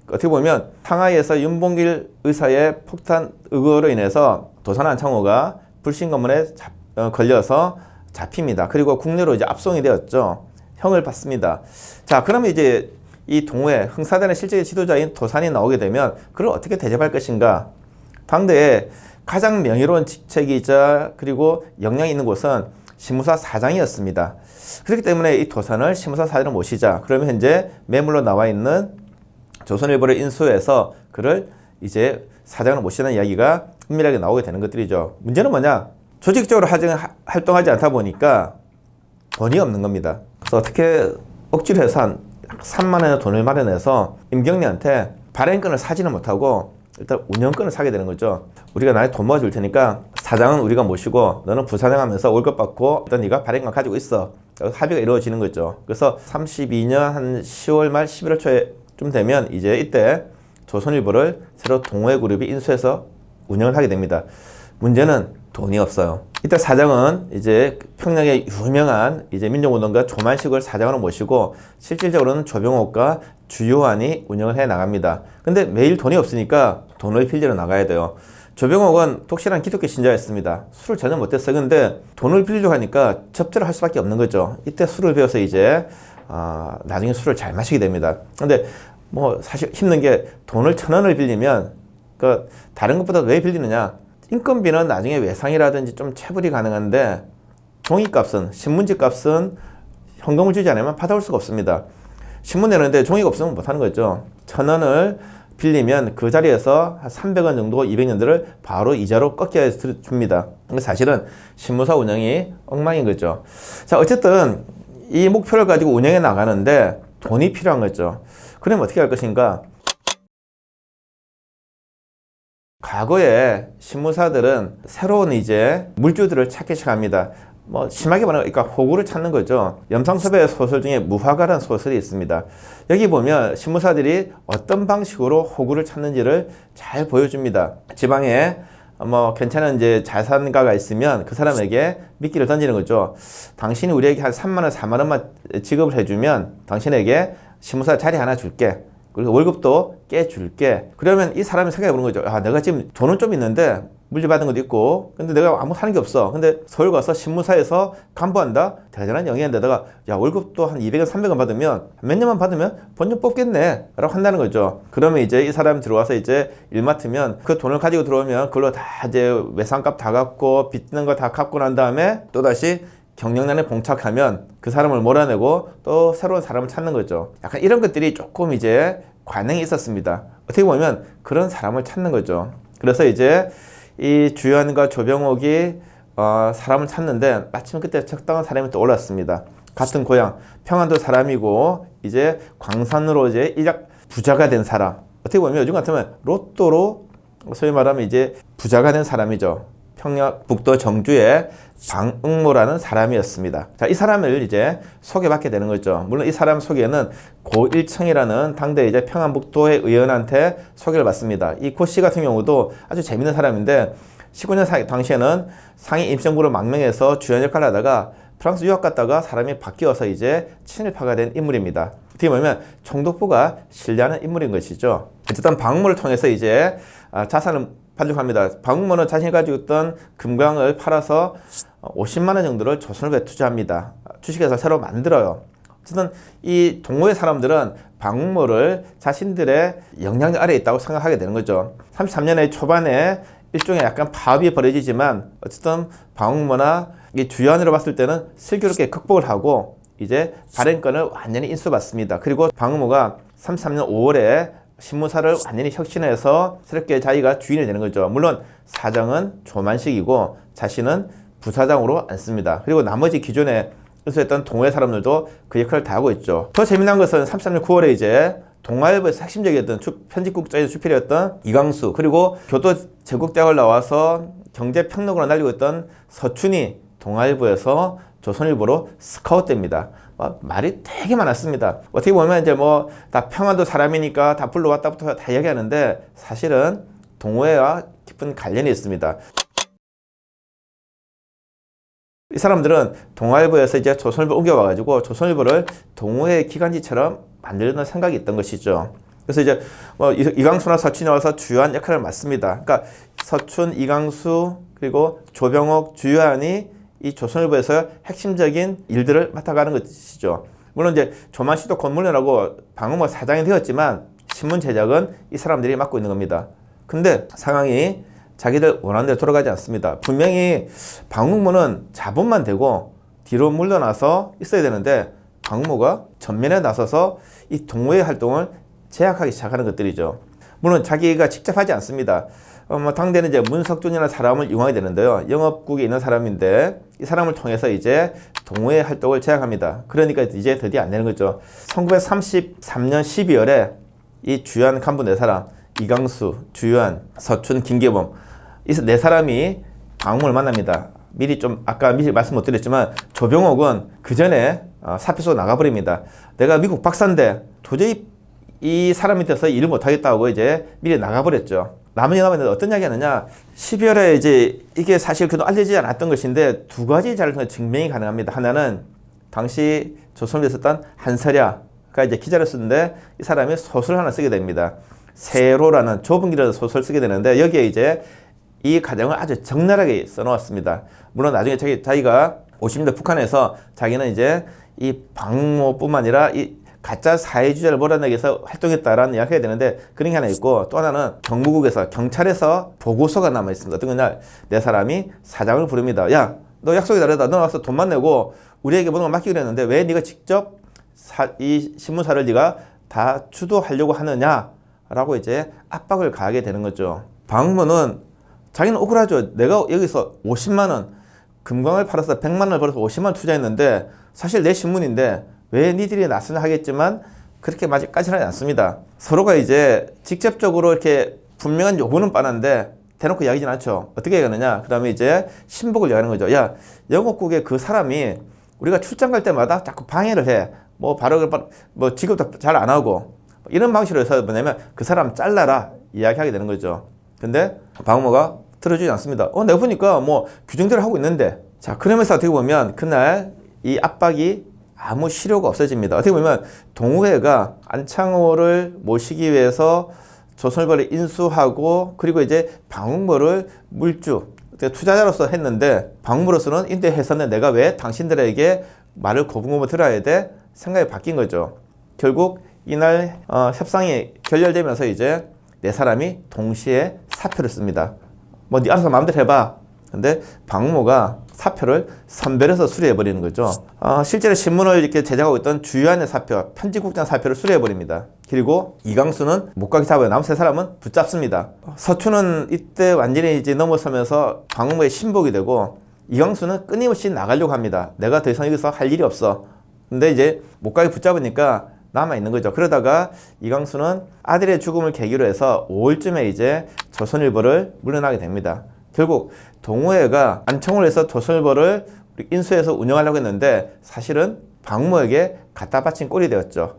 어떻게 보면 상하이에서 윤봉길 의사의 폭탄 의거로 인해서 도산 안창호가 불신 검문에 걸려서 잡힙니다. 그리고 국내로 이제 압송이 되었죠. 형을 받습니다. 자, 그러면 이제 이 동호회 흥사단의 실제 지도자인 도산이 나오게 되면 그걸 어떻게 대접할 것인가? 당대에 가장 명예로운 직책이자 그리고 역량이 있는 곳은 신무사 사장이었습니다. 그렇기 때문에 이 도산을 신무사 사장으로 모시자. 그러면 현재 매물로 나와 있는 조선일보를 인수해서 그를 이제 사장으로 모시는 이야기가 은밀하게 나오게 되는 것들이죠. 문제는 뭐냐? 조직적으로 활동하지 않다 보니까 돈이 없는 겁니다. 그래서 어떻게 억지로 해서 한 3만 원의 돈을 마련해서 임경리한테 발행권을 사지는 못하고 일단 운영권을 사게 되는 거죠. 우리가 나에 돈 모아줄 테니까 사장은 우리가 모시고 너는 부사장 하면서 월급 받고 일단 네가 발행권 가지고 있어. 합의가 이루어지는 거죠. 그래서 32년 한 10월 말 11월 초에쯤 되면 이제 이때 조선일보를 새로 동호회 그룹이 인수해서 운영을 하게 됩니다. 문제는 돈이 없어요. 이때 사장은 이제 평양의 유명한 이제 민족운동가 조만식을 사장으로 모시고 실질적으로는 조병옥과 주요한이 운영을 해 나갑니다. 근데 매일 돈이 없으니까 돈을 빌리러 나가야 돼요. 조병옥은 독실한 기독교 신자였습니다. 술을 전혀 못했어요. 근데 돈을 빌리려고 하니까 접대를 할 수밖에 없는 거죠. 이때 술을 배워서 이제 나중에 술을 잘 마시게 됩니다. 근데 뭐 사실 힘든 게 돈을 1,000원을 빌리면 그 다른 것보다 왜 빌리느냐? 인건비는 나중에 외상이라든지 좀 체불이 가능한데 종이값은, 신문지 값은 현금을 주지 않으면 받아올 수가 없습니다. 신문 내는데 종이가 없으면 못하는 거죠. 1,000원을 빌리면 그 자리에서 한 300원 정도, 200원들을 바로 이자로 꺾여 줍니다. 사실은 신문사 운영이 엉망인 거죠. 자, 어쨌든 이 목표를 가지고 운영해 나가는데 돈이 필요한 거죠. 그러면 어떻게 할 것인가? 과거에 신문사들은 새로운 이제 물주들을 찾기 시작합니다. 뭐 심하게 말하면 그러니까 호구를 찾는 거죠. 염상섭의 소설 중에 무화과라는 소설이 있습니다. 여기 보면 신문사들이 어떤 방식으로 호구를 찾는지를 잘 보여줍니다. 지방에 뭐 괜찮은 이제 자산가가 있으면 그 사람에게 미끼를 던지는 거죠. 당신이 우리에게 한 3만 원, 4만 원만 지급을 해주면 당신에게 신문사 자리 하나 줄게. 그리고 월급도 깨줄게. 그러면 이 사람이 생각해보는 거죠. 내가 지금 돈은 좀 있는데 물려받은 것도 있고 근데 내가 아무 하는 게 없어. 근데 서울 가서 신문사에서 간부한다? 대단한 영예인데다가 월급도 한 200원, 300원 받으면 몇 년만 받으면 본전 뽑겠네 라고 한다는 거죠. 그러면 이제 이 사람이 들어와서 이제 일 맡으면 그 돈을 가지고 들어오면 그걸로 다 이제 외상값 다 갚고 빚는 거 다 갚고 난 다음에 또다시 경영난에 봉착하면 그 사람을 몰아내고 또 새로운 사람을 찾는 거죠. 약간 이런 것들이 조금 이제 관행이 있었습니다. 어떻게 보면 그런 사람을 찾는 거죠. 그래서 이제 이 주요한과 조병옥이 사람을 찾는데 마침 그때 적당한 사람이 또 올랐습니다. 같은 고향 평안도 사람이고 이제 광산으로 이제 일약 부자가 된 사람. 어떻게 보면 요즘 같으면 로또로 소위 말하면 이제 부자가 된 사람이죠. 평양북도 정주의 방응모라는 사람이었습니다. 자, 이 사람을 이제 소개받게 되는 거죠. 물론 이 사람 소개는 고일청이라는 당대 이제 평안북도의 의원한테 소개를 받습니다. 이 고 씨 같은 경우도 아주 재밌는 사람인데 19년 당시에는 상위 임시정부를 망명해서 주연 역할을 하다가 프랑스 유학 갔다가 사람이 바뀌어서 이제 친일파가 된 인물입니다. 어떻게 보면 총독부가 신뢰하는 인물인 것이죠. 어쨌든 방응모를 통해서 이제 자산을 반죽합니다. 방응모는 자신이 가지고 있던 금광을 팔아서 50만 원 정도를 조선일보에 투자합니다. 주식회사 새로 만들어요. 어쨌든 이 동호회 사람들은 방응모를 자신들의 영향력 아래에 있다고 생각하게 되는 거죠. 33년의 초반에 일종의 약간 파업이 벌어지지만 어쨌든 방응모나 이 주요안으로 봤을 때는 슬기롭게 극복을 하고 이제 발행권을 완전히 인수받습니다. 그리고 방응모가 33년 5월에 신문사를 완전히 혁신해서 새롭게 자기가 주인이 되는 거죠. 물론 사장은 조만식이고 자신은 부사장으로 앉습니다. 그리고 나머지 기존에 인수했던 동호회 사람들도 그 역할을 다 하고 있죠. 더 재미난 것은 33년 9월에 이제 동아일보에서 핵심적이었던 편집국장의 주필이었던 이광수, 그리고 교도 제국대학을 나와서 경제평론가로 날리고 있던 서춘이 동아일보에서 조선일보로 스카웃됩니다. 말이 되게 많았습니다. 어떻게 보면 이제 뭐 다 평안도 사람이니까 다 불러왔다부터 다 이야기하는데 사실은 동호회와 깊은 관련이 있습니다. 이 사람들은 동아일보에서 이제 조선일보를 옮겨와가지고 조선일보를 동호회 기관지처럼 만들려는 생각이 있던 것이죠. 그래서 이제 뭐 이광수나 서춘이 와서 주요한 역할을 맡습니다. 그러니까 서춘, 이광수, 그리고 조병옥, 주요한이 이 조선일보에서 핵심적인 일들을 맡아가는 것이죠. 물론 이제 조만 씨도 곧 물러나고 방응모 사장이 되었지만 신문 제작은 이 사람들이 맡고 있는 겁니다. 근데 상황이 자기들 원하는 대로 돌아가지 않습니다. 분명히 방응모는 자본만 되고 뒤로 물러나서 있어야 되는데 방응모가 전면에 나서서 이 동호회 활동을 제약하기 시작하는 것들이죠. 물론 자기가 직접 하지 않습니다. 당대는 이제 문석준이라는 사람을 이용하게 되는데요. 영업국에 있는 사람인데 이 사람을 통해서 이제 동호회 활동을 제약합니다. 그러니까 이제 드디어 안 되는 거죠. 1933년 12월에 이 주요한 간부 4사람, 이광수, 주요한, 서춘, 김계범, 이 4사람이 방응모를 만납니다. 미리 말씀 못 드렸지만 조병옥은 그 전에 사표 쓰고 나가버립니다. 내가 미국 박사인데 도저히 이 사람 밑에서 일을 못하겠다고 이제 미리 나가버렸죠. 남은 영화는 어떤 이야기 하느냐, 12월에 이제 이게 사실 그동안 알려지지 않았던 것인데 2가지 자료를 통해 증명이 가능합니다. 하나는 당시 조선일보에 있었던 한서랴가 이제 기자를 쓰는데 이 사람이 소설을 하나 쓰게 됩니다. 세로라는 좁은 길에서 소설을 쓰게 되는데 여기에 이제 이 과정을 아주 적나라하게 써놓았습니다. 물론 나중에 자기가 50년대 북한에서 자기는 이제 이 방응모뿐만 아니라 이 가짜 사회주의자를 몰아내기 위해서 활동했다라는 이야기가 되는데 그런 게 하나 있고, 또 하나는 경무국에서 경찰에서 보고서가 남아 있습니다. 어떤 거냐, 4사람이 사장을 부릅니다. 야, 너 약속이 다르다. 너 와서 돈만 내고 우리에게 모든 걸 맡기기로 했는데 왜 네가 직접 이 신문사를 네가 다 주도하려고 하느냐라고 이제 압박을 가하게 되는 거죠. 방응모는 자기는 억울하죠. 내가 여기서 50만 원 금광을 팔아서 100만 원을 벌어서 50만 원 투자했는데 사실 내 신문인데 왜 니들이 낯설려 하겠지만 그렇게 까지는 않습니다. 서로가 이제 직접적으로 이렇게 분명한 요구는 뻔한데 대놓고 이야기진 않죠. 어떻게 하느냐, 그 다음에 이제 신복을 이야기하는 거죠. 야, 영업국에 그 사람이 우리가 출장 갈 때마다 자꾸 방해를 해. 뭐 지급도 잘 안 하고 이런 방식으로 해서 뭐냐면 그 사람 잘라라 이야기하게 되는 거죠. 근데 방응모가 들어주지 않습니다. 내가 보니까 뭐 규정대로 하고 있는데. 자, 그러면서 어떻게 보면 그날 이 압박이 아무 실효가 없어집니다. 어떻게 보면 동호회가 안창호를 모시기 위해서 조선일보를 인수하고 그리고 이제 방응모를 투자자로서 했는데 방응모로서는 인대해서는 내가 왜 당신들에게 말을 고분고분 들어야 돼? 생각이 바뀐 거죠. 결국 이날 협상이 결렬되면서 이제 4사람이 동시에 사표를 씁니다. 뭐 네 알아서 마음대로 해봐. 근데 방응모가 사표를 선별해서 수리해버리는 거죠. 실제로 신문을 이렇게 제작하고 있던 주요한의 사표, 편집국장 사표를 수리해버립니다. 그리고 이광수는 못 가게 잡아요. 나머지 3사람은 붙잡습니다. 서춘은 이때 완전히 이제 넘어서면서 방응모의 신복이 되고, 이광수는 끊임없이 나가려고 합니다. 내가 더 이상 여기서 할 일이 없어. 근데 이제 못 가게 붙잡으니까 남아있는 거죠. 그러다가 이광수는 아들의 죽음을 계기로 해서 5월쯤에 이제 조선일보를 물러나게 됩니다. 결국 동호회가 안청호를 해서 조선일보를 인수해서 운영하려고 했는데 사실은 방응모에게 갖다 바친 꼴이 되었죠.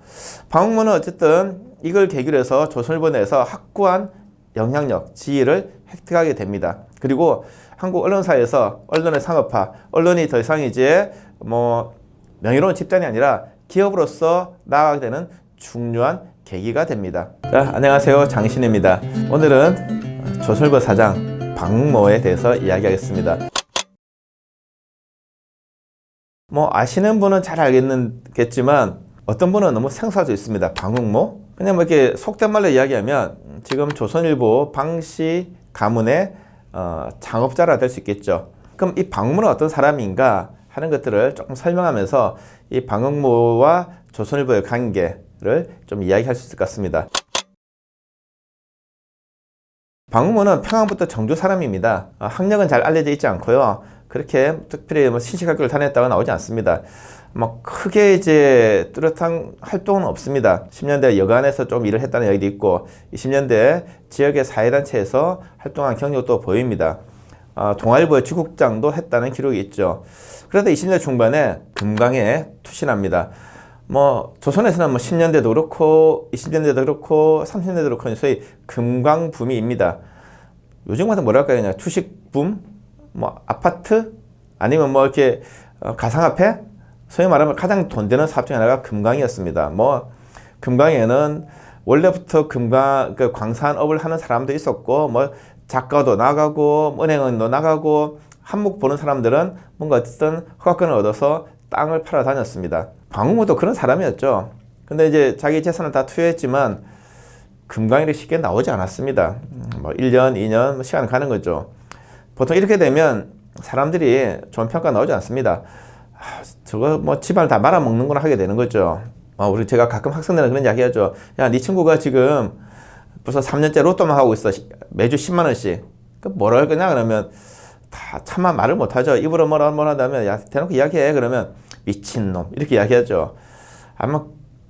방응모는 어쨌든 이걸 계기로 해서 조선일보 내에서 확고한 영향력, 지위를 획득하게 됩니다. 그리고 한국 언론사에서 언론의 상업화, 언론이 더 이상 이제 뭐 명예로운 집단이 아니라 기업으로서 나아가게 되는 중요한 계기가 됩니다. 자, 안녕하세요. 장신입니다. 오늘은 조선일보 사장 방응모에 대해서 이야기하겠습니다. 뭐 아시는 분은 잘 알겠지만 어떤 분은 너무 생소할 수 있습니다. 방응모. 그냥 뭐 이렇게 속된 말로 이야기하면 지금 조선일보 방씨 가문의 창업자라 될 수 있겠죠. 그럼 이 방응모는 어떤 사람인가 하는 것들을 조금 설명하면서 이 방응모와 조선일보의 관계를 좀 이야기할 수 있을 것 같습니다. 방응모는 평안부터 정주 사람입니다. 학력은 잘 알려져 있지 않고요. 그렇게 특별히 뭐 신식학교를 다녔다고 나오지 않습니다. 뭐 크게 이제 뚜렷한 활동은 없습니다. 10년대 여간에서 좀 일을 했다는 이야기도 있고 20년대 지역의 사회단체에서 활동한 경력도 보입니다. 동아일보의 주국장도 했다는 기록이 있죠. 그런데 20년대 중반에 금강에 투신합니다. 뭐 조선에서는 뭐 10년대도 그렇고 20년대도 그렇고 30년대도 그렇고 소위 금강붐입니다. 요즘 같은 뭐랄까요, 그냥 주식붐, 뭐 아파트 아니면 뭐 이렇게 가상화폐, 소위 말하면 가장 돈 되는 사업 중 하나가 금강이었습니다. 뭐 금강에는 원래부터 금강 그 광산업을 하는 사람도 있었고 뭐 작가도 나가고 은행원도 나가고 한몫 보는 사람들은 뭔가 어쨌든 허가권을 얻어서 땅을 팔아 다녔습니다. 방응모도 그런 사람이었죠. 근데 이제 자기 재산을 다 투여했지만 금강이 쉽게 나오지 않았습니다. 뭐 1년, 2년 뭐 시간이 가는 거죠. 보통 이렇게 되면 사람들이 좋은 평가 나오지 않습니다. 저거 뭐 집안을 다 말아먹는구나 하게 되는 거죠. 제가 가끔 학생들은 그런 이야기 하죠. 야, 네 친구가 지금 벌써 3년째 로또만 하고 있어. 매주 10만 원씩. 뭐라 할 거냐 그러면 다 차마 말을 못하죠. 입으로 뭐라 하다면 야, 대놓고 이야기해. 그러면 미친놈 이렇게 이야기하죠. 아마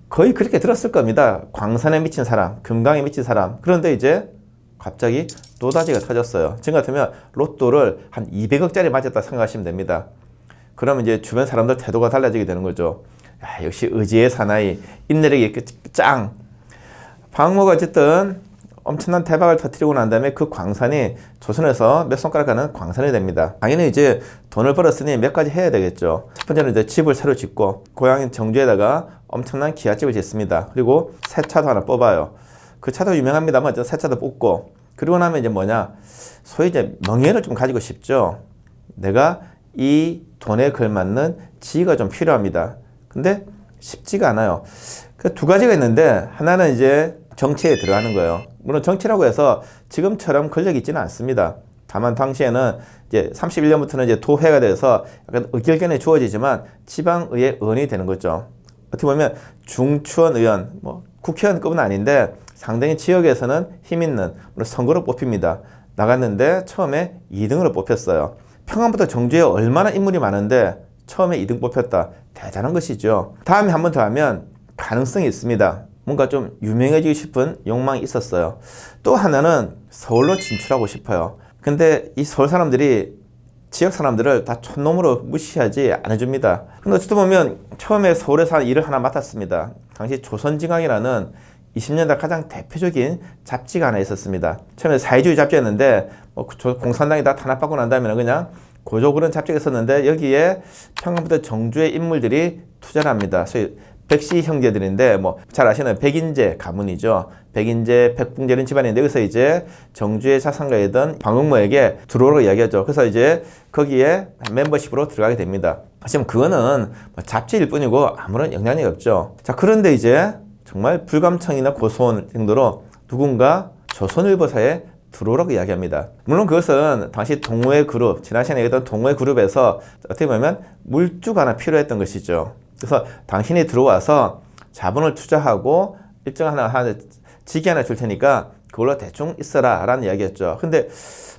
거의 그렇게 들었을 겁니다. 광산에 미친 사람, 금강에 미친 사람. 그런데 이제 갑자기 노다지가 터졌어요. 지금 같으면 로또를 한 200억짜리 맞았다 생각하시면 됩니다. 그러면 이제 주변 사람들 태도가 달라지게 되는 거죠. 야, 역시 의지의 사나이, 인내력이 짱. 방응모가 어쨌든 엄청난 대박을 터뜨리고 난 다음에 그 광산이 조선에서 몇 손가락 가는 광산이 됩니다. 당연히 이제 돈을 벌었으니 몇 가지 해야 되겠죠. 첫 번째는 이제 집을 새로 짓고 고향인 정주에다가 엄청난 기와집을 짓습니다. 그리고 새 차도 하나 뽑아요. 그 차도 유명합니다만 새 차도 뽑고 그리고 나면 이제 뭐냐, 소위 이제 명예를 좀 가지고 싶죠. 내가 이 돈에 걸맞는 지위가 좀 필요합니다. 근데 쉽지가 않아요. 그 두 가지가 있는데 하나는 이제 정치에 들어가는 거예요. 물론 정치라고 해서 지금처럼 권력이 있지는 않습니다. 다만 당시에는 이제 31년부터는 이제 도회가 돼서 약간 의결권이 주어지지만 지방의회 의원이 되는 거죠. 어떻게 보면 중추원 의원, 뭐 국회의원급은 아닌데 상당히 지역에서는 힘 있는, 물론 선거로 뽑힙니다. 나갔는데 처음에 2등으로 뽑혔어요. 평안부터 정주에 얼마나 인물이 많은데 처음에 2등 뽑혔다. 대단한 것이죠. 다음에 한 번 더 하면 가능성이 있습니다. 뭔가 좀 유명해지고 싶은 욕망이 있었어요. 또 하나는 서울로 진출하고 싶어요. 근데 이 서울 사람들이 지역 사람들을 다 촌놈으로 무시하지 않아줍니다. 근데 어쨌든 보면 처음에 서울에서 일을 하나 맡았습니다. 당시 조선진강이라는 20년대 가장 대표적인 잡지가 하나 있었습니다. 처음에 사회주의 잡지였는데 공산당이 다 탄압받고 난 다음에는 그냥 고조 그런 잡지가 있었는데 여기에 평안부터 정주의 인물들이 투자를 합니다. 소위 백씨 형제들인데 뭐 잘 아시는 백인제 가문이죠. 백인제, 백붕제 이런 집안인데 여기서 이제 정주의 자산가이던 방응모에게 들어오라고 이야기하죠. 그래서 이제 거기에 멤버십으로 들어가게 됩니다. 하지만 그거는 잡지일 뿐이고 아무런 영향력이 없죠. 자, 그런데 이제 정말 불감청이나 고소한 정도로 누군가 조선일보사에 들어오라고 이야기합니다. 물론 그것은 당시 동호회 그룹, 지난 시간에 얘기했던 동호회 그룹에서 어떻게 보면 물주가 하나 필요했던 것이죠. 그래서 당신이 들어와서 자본을 투자하고 일정 하나 직위 하나 줄 테니까 그걸로 대충 있어라 라는 이야기였죠. 근데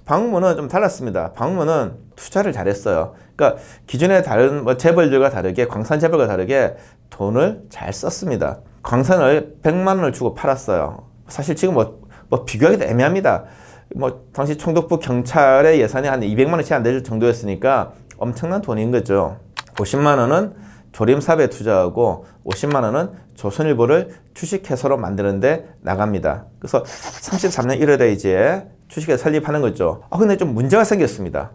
방응모는 좀 달랐습니다. 방응모는 투자를 잘했어요. 그러니까 기존의 다른 재벌들과 다르게, 광산 재벌과 다르게 돈을 잘 썼습니다. 광산을 100만 원을 주고 팔았어요. 사실 지금 비교하기도 애매합니다. 당시 총독부 경찰의 예산이 한 200만 원씩 안 될 정도였으니까 엄청난 돈인 거죠. 50만 원은 조림사업에 투자하고 50만 원은 조선일보를 주식회사로 만드는데 나갑니다. 그래서 33년 1월에 이제 주식회사 설립하는 거죠. 근데 좀 문제가 생겼습니다.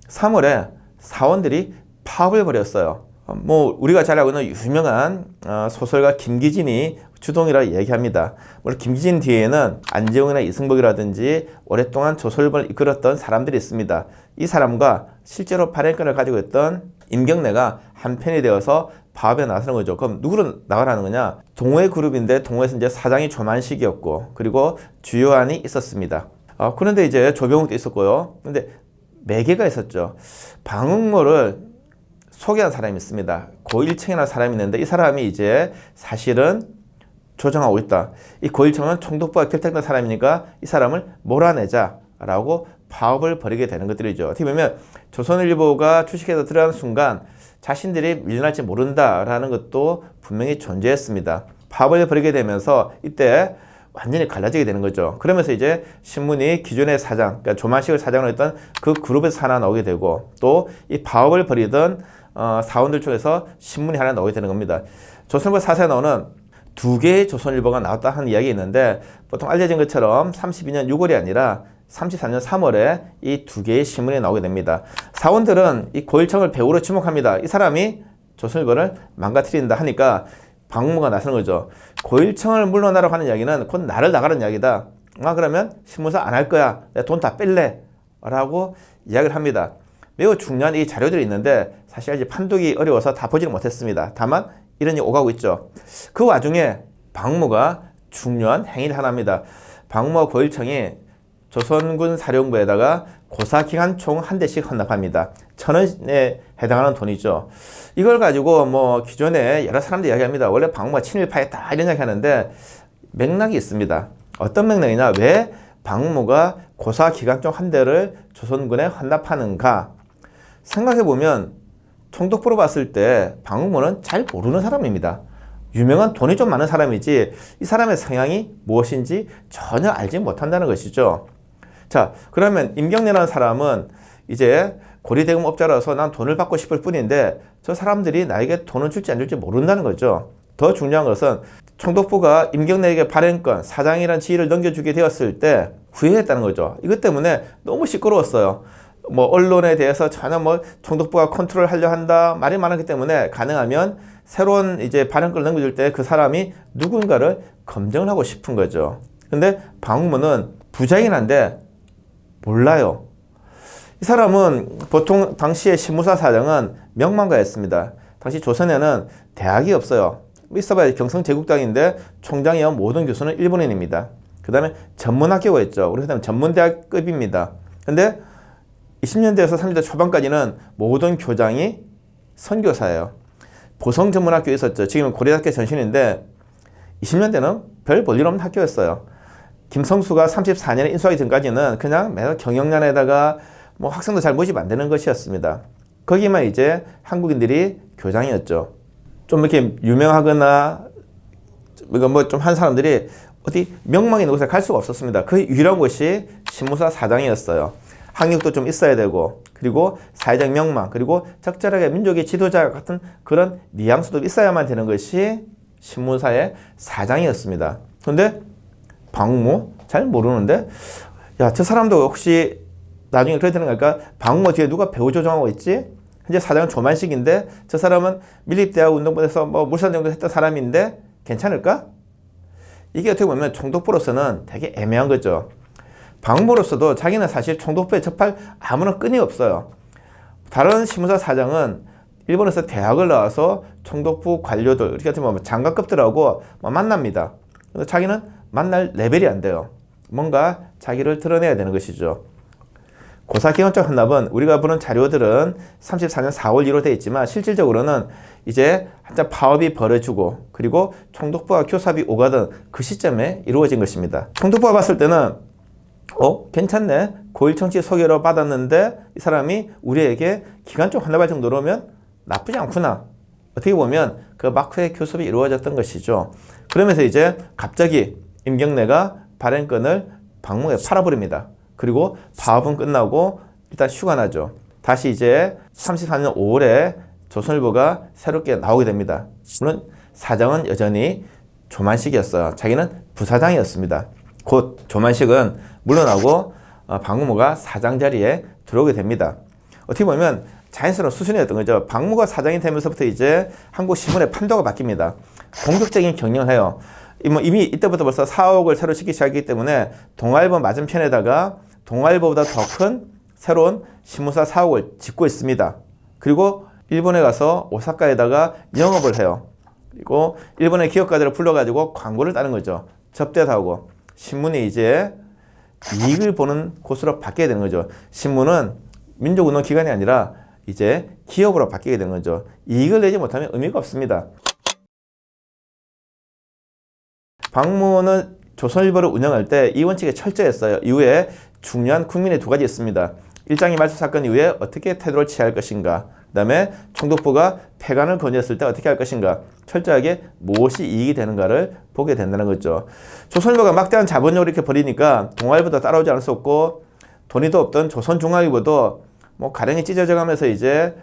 3월에 사원들이 파업을 벌였어요. 우리가 잘 알고 있는 유명한 소설가 김기진이 주동이라고 얘기합니다. 물론 김기진 뒤에는 안재홍이나 이승복이라든지 오랫동안 조선일보를 이끌었던 사람들이 있습니다. 이 사람과 실제로 발행권을 가지고 있던 임경래가 한편이 되어서 파업에 나서는 거죠. 그럼 누구를 나가라는 거냐? 동호회 그룹인데 동호회에서 이제 사장이 조만식이었고 그리고 주요안이 있었습니다. 그런데 이제 조병욱도 있었고요. 근데 매개가 있었죠. 방응모를 소개한 사람이 있습니다. 고일청이라는 사람이 있는데 이 사람이 이제 사실은 조정하고 있다. 이 고일청은 총독부가 결탁된 사람이니까 이 사람을 몰아내자라고 파업을 벌이게 되는 것들이죠. 어떻게 보면 조선일보가 주식회사 들어가는 순간 자신들이 밀려날지 모른다라는 것도 분명히 존재했습니다. 파업을 벌이게 되면서 이때 완전히 갈라지게 되는 거죠. 그러면서 이제 신문이 기존의 사장, 그러니까 조만식을 사장으로 했던 그 그룹에서 하나 나오게 되고 또 이 파업을 벌이던 사원들 쪽에서 신문이 하나 나오게 되는 겁니다. 조선일보 사사에 나오는 두 개의 조선일보가 나왔다 하는 이야기가 있는데 보통 알려진 것처럼 32년 6월이 아니라 34년 3월에 이 두 개의 신문이 나오게 됩니다. 사원들은 이 고일청을 배우로 지목합니다. 이 사람이 조선일보를 망가뜨린다 하니까 방무가 나서는 거죠. 고일청을 물러나라고 하는 이야기는 곧 나를 나가라는 이야기다. 그러면 신문사 안 할 거야. 내 돈 다 뺄래. 라고 이야기를 합니다. 매우 중요한 이 자료들이 있는데 사실 아직 판독이 어려워서 다 보지는 못했습니다. 다만 이런 일이 오가고 있죠. 그 와중에 방무가 중요한 행위를 하나 합니다. 방무와 고일청이 조선군 사령부에다가 고사기관 총 한 대씩 헌납합니다. 1,000원에 해당하는 돈이죠. 이걸 가지고 뭐 기존에 여러 사람들이 이야기합니다. 원래 방무가 친일파였다 이런 이야기 하는데 맥락이 있습니다. 어떤 맥락이냐? 왜 방무가 고사기관 총 한 대를 조선군에 헌납하는가? 생각해보면 총독부로 봤을 때 방무는 잘 모르는 사람입니다. 유명한 돈이 좀 많은 사람이지 이 사람의 성향이 무엇인지 전혀 알지 못한다는 것이죠. 자, 그러면 임경래라는 사람은 이제 고리대금업자라서 난 돈을 받고 싶을 뿐인데 저 사람들이 나에게 돈을 줄지 안 줄지 모른다는 거죠. 더 중요한 것은 총독부가 임경래에게 발행권, 사장이라는 지위를 넘겨주게 되었을 때 후회했다는 거죠. 이것 때문에 너무 시끄러웠어요. 뭐 언론에 대해서 전혀 뭐 총독부가 컨트롤 하려 한다 말이 많았기 때문에 가능하면 새로운 이제 발행권을 넘겨줄 때 그 사람이 누군가를 검증을 하고 싶은 거죠. 근데 방무는 부자이긴 한데 몰라요. 이 사람은 보통 당시의 신무사 사장은 명망가였습니다. 당시 조선에는 대학이 없어요. 있어봐야 경성제국당인데 총장이야 모든 교수는 일본인입니다. 그 다음에 전문학교가 있죠. 그래서 전문대학급입니다. 근데 20년대에서 30대 초반까지는 모든 교장이 선교사예요. 보성전문학교 있었죠. 지금은 고려대학교 전신인데 20년대는 별 볼일 없는 학교였어요. 김성수가 34년에 인수하기 전까지는 그냥 매달 경영난에다가 뭐 학생도 잘 모집 안 되는 것이었습니다. 거기만 이제 한국인들이 교장이었죠. 좀 이렇게 유명하거나 뭐 좀 한 사람들이 어디 명망 있는 곳에 갈 수가 없었습니다. 그 유일한 곳이 신무사 사장이었어요. 학력도 좀 있어야 되고 그리고 사회적 명망 그리고 적절하게 민족의 지도자 같은 그런 뉘앙스도 있어야만 되는 것이 신무사의 사장이었습니다. 그런데 방무 잘 모르는데 야, 저 사람도 혹시 나중에 그래야 되는 걸까? 방무 뒤에 누가 배후 조정하고 있지? 현재 사장은 조만식인데 저 사람은 밀립대학 운동부에서 뭐 물산정도 했던 사람인데 괜찮을까? 이게 어떻게 보면 총독부로서는 되게 애매한 거죠. 방무로서도 자기는 사실 총독부에 접할 아무런 끈이 없어요. 다른 신무사 사장은 일본에서 대학을 나와서 총독부 관료들, 이렇게 어떻게 보면 장관급들하고 만납니다. 근데 자기는 만날 레벨이 안 돼요. 뭔가 자기를 드러내야 되는 것이죠. 고사기관적 헌납은 우리가 보는 자료들은 34년 4월 1로 되어 있지만 실질적으로는 이제 한참 파업이 벌어지고 그리고 총독부와 교섭이 오가던 그 시점에 이루어진 것입니다. 총독부가 봤을 때는 괜찮네. 고일청치 소개로 받았는데 이 사람이 우리에게 기간적 헌납할 정도로면 나쁘지 않구나. 어떻게 보면 그 마크의 교섭이 이루어졌던 것이죠. 그러면서 이제 갑자기 임경래가 발행권을 방무에 팔아버립니다. 그리고 파업은 끝나고 일단 휴가 나죠. 다시 이제 34년 5월에 조선일보가 새롭게 나오게 됩니다. 물론 사장은 여전히 조만식이었어요. 자기는 부사장이었습니다. 곧 조만식은 물러나고 방무가 사장 자리에 들어오게 됩니다. 어떻게 보면 자연스러운 수순이었던 거죠. 방무가 사장이 되면서부터 이제 한국 신문의 판도가 바뀝니다. 공격적인 경영을 해요. 이미 이때부터 벌써 사옥을 새로 짓기 시작했기 때문에 동아일보 맞은편에다가 동아일보보다 더 큰 새로운 신문사 사옥을 짓고 있습니다. 그리고 일본에 가서 오사카에다가 영업을 해요. 그리고 일본의 기업가들을 불러가지고 광고를 따는 거죠. 접대도 하고 신문이 이제 이익을 보는 곳으로 바뀌게 되는 거죠. 신문은 민족운동기관이 아니라 이제 기업으로 바뀌게 되는 거죠. 이익을 내지 못하면 의미가 없습니다. 방문은 조선일보를 운영할 때 이 원칙에 철저했어요. 이후에 중요한 국민의 두 가지 있습니다. 일장이 말소 사건 이후에 어떻게 태도를 취할 것인가, 그 다음에 총독부가 폐간을 건의했을 때 어떻게 할 것인가, 철저하게 무엇이 이익이 되는가를 보게 된다는 거죠. 조선일보가 막대한 자본력을 이렇게 벌이니까 동아일보도 따라오지 않을 수 없고, 돈이도 없던 조선중앙일보도 뭐 가랭이 찢어져 가면서 이제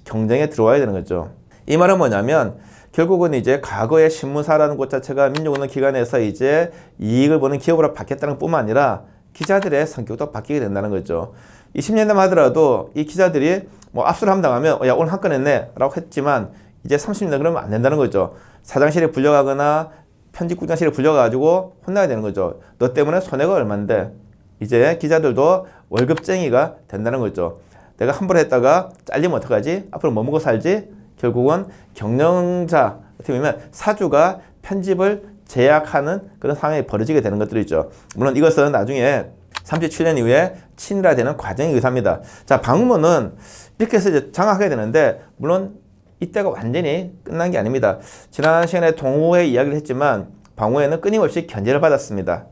경쟁에 들어와야 되는 거죠. 이 말은 뭐냐면 결국은 이제 과거의 신문사라는 곳 자체가 민족운동 기관에서 이제 이익을 보는 기업으로 바뀌었다는 뿐만 아니라 기자들의 성격도 바뀌게 된다는 거죠. 20년대만 하더라도 이 기자들이 뭐 압수를 한번 당하면 야 오늘 한 건 했네 라고 했지만 이제 30년대 그러면 안 된다는 거죠. 사장실에 불려가거나 편집국장실에 불려가지고 혼나야 되는 거죠. 너 때문에 손해가 얼만데. 이제 기자들도 월급쟁이가 된다는 거죠. 내가 함부로 했다가 잘리면 어떡하지? 앞으로 뭐 먹고 살지? 결국은 경영자, 어떻게 보면 사주가 편집을 제약하는 그런 상황이 벌어지게 되는 것들이죠. 물론 이것은 나중에 37년 이후에 친일화되는 과정이 의사입니다. 자, 방문은 이렇게 해서 이제 장악하게 되는데, 물론 이때가 완전히 끝난 게 아닙니다. 지난 시간에 동호회 이야기를 했지만 방호회는 끊임없이 견제를 받았습니다.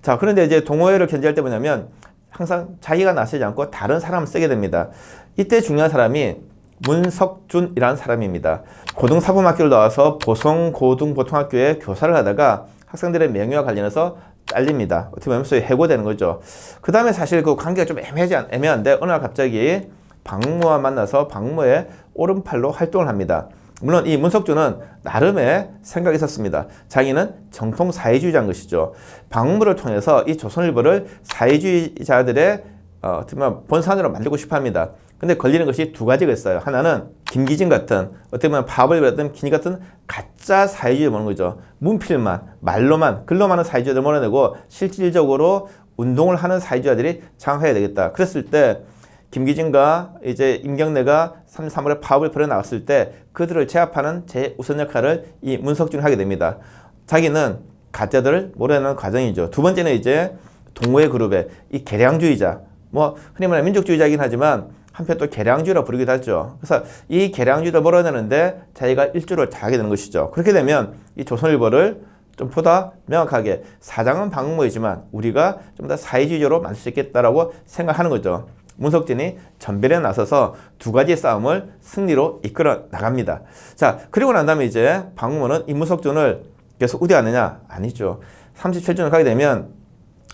자, 그런데 이제 동호회를 견제할 때 뭐냐면 항상 자기가 나서지 않고 다른 사람을 쓰게 됩니다. 이때 중요한 사람이 문석준이라는 사람입니다. 고등사범학교를 나와서 보성고등보통학교에 교사를 하다가 학생들의 명예와 관련해서 잘립니다. 어떻게 보면 소위 해고되는 거죠. 그 다음에 사실 그 관계가 좀 애매한데 어느 날 갑자기 박무와 만나서 박무의 오른팔로 활동을 합니다. 물론 이 문석준은 나름의 생각이 있었습니다. 자기는 정통 사회주의자인 것이죠. 박무를 통해서 이 조선일보를 사회주의자들의 어떻게 보면 본산으로 만들고 싶어 합니다. 근데 걸리는 것이 두 가지가 있어요. 하나는 김기진 같은, 어떻게 보면 파벌 같은 김기 같은 가짜 사회주의를 모는 거죠. 문필만, 말로만, 글로만 하는 사회주의를 몰아내고 실질적으로 운동을 하는 사회주의자들이 장악해야 되겠다. 그랬을 때 김기진과 이제 임경래가 3.3월에 파업을 벌여 나왔을 때 그들을 제압하는 제우선 역할을 이 문석준이 하게 됩니다. 자기는 가짜들을 몰아내는 과정이죠. 두 번째는 이제 동호회 그룹의 이 개량주의자, 뭐 흔히 말하는 민족주의자이긴 하지만 한편 또 개량주의라 부르기도 하죠. 그래서 이 개량주의를 몰아내는데 자기가 일조를 다 하게 되는 것이죠. 그렇게 되면 이 조선일보를 좀 보다 명확하게 사장은 박무이지만 우리가 좀 더 사회주의적으로 만들 수 있겠다라고 생각하는 거죠. 문석준이 전멸에 나서서 두 가지 싸움을 승리로 이끌어 나갑니다. 자, 그리고 난 다음에 이제 박무는 이 문석준을 계속 우대하느냐? 아니죠. 37주년 가게 되면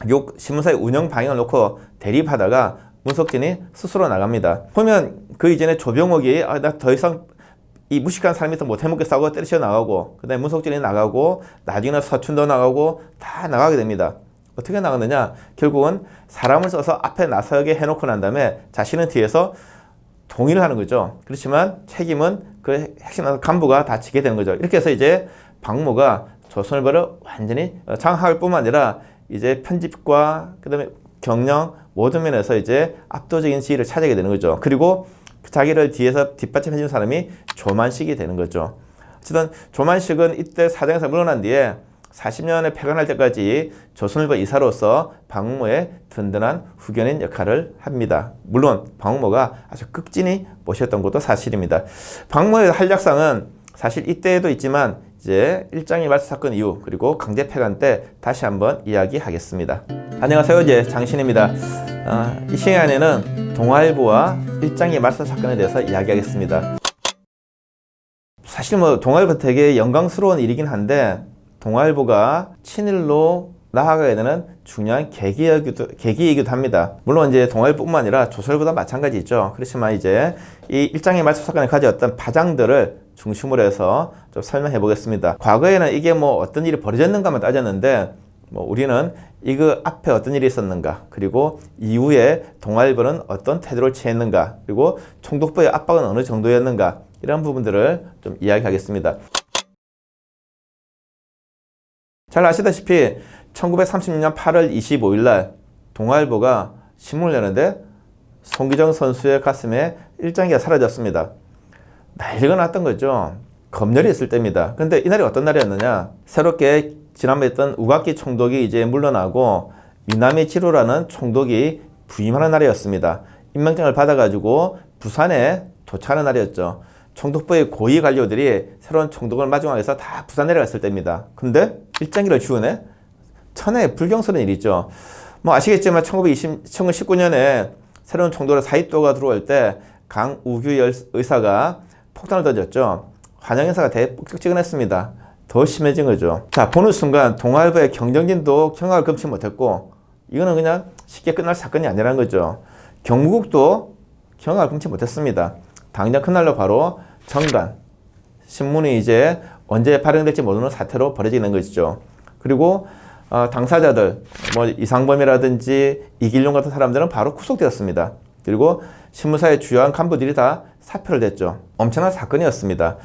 요 신문사의 운영 방향을 놓고 대립하다가 문석준이 스스로 나갑니다. 보면 그 이전에 조병옥이 나 더 이상 이 무식한 사람이 더 못해 먹겠다고 때려쳐 나가고, 그 다음에 문석준이 나가고, 나중에는 서춘도 나가고 다 나가게 됩니다. 어떻게 나갔느냐? 결국은 사람을 써서 앞에 나서게 해놓고 난 다음에 자신은 뒤에서 동의를 하는 거죠. 그렇지만 책임은 그 핵심 간부가 다 지게 되는 거죠. 이렇게 해서 이제 박무가 조선일보를 완전히 장악할 뿐만 아니라 이제 편집과 그다음에 경영 모든 면에서 이제 압도적인 지위를 차지하게 되는 거죠. 그리고 자기를 뒤에서 뒷받침해주는 사람이 조만식이 되는 거죠. 어쨌든 조만식은 이때 사장에서 물러난 뒤에 40년에 폐간할 때까지 조선일보 이사로서 박무의 든든한 후견인 역할을 합니다. 물론 박무가 아주 극진히 모셨던 것도 사실입니다. 박무의 한략상은 사실 이때에도 있지만 이제 일장이 말소 사건 이후 그리고 강제 폐간 때 다시 한번 이야기하겠습니다. 안녕하세요. 이제 장신입니다. 이 시간에는 동아일보와 일장이 말소 사건에 대해서 이야기하겠습니다. 사실 뭐 동아일보 되게 영광스러운 일이긴 한데 동아일보가 친일로 나아가게 되는 중요한 계기이기도 합니다. 물론 이제 동아일보뿐만 아니라 조선일보도 마찬가지죠. 그렇지만 이제 이 일장의 말소 사건에 가져왔던 파장들을 중심으로 해서 좀 설명해 보겠습니다. 과거에는 이게 뭐 어떤 일이 벌어졌는가만 따졌는데 뭐 우리는 이거 앞에 어떤 일이 있었는가, 그리고 이후에 동아일보는 어떤 태도를 취했는가, 그리고 총독부의 압박은 어느 정도였는가, 이런 부분들을 좀 이야기하겠습니다. 잘 아시다시피 1936년 8월 25일 날 동아일보가 신문을 내는데 송기정 선수의 가슴에 일장기가 사라졌습니다. 난리가 났던 거죠. 검열이 있을 때입니다. 근데 이날이 어떤 날이었느냐? 새롭게 지난번에 했던 우각기 총독이 이제 물러나고 미나미치로라는 총독이 부임하는 날이었습니다. 임명장을 받아가지고 부산에 도착하는 날이었죠. 총독부의 고위 관료들이 새로운 총독을 마중하기 위해서 다 부산 내려갔을 때입니다. 근데 일장기를 지우네? 천하의 불경스러운 일이죠. 뭐 아시겠지만 1919년에 새로운 총독으로 사이토가 들어올 때 강우규 의사가 폭탄을 던졌죠. 환영 행사가 대폭격지근했습니다. 더 심해진 거죠. 자, 보는 순간 동아일보의 경정진도 경악을 금치 못했고 이거는 그냥 쉽게 끝날 사건이 아니라는 거죠. 경무국도 경악을 금치 못했습니다. 당장 그날로 바로 정관, 신문이 이제 언제 발행될지 모르는 사태로 벌어지는 것이죠. 그리고 당사자들, 뭐 이상범이라든지 이길용 같은 사람들은 바로 구속되었습니다. 그리고 신문사의 주요한 간부들이 다 사표를 냈죠. 엄청난 사건이었습니다.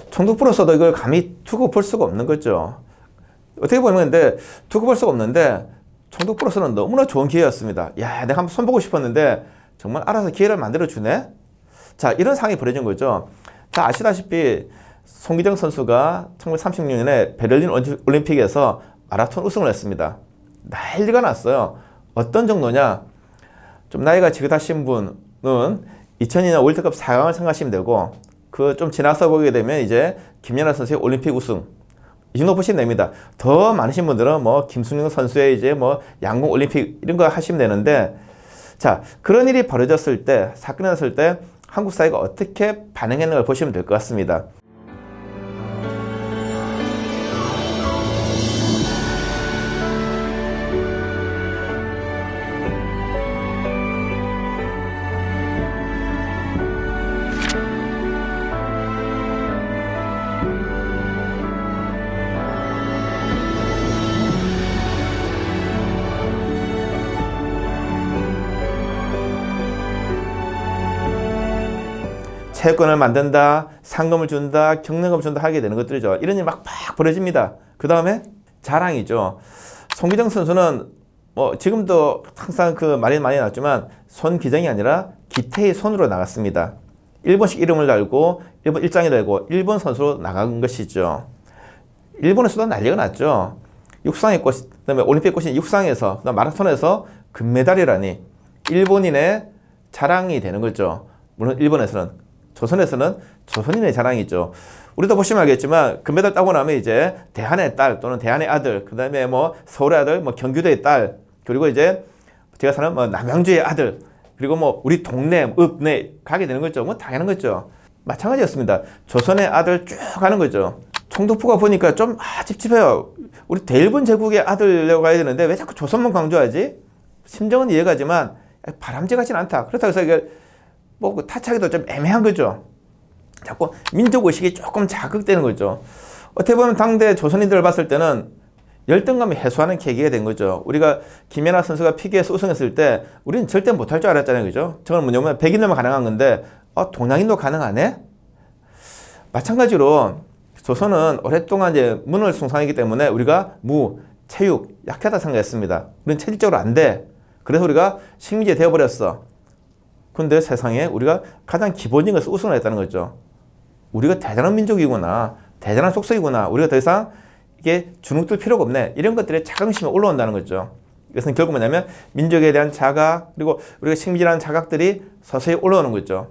총독부로서도 이걸 감히 두고 볼 수가 없는 거죠. 어떻게 보면 근데 두고 볼 수가 없는데 총독부로서는 너무나 좋은 기회였습니다. 야, 내가 한번 손보고 싶었는데 정말 알아서 기회를 만들어주네? 자, 이런 상황이 벌어진 거죠. 자, 아시다시피 송기정 선수가 1936년에 베를린 올림픽에서 마라톤 우승을 했습니다. 난리가 났어요. 어떤 정도냐? 좀 나이가 지긋하신 분은 2002년 월드컵 4강을 생각하시면 되고 그 좀 지나서 보게 되면 이제 김연아 선수의 올림픽 우승 이 정도 보시면 됩니다. 더 많으신 분들은 뭐 김순영 선수의 이제 뭐 양궁 올림픽 이런 거 하시면 되는데 자, 그런 일이 벌어졌을 때 사건이 났을 때 한국 사회가 어떻게 반응했는 걸 보시면 될 것 같습니다. 채권을 만든다, 상금을 준다, 경력금을 준다 하게 되는 것들이죠. 이런 일이 막 벌어집니다. 그 다음에 자랑이죠. 송기정 선수는 뭐 지금도 항상 그 말이 많이 나왔지만 손기정이 아니라 기태의 손으로 나갔습니다. 일본식 이름을 달고 일본 일장이 달고 일본 선수로 나간 것이죠. 일본에서도 난리가 났죠. 육상의 꽃, 그다음에 올림픽 꽃인 육상에서, 그다음 마라톤에서 금메달이라니 일본인의 자랑이 되는 거죠. 물론 일본에서는. 조선에서는 조선인의 자랑이죠. 우리도 보시면 알겠지만 금메달 따고 나면 이제 대한의 딸 또는 대한의 아들, 그 다음에 뭐 서울의 아들, 뭐 경기도의 딸, 그리고 이제 제가 사는 뭐 남양주의 아들, 그리고 뭐 우리 동네, 읍내 가게 되는 거죠. 뭐 당연한 거죠. 마찬가지였습니다. 조선의 아들 쭉 가는 거죠. 총독부가 보니까 좀 찝찝해요. 우리 대일본 제국의 아들이라고 가야 되는데 왜 자꾸 조선만 강조하지? 심정은 이해가지만 바람직 같진 않다. 그렇다고 해서 이게 뭐 타착이도 좀 애매한 거죠. 자꾸 민족의식이 조금 자극되는 거죠. 어떻게 보면 당대 조선인들을 봤을 때는 열등감을 해소하는 계기가 된 거죠. 우리가 김연아 선수가 피겨에서 우승했을 때 우리는 절대 못할 줄 알았잖아요. 그죠? 저건 뭐냐면 백인들만 가능한 건데 동양인도 가능하네? 마찬가지로 조선은 오랫동안 이제 문을 숭상했기 때문에 우리가 체육 약하다 생각했습니다. 우리는 체질적으로 안 돼. 그래서 우리가 식민지 되어버렸어. 근데 세상에 우리가 가장 기본적인 것을 우승을 했다는 거죠. 우리가 대단한 민족이구나. 대단한 속성이구나. 우리가 더 이상 이게 주눅들 필요가 없네. 이런 것들이 자긍심이 올라온다는 거죠. 이것은 결국 뭐냐면 민족에 대한 자각, 그리고 우리가 식민지라는 자각들이 서서히 올라오는 거죠.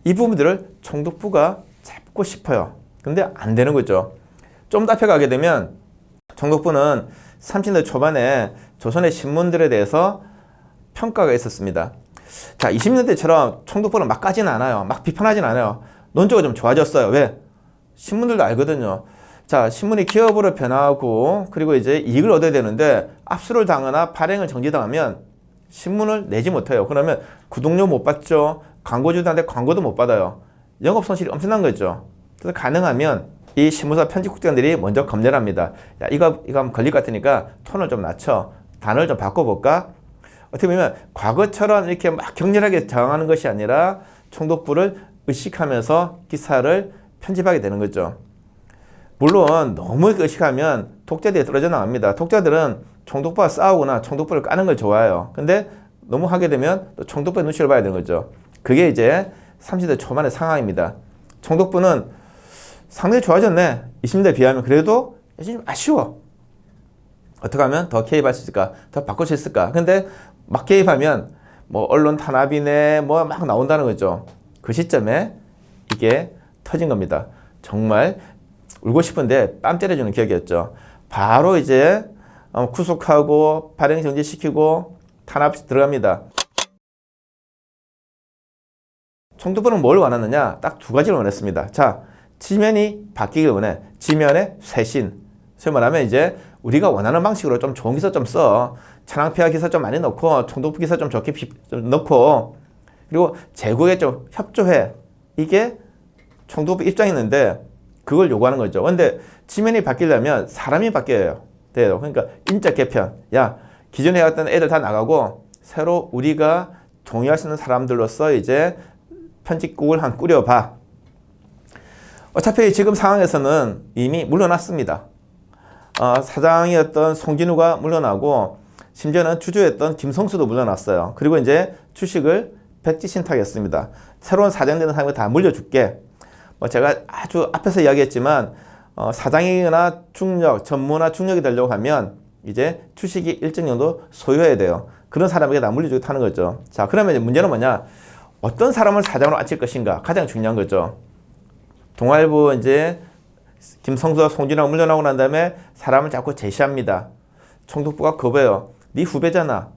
이 부분들을 총독부가 잡고 싶어요. 근데 안 되는 거죠. 좀 더 앞에 가게 되면 총독부는 30년대 초반에 조선의 신문들에 대해서 평가가 있었습니다. 자, 20년대처럼 총독부는 막 까지는 않아요. 막 비판하진 않아요. 논조가 좀 좋아졌어요. 왜? 신문들도 알거든요. 자, 신문이 기업으로 변화하고 그리고 이제 이익을 얻어야 되는데 압수를 당하거나 발행을 정지당하면 신문을 내지 못해요. 그러면 구독료 못 받죠. 광고주들한테 광고도 못 받아요. 영업 손실이 엄청난 거죠. 그래서 가능하면 이 신문사 편집국장들이 먼저 검열합니다. 야, 이거 한번 걸릴 것 같으니까 톤을 좀 낮춰. 단어를 좀 바꿔볼까? 어떻게 보면 과거처럼 이렇게 막 격렬하게 저항하는 것이 아니라 총독부를 의식하면서 기사를 편집하게 되는 거죠. 물론 너무 의식하면 독재들이 떨어져 나갑니다. 독재들은 총독부와 싸우거나 총독부를 까는 걸 좋아해요. 근데 너무 하게 되면 또 총독부의 눈치를 봐야 되는 거죠. 그게 이제 30대 초반의 상황입니다. 총독부는 상당히 좋아졌네. 20대 비하면. 그래도 좀 아쉬워. 어떻게 하면 더 개입할 수 있을까? 더 바꿀 수 있을까? 근데 막 개입하면 뭐 언론 탄압이네 뭐 막 나온다는 거죠. 그 시점에 이게 터진 겁니다. 정말 울고 싶은데 뺨 때려주는 기억이었죠. 바로 이제 구속하고 발행 정지시키고 탄압 들어갑니다. 총독부는 뭘 원하느냐? 딱 두 가지를 원했습니다. 자, 지면이 바뀌길 원해. 지면의 쇄신. 소위 말하면 이제 우리가 원하는 방식으로 좀 좋은 기사 좀 써. 찬양피하 기사 좀 많이 넣고, 총독부 기사 좀 좋게 좀 넣고, 그리고 제국에 좀 협조해. 이게 총독부 입장이었는데 그걸 요구하는 거죠. 근데 지면이 바뀌려면 사람이 바뀌어야 돼요. 그러니까 인적 개편. 야, 기존에 해왔던 애들 다 나가고 새로 우리가 동의할 수 있는 사람들로서 이제 편집국을 한 꾸려봐. 어차피 지금 상황에서는 이미 물러났습니다. 사장이었던 송진우가 물러나고 심지어는 주주였던 김성수도 물러났어요. 그리고 이제 주식을 백지 신탁했습니다. 새로운 사장되는 사람이 다 물려줄게. 제가 아주 앞에서 이야기했지만 사장이나 중력, 전무나 중력이 되려고 하면 이제 주식이 일정 정도 소유해야 돼요. 그런 사람에게 다 물려주고 하는 거죠. 자, 그러면 이제 문제는 뭐냐? 어떤 사람을 사장으로 앉힐 것인가? 가장 중요한 거죠. 동아일보 이제 김성수와 송진호가 물러나고 난 다음에 사람을 자꾸 제시합니다. 총독부가 거부해요. 네 후배잖아.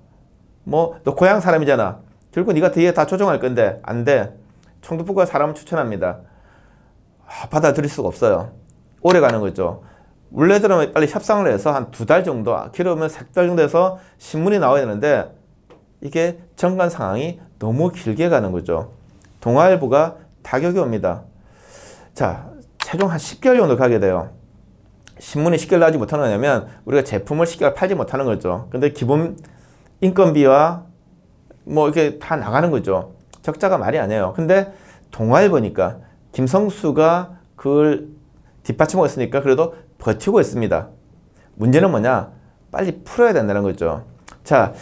뭐 너 고향 사람이잖아. 결국 네가 뒤에 다 조정할 건데 안 돼. 총독부가 사람을 추천합니다. 받아들일 수가 없어요. 오래 가는 거죠. 원래대로 빨리 협상을 해서 한 2달 정도, 길어면 3달 정도 해서 신문이 나와야 되는데 이게 정관 상황이 너무 길게 가는 거죠. 동아일보가 타격이 옵니다. 자, 최종 한 10개월 정도 가게 돼요. 신문이 10개월 나지 못하는 거냐면 우리가 제품을 10개월 팔지 못하는 거죠. 근데 기본 인건비와 뭐 이렇게 다 나가는 거죠. 적자가 말이 아니에요. 근데 동아일보니까 김성수가 그걸 뒷받침하고 있으니까 그래도 버티고 있습니다. 문제는 뭐냐? 빨리 풀어야 된다는 거죠. 자,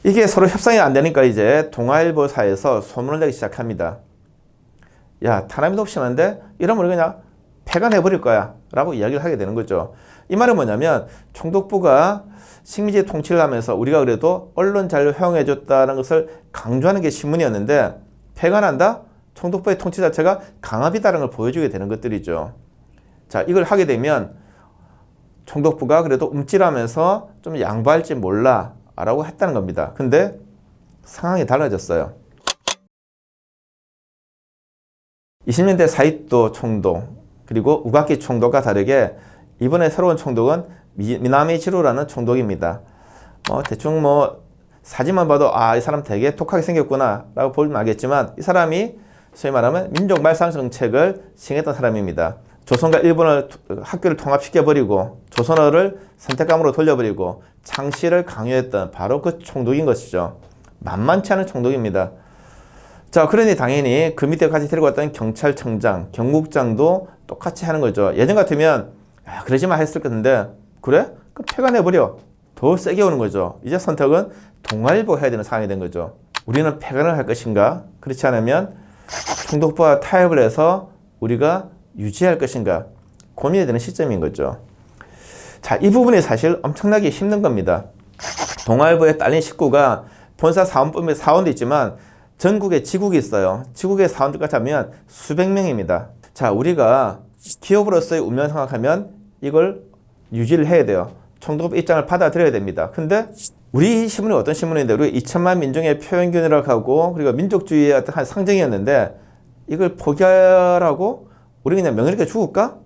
이게 서로 협상이 안 되니까 이제 동아일보사에서 소문을 내기 시작합니다. 야, 탄압이 너무 심한데? 이러면 우리 그냥 폐간해버릴 거야 라고 이야기를 하게 되는 거죠. 이 말은 뭐냐면 총독부가 식민지 통치를 하면서 우리가 그래도 언론 자유를 허용해줬다는 것을 강조하는 게 신문이었는데 폐간한다? 총독부의 통치 자체가 강압이다라는 걸 보여주게 되는 것들이죠. 자, 이걸 하게 되면 총독부가 그래도 움찔하면서 좀 양보할지 몰라 라고 했다는 겁니다. 근데 상황이 달라졌어요. 20년대 사이토 총독 그리고 우가키 총독과 다르게 이번에 새로운 총독은 미나미치로라는 총독입니다. 대충 사진만 봐도 이 사람 되게 독하게 생겼구나 라고 보면 알겠지만 이 사람이 소위 말하면 민족 말살 정책을 시행했던 사람입니다. 조선과 일본을 학교를 통합시켜버리고 조선어를 선택감으로 돌려버리고 창시를 강요했던 바로 그 총독인 것이죠. 만만치 않은 총독입니다. 자, 그러니 당연히 그 밑에 같이 데리고 왔던 경찰청장, 경국장도 똑같이 하는 거죠. 예전 같으면 그러지 마 했을 건데 그래? 그럼 폐간해버려. 더 세게 오는 거죠. 이제 선택은 동아일보 해야 되는 상황이 된 거죠. 우리는 폐간을 할 것인가? 그렇지 않으면 총독부와 타협을 해서 우리가 유지할 것인가? 고민이 되는 시점인 거죠. 자, 이 부분이 사실 엄청나게 힘든 겁니다. 동아일보에 딸린 식구가 본사 사원법에 사원도 있지만 전국에 지국이 있어요. 지국의 사원들까지 하면 수백 명입니다. 자, 우리가 기업으로서의 운명 생각하면 이걸 유지를 해야 돼요. 총독부 입장을 받아들여야 됩니다. 근데 우리 신문이 어떤 신문인데 우리 2천만 민중의 표현균이라고 하고 그리고 민족주의의 어떤 한 상징이었는데 이걸 포기하라고 우리 그냥 명예롭게 죽을까?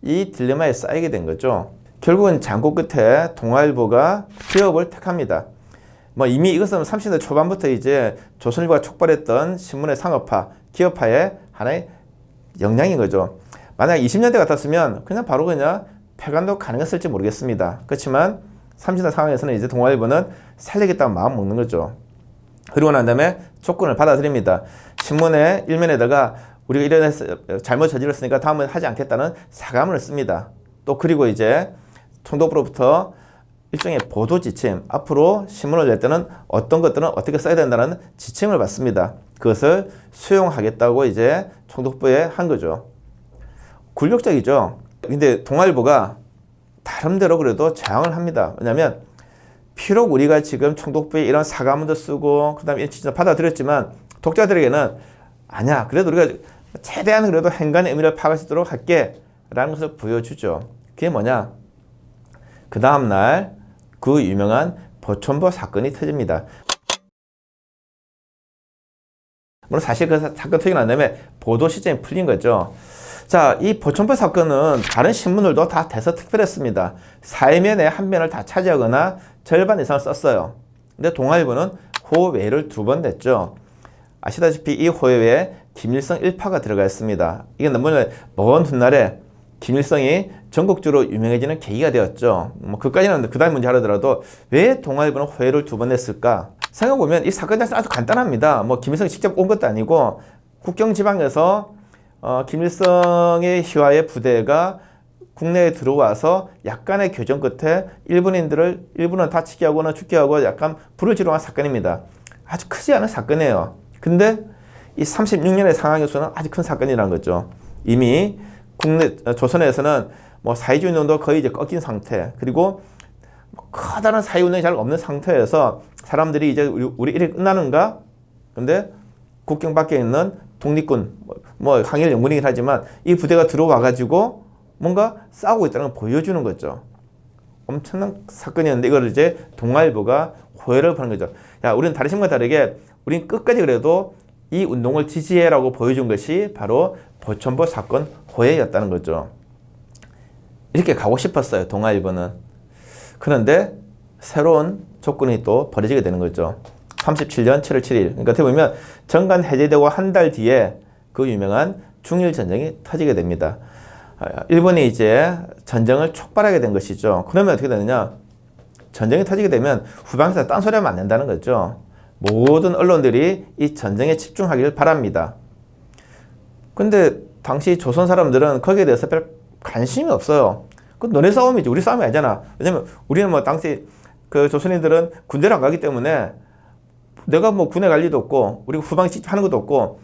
이 딜레마에 쌓이게 된 거죠. 결국은 장고 끝에 동아일보가 기업을 택합니다. 이미 이것은 30대 초반부터 이제 조선일보가 촉발했던 신문의 상업화, 기업화의 하나의 역량인 거죠. 만약 20년대 같았으면 그냥 바로 그냥 폐간도 가능했을지 모르겠습니다. 그렇지만 30대 상황에서는 이제 동아일보는 살리겠다고 마음 먹는 거죠. 그리고 난 다음에 조건을 받아들입니다. 신문의 일면에다가 우리가 이런 잘못 저질렀으니까 다음은 하지 않겠다는 사과문을 씁니다. 또 그리고 이제 총독부로부터 일종의 보도 지침, 앞으로 신문을 낼 때는 어떤 것들은 어떻게 써야 된다는 지침을 받습니다. 그것을 수용하겠다고 이제 총독부에 한 거죠. 굴욕적이죠. 근데 동아일보가 나름대로 그래도 저항을 합니다. 왜냐하면 비록 우리가 지금 총독부에 이런 사과문도 쓰고 그다음에 이런 지침을 받아들였지만 독자들에게는 아니야. 그래도 우리가 최대한 그래도 행간의 의미를 파악할 수 있도록 할게 라는 것을 보여주죠. 그게 뭐냐? 그 다음날 그 유명한 보천보 사건이 터집니다. 물론 사실 그 사건 터지고 난 다음에 보도 시점이 풀린 거죠. 자, 이 보천보 사건은 다른 신문들도 다 대서특별했습니다. 사회면에 한 면을 다 차지하거나 절반 이상을 썼어요. 근데 동아일보는 호외를 2번 냈죠. 아시다시피 이 호외에 김일성 일파가 들어가 있습니다. 이게 너무 먼 훗날에 김일성이 전국적으로 유명해지는 계기가 되었죠. 뭐 그까지는 그다음 문제 하더라도 왜 동아일보는 호외를 2번 냈을까? 생각해보면 이 사건이 아주 간단합니다. 뭐 김일성이 직접 온 것도 아니고 국경지방에서 김일성의 희화의 부대가 국내에 들어와서 약간의 교전 끝에 일본은 다치게 하거나 죽게 하고 약간 불을 지르한 사건입니다. 아주 크지 않은 사건이에요. 근데 이 36년의 상황에서는 아주 큰 사건이라는 거죠. 이미 조선에서는 뭐 사회주의 운동도 거의 이제 꺾인 상태, 그리고 커다란 사회 운동이 잘 없는 상태에서 사람들이 이제 우리 일이 끝나는가? 근데 국경 밖에 있는 독립군, 뭐 항일 영군이긴 하지만 이 부대가 들어와 가지고 뭔가 싸우고 있다는 걸 보여주는 거죠. 엄청난 사건이었는데 이걸 이제 동아일보가 호해를 보는 거죠. 야, 우리는 다른 신문과 다르게 우린 끝까지 그래도 이 운동을 지지해라고 보여준 것이 바로 보천보 사건 호해였다는 거죠. 이렇게 가고 싶었어요, 동아일보는. 그런데 새로운 조건이 또 벌어지게 되는 거죠. 37년 7월 7일. 그러니까 어떻게 보면 정관 해제되고 한 달 뒤에 그 유명한 중일 전쟁이 터지게 됩니다. 일본이 이제 전쟁을 촉발하게 된 것이죠. 그러면 어떻게 되느냐? 전쟁이 터지게 되면 후방에서 딴소리하면 안 된다는 거죠. 모든 언론들이 이 전쟁에 집중하기를 바랍니다. 근데 당시 조선 사람들은 거기에 대해서 별 관심이 없어요. 그 너네 싸움이지 우리 싸움이 아니잖아. 왜냐면 우리는 뭐 당시 그 조선인들은 군대를 안 가기 때문에 내가 뭐 군에 갈 리도 없고 우리 후방에 하는 것도 없고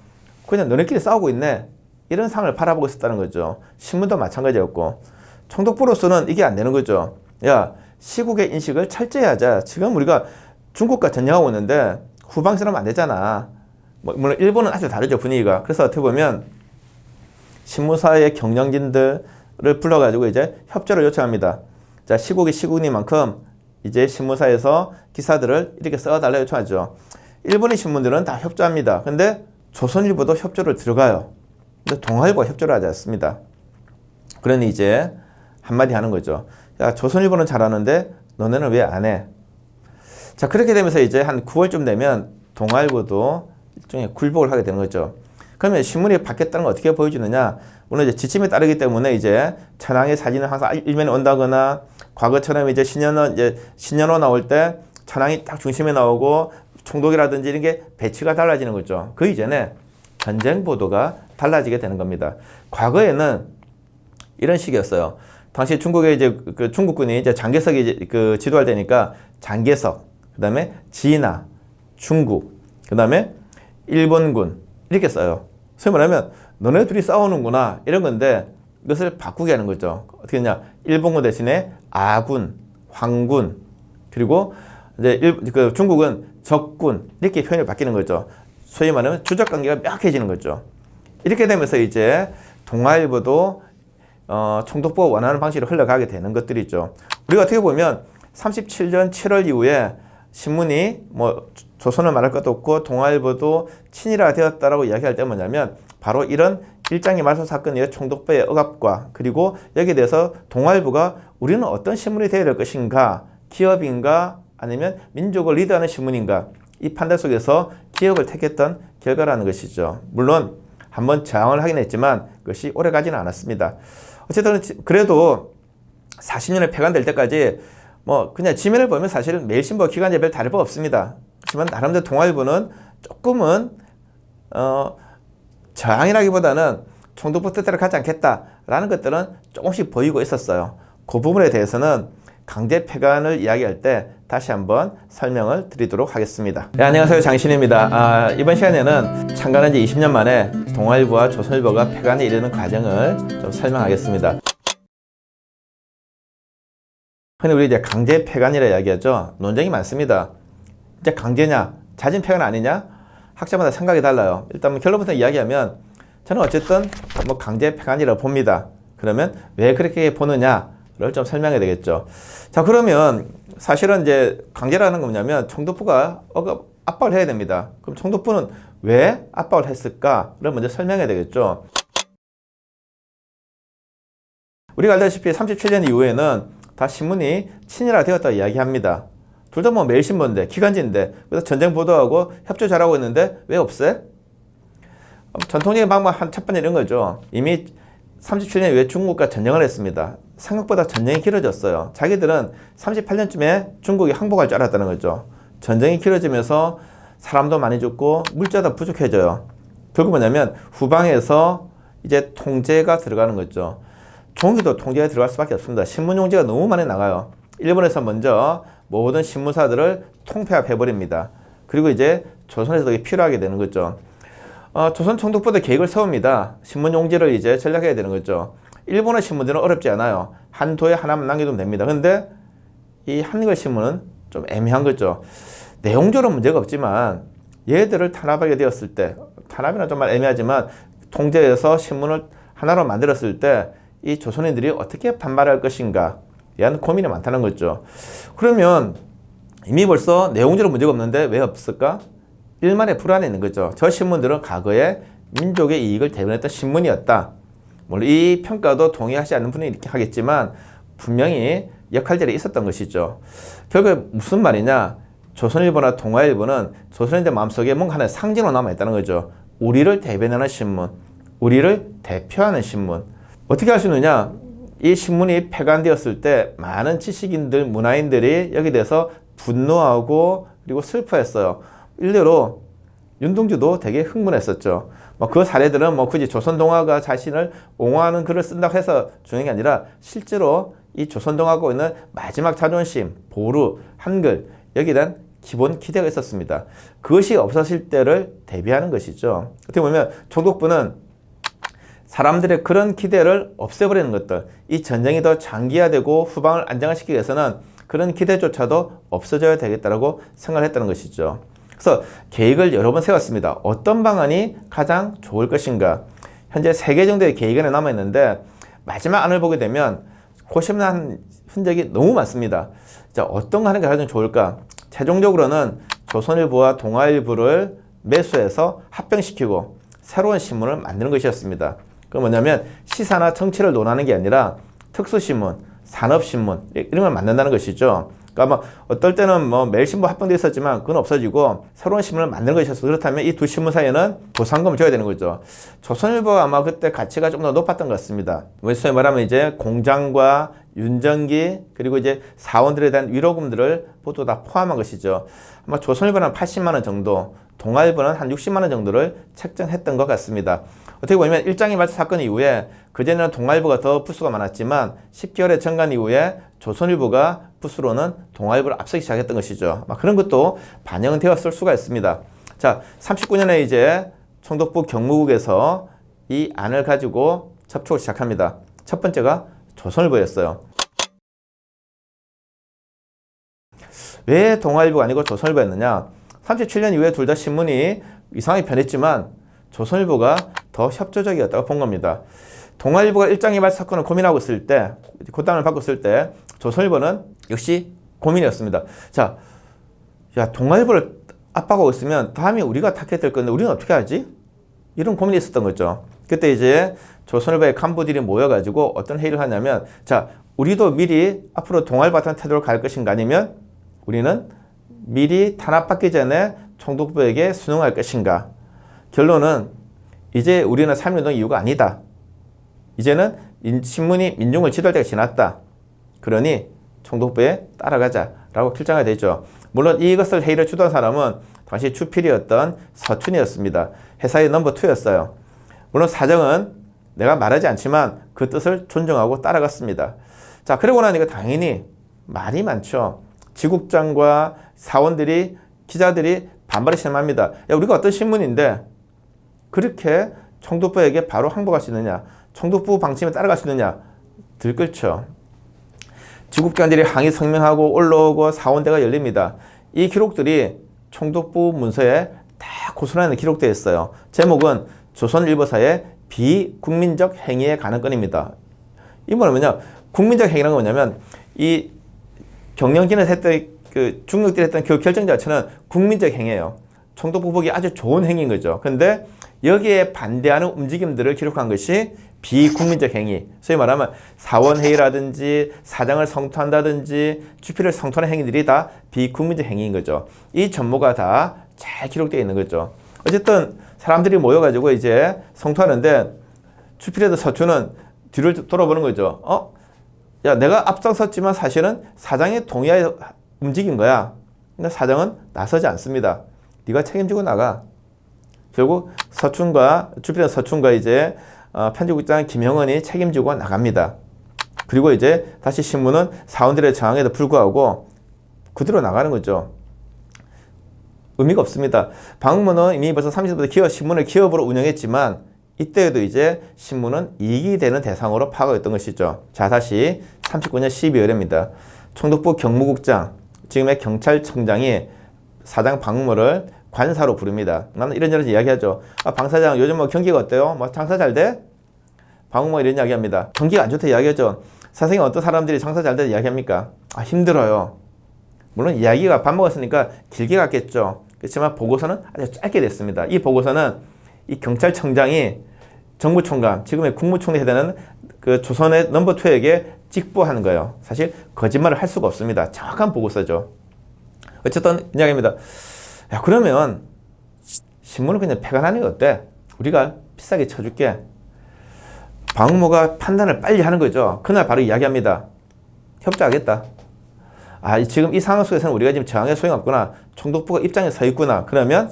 그냥 너네끼리 싸우고 있네. 이런 상을 바라보고 있었다는 거죠. 신문도 마찬가지였고 총독부로서는 이게 안 되는 거죠. 야, 시국의 인식을 철저히 하자. 지금 우리가 중국과 전쟁하고 있는데 후방에서는 안 되잖아. 물론 일본은 아주 다르죠, 분위기가. 그래서 어떻게 보면 신문사의 경영진들을 불러가지고 이제 협조를 요청합니다. 자, 시국이 시국이니만큼 이제 신문사에서 기사들을 이렇게 써달라 요청하죠. 일본의 신문들은 다 협조합니다. 근데 조선일보도 협조를 들어가요. 근데 동아일보가 협조를 하지 않습니다. 그러니 이제 한마디 하는 거죠. 야, 조선일보는 잘하는데 너네는 왜 안 해? 자, 그렇게 되면서 이제 한 9월쯤 되면 동아일보도 일종의 굴복을 하게 되는 거죠. 그러면 신문이 바뀌었다는 걸 어떻게 보여주느냐? 물론 이제 지침에 따르기 때문에 이제 천황의 사진은 항상 일면에 온다거나 과거처럼 이제 신년호 나올 때 천황이 딱 중심에 나오고 총독이라든지 이런 게 배치가 달라지는 거죠. 그 이전에 전쟁 보도가 달라지게 되는 겁니다. 과거에는 이런 식이었어요. 당시 중국에 이제 그 중국군이 이제 장개석이 이제 그 지도할 때니까 장개석, 그 다음에 진화, 중국, 그 다음에 일본군 이렇게 써요. 소위 말하면 너네 둘이 싸우는구나 이런 건데 이것을 바꾸게 하는 거죠. 어떻게 했냐? 일본군 대신에 아군, 황군, 그리고 이제 그 중국은 적군 이렇게 표현이 바뀌는 거죠. 소위 말하면 주적 관계가 명확해지는 거죠. 이렇게 되면서 이제 동아일보도 총독부가 원하는 방식으로 흘러가게 되는 것들이죠. 우리가 어떻게 보면 37년 7월 이후에 신문이 뭐 조선을 말할 것도 없고 동아일보도 친일화 되었다라고 이야기할 때 뭐냐면 바로 이런 일장기 말소 사건의 총독부의 억압과 그리고 여기에 대해서 동아일보가 우리는 어떤 신문이 되어야 될 것인가, 기업인가 아니면 민족을 리드하는 신문인가, 이 판단 속에서 기업을 택했던 결과라는 것이죠. 물론 한번 저항을 하긴 했지만 그것이 오래가지는 않았습니다. 어쨌든 그래도 40년에 폐간될 때까지 뭐 그냥 지면을 보면 사실은 매일신보 기간제 별 다를 바 없습니다. 하지만 나름대로 동아일보는 조금은 저항이라기보다는 총독부 뜻대로 가지 않겠다라는 것들은 조금씩 보이고 있었어요. 그 부분에 대해서는 강제 폐간을 이야기할 때 다시 한번 설명을 드리도록 하겠습니다. 네, 안녕하세요. 장신입니다. 이번 시간에는 창간한 지 20년 만에 동아일보와 조선일보가 폐간에 이르는 과정을 좀 설명하겠습니다. 흔히 우리 이제 강제 폐간이라 이야기하죠. 논쟁이 많습니다. 이제 강제냐, 자진 폐간 아니냐? 학자마다 생각이 달라요. 일단 결론부터 이야기하면 저는 어쨌든 뭐 강제 폐간이라고 봅니다. 그러면 왜 그렇게 보느냐를 좀 설명해야 되겠죠. 자, 그러면 사실은 이제 강제라는 건 뭐냐면 총독부가 압박을 해야 됩니다. 그럼 총독부는 왜 압박을 했을까를 먼저 설명해야 되겠죠. 우리가 알다시피 37년 이후에는 다 신문이 친일화되었다고 이야기합니다. 둘 다 뭐 매일신문인데, 기간지인데, 그래서 전쟁 보도하고 협조 잘하고 있는데 왜 없애? 전통적인 방법 한 첫 번째 이런 거죠. 이미 37년 이후에 중국과 전쟁을 했습니다. 생각보다 전쟁이 길어졌어요. 자기들은 38년쯤에 중국이 항복할 줄 알았다는 거죠. 전쟁이 길어지면서 사람도 많이 죽고 물자도 부족해져요. 결국 뭐냐면 후방에서 이제 통제가 들어가는 거죠. 종이도 통제가 들어갈 수밖에 없습니다. 신문 용지가 너무 많이 나가요. 일본에서 먼저 모든 신문사들을 통폐합해버립니다. 그리고 이제 조선에서도 이게 필요하게 되는 거죠. 조선 총독부도 계획을 세웁니다. 신문 용지를 이제 전략해야 되는 거죠. 일본의 신문들은 어렵지 않아요. 한 도에 하나만 남겨두면 됩니다. 근데 이 한글 신문은 좀 애매한 거죠. 내용적으로 문제가 없지만 얘들을 탄압하게 되었을 때, 탄압이란 정말 애매하지만 통제해서 신문을 하나로 만들었을 때 이 조선인들이 어떻게 반발할 것인가 대한 고민이 많다는 거죠. 그러면 이미 벌써 내용적으로 문제가 없는데 왜 없을까? 일말의 불안이 있는 거죠. 저 신문들은 과거에 민족의 이익을 대변했던 신문이었다. 물론 이 평가도 동의하지 않는 분이 이렇게 하겠지만 분명히 역할들이 있었던 것이죠. 결국에 무슨 말이냐? 조선일보나 동아일보는 조선인들 마음속에 뭔가 하나의 상징으로 남아있다는 거죠. 우리를 대변하는 신문, 우리를 대표하는 신문. 어떻게 할 수 있느냐? 이 신문이 폐간되었을 때 많은 지식인들, 문화인들이 여기에 대해서 분노하고 그리고 슬퍼했어요. 일례로 윤동주도 되게 흥분했었죠. 그 사례들은 굳이 조선동아가 자신을 옹호하는 글을 쓴다고 해서 중요한 게 아니라 실제로 이 조선동아가 있는 마지막 자존심, 보루, 한글 여기에 대한 기본 기대가 있었습니다. 그것이 없어질 때를 대비하는 것이죠. 어떻게 보면 총독부는 사람들의 그런 기대를 없애버리는 것들, 이 전쟁이 더 장기화되고 후방을 안정화시키기 위해서는 그런 기대조차도 없어져야 되겠다고 생각을 했다는 것이죠. 그래서 계획을 여러 번 세웠습니다. 어떤 방안이 가장 좋을 것인가. 현재 3개 정도의 계획안이 남아있는데 마지막 안을 보게 되면 고심한 흔적이 너무 많습니다. 자, 어떤 거 하는 게 가장 좋을까? 최종적으로는 조선일보와 동아일보를 매수해서 합병시키고 새로운 신문을 만드는 것이었습니다. 그 뭐냐면 시사나 정치를 논하는 게 아니라 특수신문, 산업신문 이런 걸 만든다는 것이죠. 그러니까 어떨 때는 매일신문 합병되어 있었지만 그건 없어지고 새로운 신문을 만드는 것이었어. 그렇다면 이 두 신문 사이에는 보상금을 줘야 되는 거죠. 조선일보가 아마 그때 가치가 좀 더 높았던 것 같습니다. 소위 말하면 이제 공장과 윤정기 그리고 이제 사원들에 대한 위로금들을 모두 다 포함한 것이죠. 아마 조선일보는 80만 원 정도, 동아일보는 한 60만 원 정도를 책정했던 것 같습니다. 어떻게 보면 일장이 발사 사건 이후에 그전에는 동아일보가 더 부수가 많았지만 10개월의 정관 이후에 조선일보가 부수로는 동아일보를 앞서기 시작했던 것이죠. 그런 것도 반영은 되었을 수가 있습니다. 자, 39년에 이제 총독부 경무국에서 이 안을 가지고 접촉을 시작합니다. 첫 번째가 조선일보였어요. 왜 동아일보가 아니고 조선일보였느냐? 37년 이후에 둘 다 신문이 이상하게 변했지만 조선일보가 더 협조적이었다고 본 겁니다. 동아일보가 일장이발 사건을 고민하고 있을 때, 고단을 받고 있을 때 조선일보는 역시 고민이었습니다. 자, 야, 동아일보를 압박하고 있으면 다음에 우리가 타겟될 건데 우리는 어떻게 하지? 이런 고민이 있었던 거죠. 그때 이제 조선일보의 간부들이 모여가지고 어떤 회의를 하냐면, 자, 우리도 미리 앞으로 동아일보 같은 태도로 갈 것인가 아니면 우리는 미리 탄압받기 전에 총독부에게 순응할 것인가. 결론은 이제 우리는 3.1운동 이유가 아니다. 이제는 신문이 민중을 지도할 때가 지났다. 그러니 총독부에 따라가자라고 결정이 되죠. 물론 이것을 회의를 주도한 사람은 당시 주필이었던 서춘이었습니다. 회사의 넘버 2였어요. 물론 사정은 내가 말하지 않지만 그 뜻을 존중하고 따라갔습니다. 자, 그러고 나니까 당연히 말이 많죠. 지국장과 사원들이, 기자들이 반발을 심합니다. 야, 우리가 어떤 신문인데 그렇게 총독부에게 바로 항복할 수 있느냐, 총독부 방침에 따라갈 수 있느냐, 들끓죠. 지국장들이 항의 성명하고 올라오고 사원대가 열립니다. 이 기록들이 총독부 문서에 다 고스란히 기록되어 있어요. 제목은 조선일보사의 비국민적 행위에 관한 건입니다. 이 뭐냐면요, 국민적 행위라는 건 뭐냐면 이 경영진에서 했던 그 중국들이 했던 그 결정 자체는 국민적 행위예요. 총독부 보기 아주 좋은 행위인 거죠. 그런데 여기에 반대하는 움직임들을 기록한 것이 비국민적 행위. 소위 말하면 사원회의라든지 사장을 성토한다든지 주필을 성토하는 행위들이 다 비국민적 행위인 거죠. 이 전모가 다 잘 기록되어 있는 거죠. 어쨌든 사람들이 모여가지고 이제 성토하는데 주필에도 서춘은 뒤를 돌아보는 거죠. 야, 내가 앞장섰지만 사실은 사장의 동의하에 움직인 거야. 근데 사장은 나서지 않습니다. 네가 책임지고 나가. 결국 주필의 서춘과 이제 편집국장 김형원이 책임지고 나갑니다. 그리고 이제 다시 신문은 사원들의 저항에도 불구하고 그대로 나가는 거죠. 의미가 없습니다. 방문은 이미 벌써 30년부터 신문을 기업으로 운영했지만 이때에도 이제 신문은 이익이 되는 대상으로 파악했던 것이죠. 자, 다시 39년 12월입니다. 총독부 경무국장, 지금의 경찰청장이 사장 방무를 관사로 부릅니다. 나는 이런저런 이야기하죠. 방 사장 요즘 뭐 경기가 어때요? 뭐 장사 잘 돼? 방무 이런 이야기합니다. 경기가 안 좋다 이야기하죠. 사생이 어떤 사람들이 장사 잘 돼 이야기합니까? 힘들어요. 물론 이야기가 밥 먹었으니까 길게 갔겠죠. 그렇지만 보고서는 아주 짧게 됐습니다. 이 보고서는 이 경찰청장이 정무총감, 지금의 국무총리 해당하는 그 조선의 넘버 2에게 직보하는 거예요. 사실 거짓말을 할 수가 없습니다. 정확한 보고서죠. 어쨌든 이야기입니다. 야, 그러면 신문을 그냥 폐간하는 게 어때? 우리가 비싸게 쳐줄게. 방무가 판단을 빨리 하는 거죠. 그날 바로 이야기합니다. 협조하겠다. 지금 이 상황 속에서는 우리가 지금 저항에 소용이 없구나. 총독부가 입장에 서 있구나. 그러면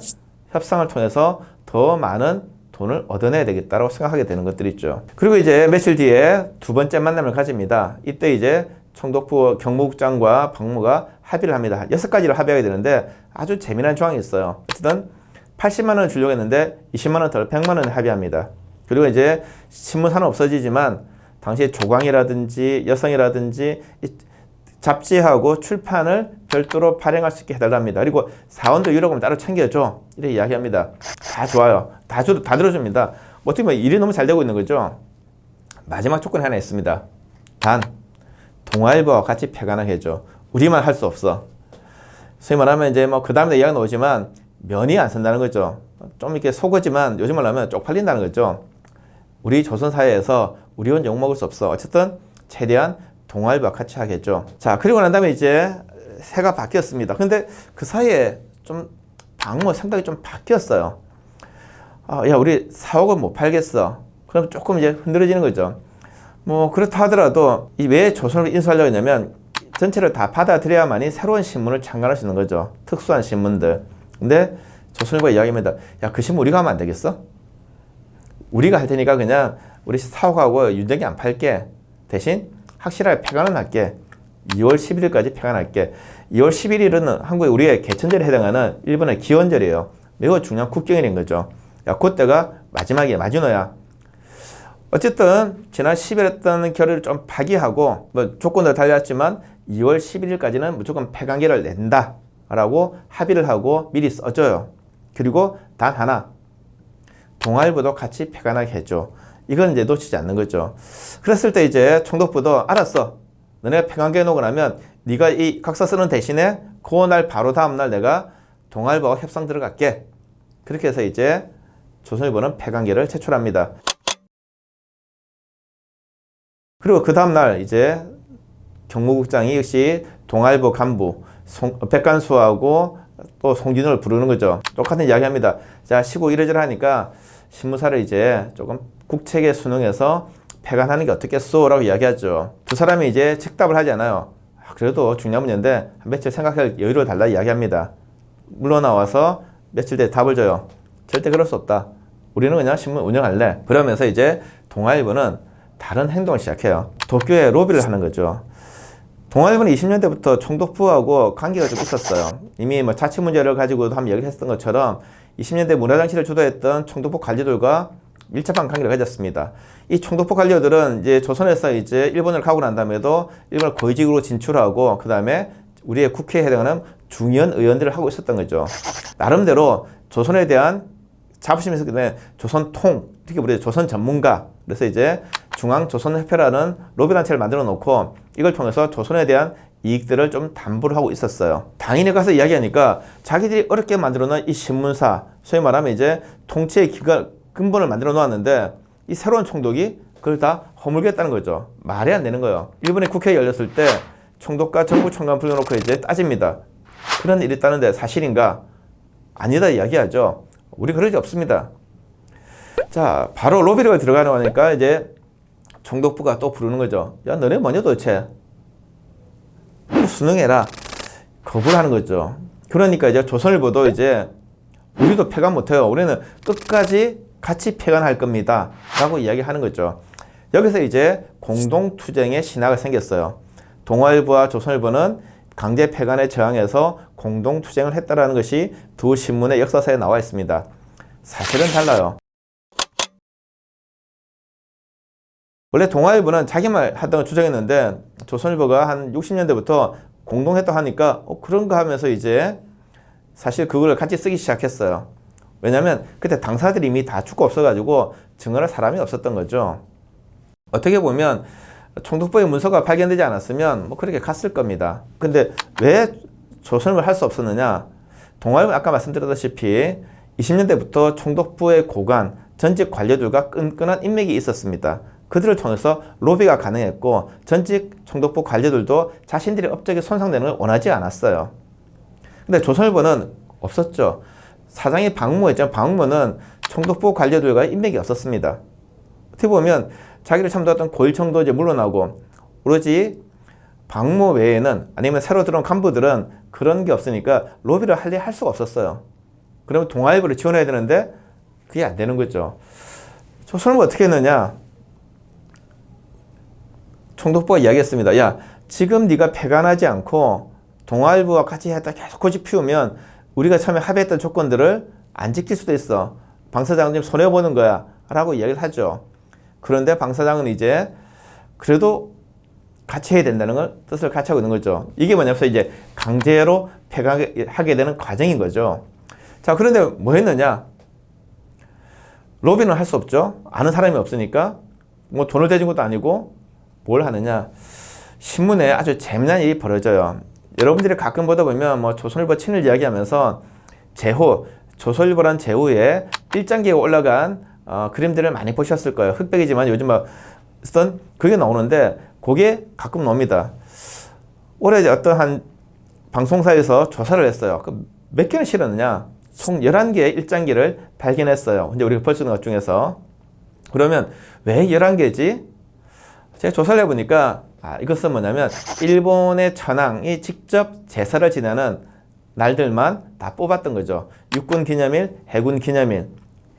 협상을 통해서 더 많은 돈을 얻어내야 되겠다라고 생각하게 되는 것들이 있죠. 그리고 이제 며칠 뒤에 두 번째 만남을 가집니다. 이때 이제 총독부 경무국장과 방무가 합의를 합니다. 6가지를 합의하게 되는데 아주 재미난 조항이 있어요. 어쨌든 80만 원을 주려고 했는데 20만 원 덜 100만 원을 합의합니다. 그리고 이제 신문사는 없어지지만 당시 조광이라든지 여성이라든지 잡지하고 출판을 별도로 발행할 수 있게 해달랍니다. 그리고 사원도 유료금 따로 챙겨줘. 이렇게 이야기합니다. 다 좋아요. 다 들어줍니다. 어떻게 보면 일이 너무 잘 되고 있는 거죠. 마지막 조건이 하나 있습니다. 단, 동아일보와 같이 폐간을 해줘. 우리만 할 수 없어. 소위 말하면 이제 뭐 그 다음에 이야기가 나오지만 면이 안 쓴다는 거죠. 좀 이렇게 속어지만 요즘 말로 하면 쪽팔린다는 거죠. 우리 조선사회에서 우리는 욕먹을 수 없어. 어쨌든 최대한 동아일보와 같이 하겠죠. 자, 그리고 난 다음에 이제 새가 바뀌었습니다. 근데 그 사이에 좀 방무 생각이 좀 바뀌었어요. 야, 우리 4억은 못 팔겠어. 그럼 조금 이제 흔들어지는 거죠. 뭐 그렇다 하더라도 왜 조선을 인수하려고 했냐면 전체를 다 받아들여야만이 새로운 신문을 창간할 수 있는 거죠. 특수한 신문들. 근데 조선일보가 이야기합니다. 야, 그 신문 우리가 하면 안 되겠어? 우리가 할 테니까 그냥 우리 4억하고 윤정이 안 팔게. 대신 확실하게 폐간은 할게. 2월 11일까지 폐간할게. 2월 11일은 한국의 우리의 개천절에 해당하는 일본의 기원절이에요. 매우 중요한 국경일인 거죠. 야, 그때가 마지막이야. 마지노야. 어쨌든 지난 10일 했던 결의를 좀 파기하고 뭐 조건을 달렸지만 2월 11일까지는 무조건 폐간계를 낸다 라고 합의를 하고 미리 써줘요. 그리고 단 하나, 동아일보도 같이 폐간하게 해줘. 이건 이제 놓치지 않는 거죠. 그랬을 때 이제 총독부도 알았어. 너네가 폐간계 놓고 나면 네가 이 각서 쓰는 대신에 그날 바로 다음날 내가 동아일보와 협상 들어갈게. 그렇게 해서 이제 조선일보는 폐간계를 제출합니다. 그리고 그 다음날 이제 경무국장이 역시 동아일보 간부 백관수하고 또 송진호를 부르는 거죠. 똑같은 이야기 합니다. 자, 시국 이래저래 하니까 신문사를 이제 조금 국책에 순응해서 폐간하는 게 어떻겠소? 라고 이야기하죠. 두 사람이 이제 즉답을 하지 않아요. 그래도 중요한 문제인데 며칠 생각할 여유를 달라 이야기합니다. 물러나와서 며칠 뒤에 답을 줘요. 절대 그럴 수 없다. 우리는 그냥 신문 운영할래. 그러면서 이제 동아일보는 다른 행동을 시작해요. 도쿄에 로비를 하는 거죠. 동아일보는 20년대부터 총독부하고 관계가 좀 있었어요. 이미 뭐 자치 문제를 가지고도 한번 얘기를 했던 것처럼 20년대 문화장치를 주도했던 총독부 관료들과 밀접한 관계를 가졌습니다. 이 총독부 관료들은 이제 조선에서 이제 일본을 가고 난 다음에도 일본을 고위직으로 진출하고 그 다음에 우리의 국회에 해당하는 중요한 의원들을 하고 있었던 거죠. 나름대로 조선에 대한 자부심이 있었기 때문에 조선통, 특히 우리 조선 전문가, 그래서 이제 중앙조선협회라는 로비단체를 만들어 놓고 이걸 통해서 조선에 대한 이익들을 좀 담보를 하고 있었어요. 당인에 가서 이야기하니까 자기들이 어렵게 만들어 놓은 이 신문사, 소위 말하면 이제 통치의 근본을 만들어 놓았는데 이 새로운 총독이 그걸 다 허물겠다는 거죠. 말이 안 되는 거예요. 일본의 국회에 열렸을 때 총독과 정부총관 불러놓고 이제 따집니다. 그런 일이 있다는데 사실인가? 아니다 이야기하죠. 우리 그럴 리 없습니다. 자, 바로 로비를 들어가는 거니까 이제 총독부가 또 부르는 거죠. 야, 너네 뭐냐 도대체? 수능해라. 거부를 하는 거죠. 그러니까 이제 조선일보도 이제 우리도 폐간 못해요. 우리는 끝까지 같이 폐간할 겁니다. 라고 이야기하는 거죠. 여기서 이제 공동투쟁의 신화가 생겼어요. 동아일보와 조선일보는 강제 폐간에 저항해서 공동투쟁을 했다라는 것이 두 신문의 역사서에 나와 있습니다. 사실은 달라요. 원래 동아일보는 자기만 하던 걸 주장했는데 조선일보가 한 60년대부터 공동했다 하니까 그런가 하면서 이제 사실 그걸 같이 쓰기 시작했어요. 왜냐하면 그때 당사들이 이미 다 죽고 없어가지고 증언할 사람이 없었던 거죠. 어떻게 보면 총독부의 문서가 발견되지 않았으면 뭐 그렇게 갔을 겁니다. 근데 왜 조선일보를 할 수 없었느냐? 동아일보는 아까 말씀드렸다시피 20년대부터 총독부의 고관, 전직 관료들과 끈끈한 인맥이 있었습니다. 그들을 통해서 로비가 가능했고 전직 총독부 관료들도 자신들의 업적이 손상되는 걸 원하지 않았어요. 근데 조선일보는 없었죠. 사장이 방무했죠. 방무는 총독부 관료들과 인맥이 없었습니다. 어떻게 보면 자기를 참도했던 고일청도 이제 물러나고 오로지 방무 외에는 아니면 새로 들어온 간부들은 그런 게 없으니까 로비를 할 수가 없었어요. 그러면 동아일보를 지원해야 되는데 그게 안 되는 거죠. 조선일보 어떻게 했느냐? 총독부가 이야기했습니다. 야, 지금 네가 폐간하지 않고 동아일보와 같이 했다 계속 고집 피우면 우리가 처음에 합의했던 조건들을 안 지킬 수도 있어. 방 사장은 좀 손해보는 거야. 라고 이야기를 하죠. 그런데 방 사장은 이제 그래도 같이 해야 된다는 걸 뜻을 같이 하고 있는 거죠. 이게 뭐냐면 이제 강제로 폐간하게 되는 과정인 거죠. 자, 그런데 뭐 했느냐? 로비는 할 수 없죠. 아는 사람이 없으니까. 뭐 돈을 대준 것도 아니고 뭘 하느냐? 신문에 아주 재미난 일이 벌어져요. 여러분들이 가끔 보다 보면 뭐 조선일보 친일 이야기하면서 제호, 조선일보란 제후에 일장기에 올라간 그림들을 많이 보셨을 거예요. 흑백이지만 요즘 막 쓰던 그게 나오는데 그게 가끔 나옵니다. 올해 어떤 한 방송사에서 조사를 했어요. 몇 개를 실었느냐? 총 11개의 일장기를 발견했어요. 근데 우리가 볼 수 있는 것 중에서. 그러면 왜 11개지? 제가 조사를 해보니까 이것은 뭐냐면 일본의 천황이 직접 제사를 지내는 날들만 다 뽑았던 거죠. 육군 기념일, 해군 기념일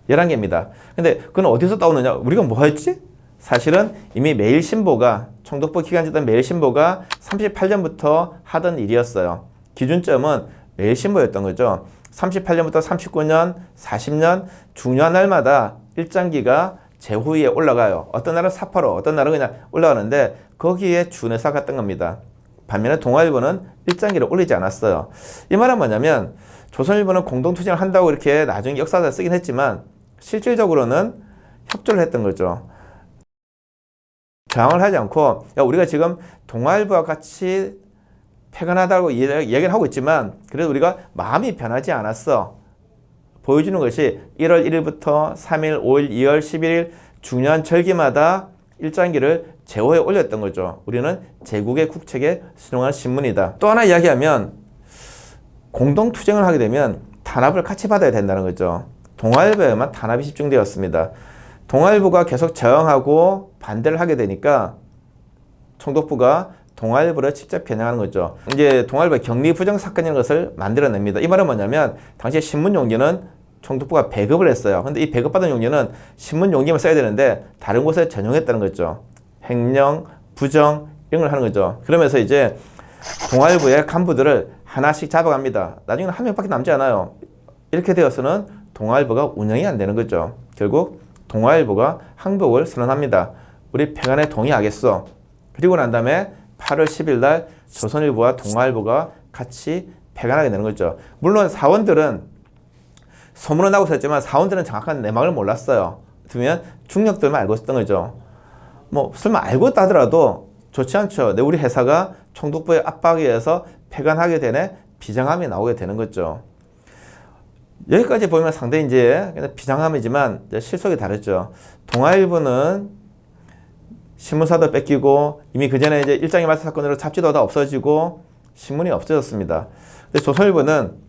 11개입니다. 근데 그건 어디서 따오느냐? 우리가 뭐 했지? 사실은 이미 매일신보가 총독부 기간이었던 매일신보가 38년부터 하던 일이었어요. 기준점은 매일신보였던 거죠. 38년부터 39년, 40년 중요한 날마다 일장기가 제후위에 올라가요. 어떤 날은 사파로, 어떤 날은 그냥 올라가는데 거기에 준해서 갔던 겁니다. 반면에 동아일보는 일장기를 올리지 않았어요. 이 말은 뭐냐면 조선일보는 공동투쟁을 한다고 이렇게 나중에 역사서에 쓰긴 했지만 실질적으로는 협조를 했던 거죠. 저항을 하지 않고 야, 우리가 지금 동아일보와 같이 폐간하다고 얘기를 하고 있지만 그래도 우리가 마음이 변하지 않았어. 보여주는 것이 1월 1일부터 3일, 5일, 2월 11일 중요한 절기마다 일장기를 제호에 올렸던 거죠. 우리는 제국의 국책에 순응한 신문이다. 또 하나 이야기하면 공동투쟁을 하게 되면 탄압을 같이 받아야 된다는 거죠. 동아일보에만 탄압이 집중되었습니다. 동아일보가 계속 저항하고 반대를 하게 되니까 총독부가 동아일보를 직접 겨냥하는 거죠. 이제 동아일보의 격리 부정 사건이라는 것을 만들어냅니다. 이 말은 뭐냐면 당시 신문 용기는 총독부가 배급을 했어요. 근데 이 배급받은 용지는 신문 용지만 써야 되는데 다른 곳에 전용했다는 거죠. 횡령, 부정 이런 걸 하는 거죠. 그러면서 이제 동아일보의 간부들을 하나씩 잡아갑니다. 나중에는 한 명밖에 남지 않아요. 이렇게 되어서는 동아일보가 운영이 안 되는 거죠. 결국 동아일보가 항복을 선언합니다. 우리 폐간에 동의하겠어. 그리고 난 다음에 8월 10일 날 조선일보와 동아일보가 같이 폐간하게 되는 거죠. 물론 사원들은 소문은 나고 있었지만 사원들은 정확한 내막을 몰랐어요. 그러면 중력들만 알고 있었던 거죠. 뭐 설마 알고 있다 하더라도 좋지 않죠. 우리 회사가 총독부의 압박에 의해서 폐간하게 되네 비장함이 나오게 되는 거죠. 여기까지 보면 상당히 이제 비장함이지만 실속이 다르죠. 동아일보는 신문사도 뺏기고 이미 그 전에 이제 일장의 말소 사건으로 잡지도 다 없어지고 신문이 없어졌습니다. 근데 조선일보는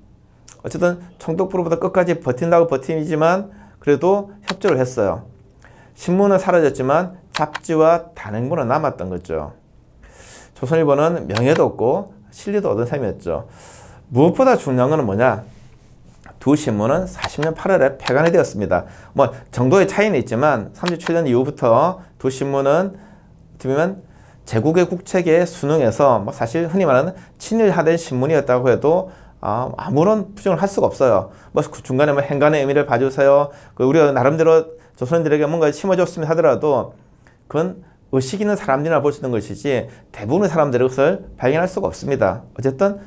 어쨌든 총독부로부터 끝까지 버틴다고 버팀이지만 그래도 협조를 했어요. 신문은 사라졌지만 잡지와 단행본은 남았던 거죠. 조선일보는 명예도 없고 실리도 얻은 셈이었죠. 무엇보다 중요한 것은 뭐냐? 두 신문은 40년 8월에 폐간이 되었습니다. 뭐 정도의 차이는 있지만 37년 이후부터 두 신문은 어떻게 보면 제국의 국책에 순응해서 뭐 사실 흔히 말하는 친일화된 신문이었다고 해도 아무런 부정을 할 수가 없어요. 뭐 중간에 뭐 행간의 의미를 봐주세요. 우리가 나름대로 조선인들에게 뭔가 심어줬으면 하더라도 그건 의식 있는 사람들이나 볼 수 있는 것이지 대부분의 사람들이 그것을 발견할 수가 없습니다. 어쨌든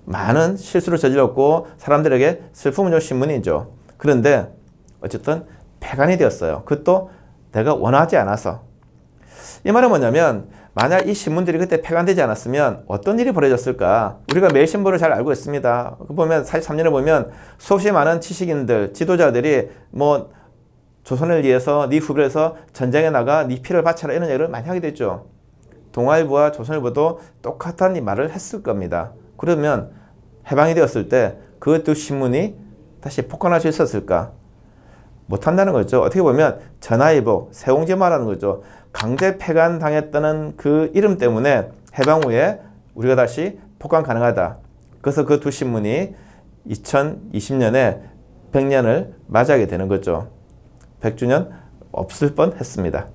많은 실수를 저질렀고 사람들에게 슬픔을 준 신문이죠. 그런데 어쨌든 폐간이 되었어요. 그것도 내가 원하지 않아서. 이 말은 뭐냐면 만약 이 신문들이 그때 폐간되지 않았으면 어떤 일이 벌어졌을까? 우리가 매일신보를 잘 알고 있습니다. 보면 43년에 보면 수없이 많은 지식인들, 지도자들이 뭐 조선을 위해서 네 후배를 해서 전쟁에 나가 네 피를 바쳐라 이런 얘기를 많이 하게 됐죠. 동아일보와 조선일보도 똑같은 이 말을 했을 겁니다. 그러면 해방이 되었을 때 그 두 신문이 다시 복권할 수 있었을까? 못한다는 거죠. 어떻게 보면 전화일보, 세옹지마라는 거죠. 강제 폐간 당했다는 그 이름 때문에 해방 후에 우리가 다시 복권 가능하다. 그래서 그 두 신문이 2020년에 100년을 맞이하게 되는 거죠. 100주년 없을 뻔 했습니다.